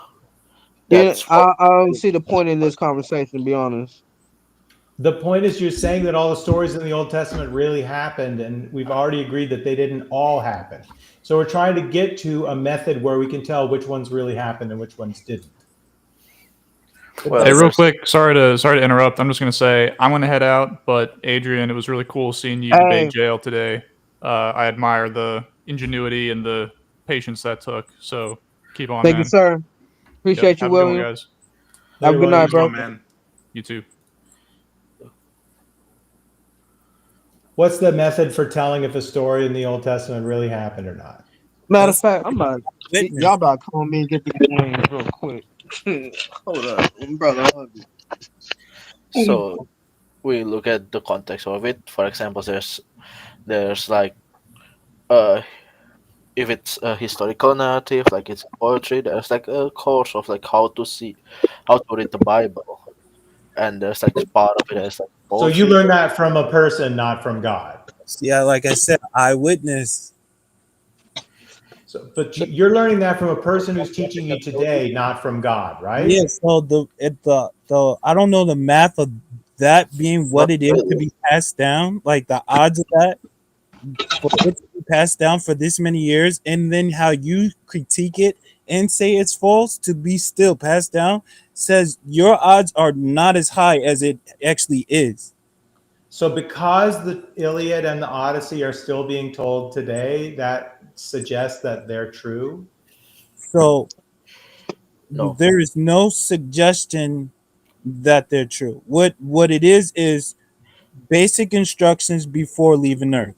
Yeah, I don't see the point in this conversation, to be honest. The point is, you're saying that all the stories in the Old Testament really happened, and we've already agreed that they didn't all happen. So we're trying to get to a method where we can tell which ones really happened and which ones didn't. Well, hey, real quick, sorry to interrupt. I'm just going to say I'm going to head out, but Adrian, it was really cool seeing you debate jail today. I admire the ingenuity and the patience that took. So keep on. Thank man. you, sir. Appreciate you, William. Guys. Have a good night, bro. Man. You too. What's the method for telling if a story in the Old Testament really happened or not? Matter of fact, I'm about y'all about to call me and get these names real quick. Hold up, brother. So we look at the context of it. For example, there's like if it's a historical narrative, like it's poetry, there's like a course of like how to read the Bible, and there's like part of it as like poetry. So you learn that from a person, not from God. Yeah, like I said, eyewitness. So, but you're learning that from a person who's teaching you today, not from God, right? Yeah. So the I don't know the math of that being what it is to be passed down, like the odds of that for it to be passed down for this many years, and then how you critique it and say it's false to be still passed down says your odds are not as high as it actually is. So because the Iliad and the Odyssey are still being told today, that suggests that they're true? So there is no suggestion that they're true. What it is basic instructions before leaving Earth.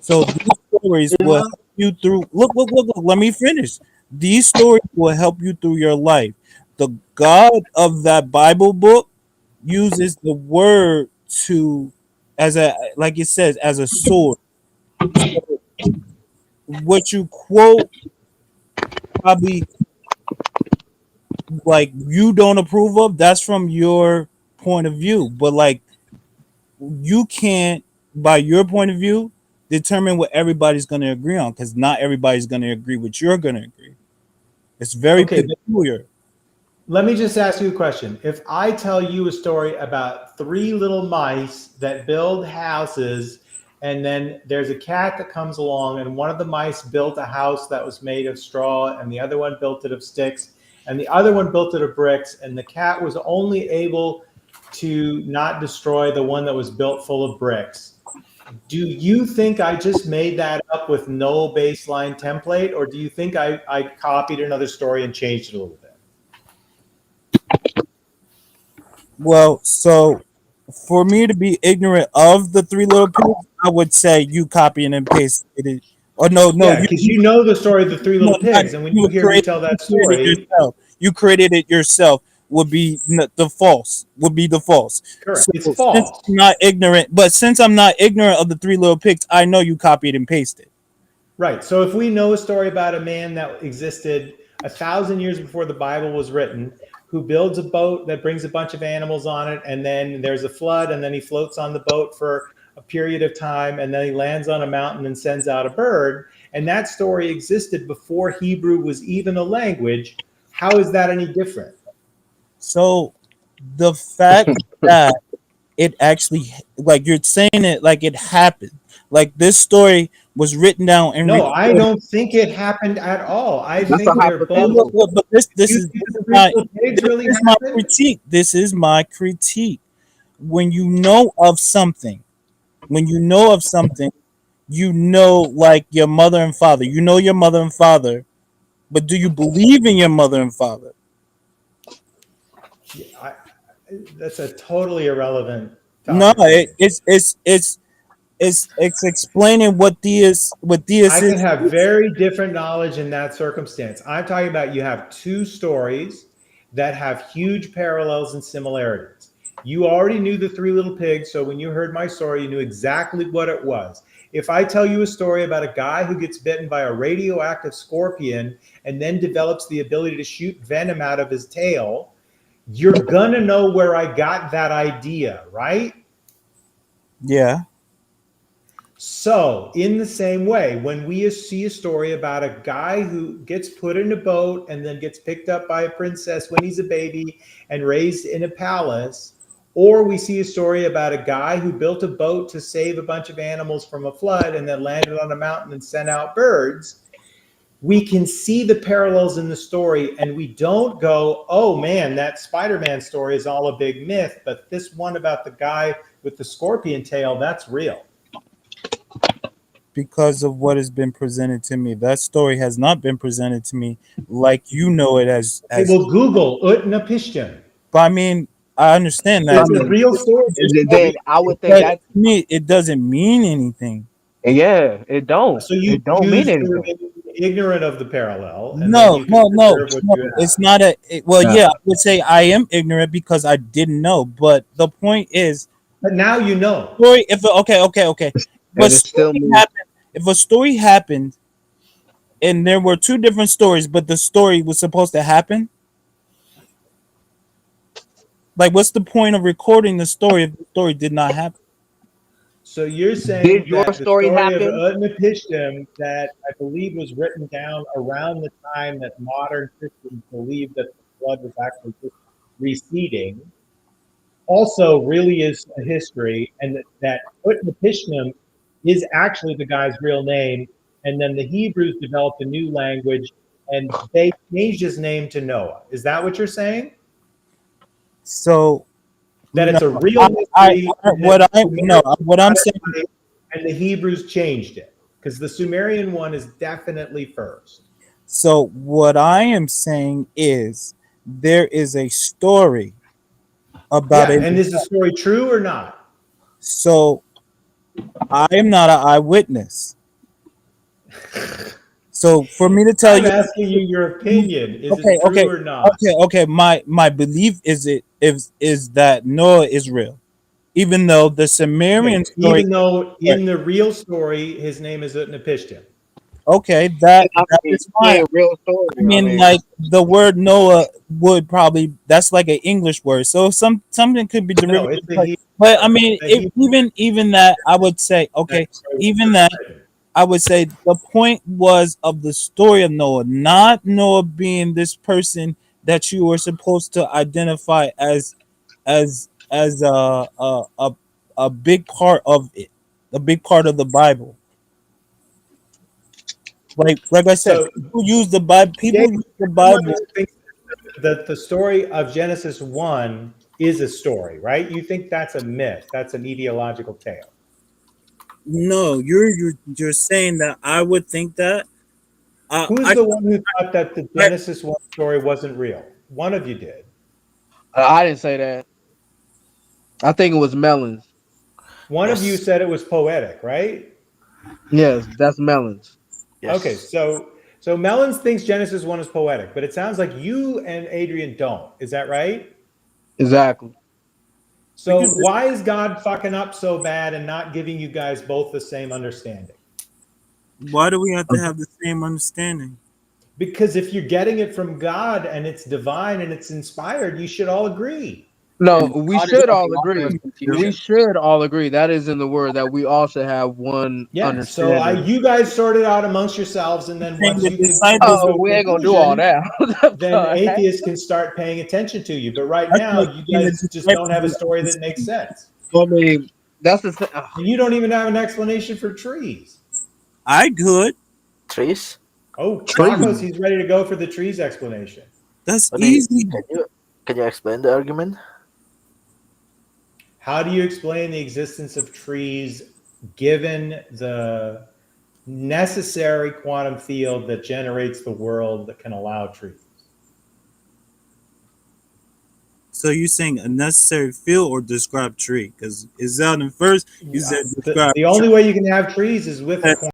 So these stories will help you through. Look. Let me finish. These stories will help you through your life. The God of that Bible book uses the word as it says, as a sword. So what you quote probably like you don't approve of, that's from your point of view, but like you can't, by your point of view, determine what everybody's going to agree on, because not everybody's going to agree what you're going to agree. It's very peculiar. Let me just ask you a question. If I tell you a story about 3 little mice that build houses, and then there's a cat that comes along, and one of the mice built a house that was made of straw, and the other one built it of sticks, and the other one built it of bricks, and the cat was only able to not destroy the one that was built full of bricks. Do you think I just made that up with no baseline template, or do you think I copied another story and changed it a little bit? Well, so for me to be ignorant of the 3 little pigs, I would say you copied and pasted it. Or no, Yeah, because you know the story of the 3 little pigs, and when you hear me tell that story, you created it yourself. Would be the false. Would be the false. Correct. So, It's false. since I'm not ignorant, but since I'm not ignorant of the 3 little pigs, I know you copied and pasted. Right. So if we know a story about a man that existed 1,000 years before the Bible was written, who builds a boat that brings a bunch of animals on it, and then there's a flood, and then he floats on the boat for a period of time, and then he lands on a mountain and sends out a bird, and that story existed before Hebrew was even a language, how is that any different? So the fact that it actually, like you're saying it like it happened, like this story was written down and no, I don't think it happened at all. I That's think they're both. But this is my critique. This is my critique. When you know of something, you know, like your mother and father. You know your mother and father, but do you believe in your mother and father? That's a totally irrelevant No, topic. it's explaining what theists I can have very different knowledge in that circumstance. I'm talking about you have 2 stories that have huge parallels and similarities. You already knew the 3 little pigs, so when you heard my story, you knew exactly what it was. If I tell you a story about a guy who gets bitten by a radioactive scorpion and then develops the ability to shoot venom out of his tail, you're gonna know where I got that idea, right? Yeah. So, in the same way, when we see a story about a guy who gets put in a boat and then gets picked up by a princess when he's a baby and raised in a palace, or we see a story about a guy who built a boat to save a bunch of animals from a flood and then landed on a mountain and sent out birds, we can see the parallels in the story and we don't go, oh man, that Spider-Man story is all a big myth, but this one about the guy with the scorpion tail, that's real. Because of what has been presented to me. That story has not been presented to me like you know it as well, Google Utnapishtim. But I mean, I understand that. It's a real story. Then I would think that to me, it doesn't mean anything. Yeah, it don't. So you it don't mean anything. Ignorant of the parallel. And No. It's not yeah, I would say I am ignorant because I didn't know. But the point is, but now you know. Story. Okay. If a story happened, and there were 2 different stories, but the story was supposed to happen, like, what's the point of recording the story if the story did not happen? So you're saying Did your that the story story happen? of Utnapishtim that I believe was written down around the time that modern Christians believed that the flood was actually just receding, also really is a history, and that Utnapishtim is actually the guy's real name, and then the Hebrews developed a new language, and they changed his name to Noah. Is that what you're saying? So that it's a real mystery. What I'm saying, and the Hebrews changed it because the Sumerian one is definitely first. So what I am saying is there is a story about and is the story true or not? So I am not an eyewitness. So for me to tell I'm asking you your opinion. Is it true or not? Okay. My belief is that Noah is real, even though the Sumerian story. Even though in the real story his name is Utnapishtim. Okay, that is fine. Real story. I mean, like the word Noah would probably, that's like an English word. So something could be derivative. But I mean, that if even that, I would say okay. Even that, I would say the point was of the story of Noah, not Noah being this person that you were supposed to identify as a big part of it, a big part of the Bible. Like I said, So people use the Bible. People Jake, use the you're the one Bible. who thinks that the story of Genesis 1 is a story, right? You think that's a myth, that's an ideological tale. No, you're saying that I would think that. Who's the one who thought that the Genesis 1 story wasn't real? One of you did. I didn't say that. I think it was Melons. One of you said it was poetic, right? Yes, that's Melons. Okay, so Melons thinks Genesis 1 is poetic, but it sounds like you and Adrian don't. Is that right? Exactly. So why is God fucking up so bad and not giving you guys both the same understanding? Why do we have to have the same understanding? Because if you're getting it from God and it's divine and it's inspired, you should all agree. No, we should all agree. We should all agree. That is in the word that we all should have one understanding. So you guys sort it out amongst yourselves, and then once you we ain't gonna do all that. Then atheists can start paying attention to you. But right now, you guys just don't have a story that makes sense. I mean, that's the thing. And you don't even have an explanation for trees. I could. Trees? Oh, Marcos, he's ready to go for the trees explanation. That's easy. Can you explain the argument? How do you explain the existence of trees given the necessary quantum field that generates the world that can allow trees? So you're saying a necessary field or describe tree? Because is that in first you said describe The only way you can have trees is with a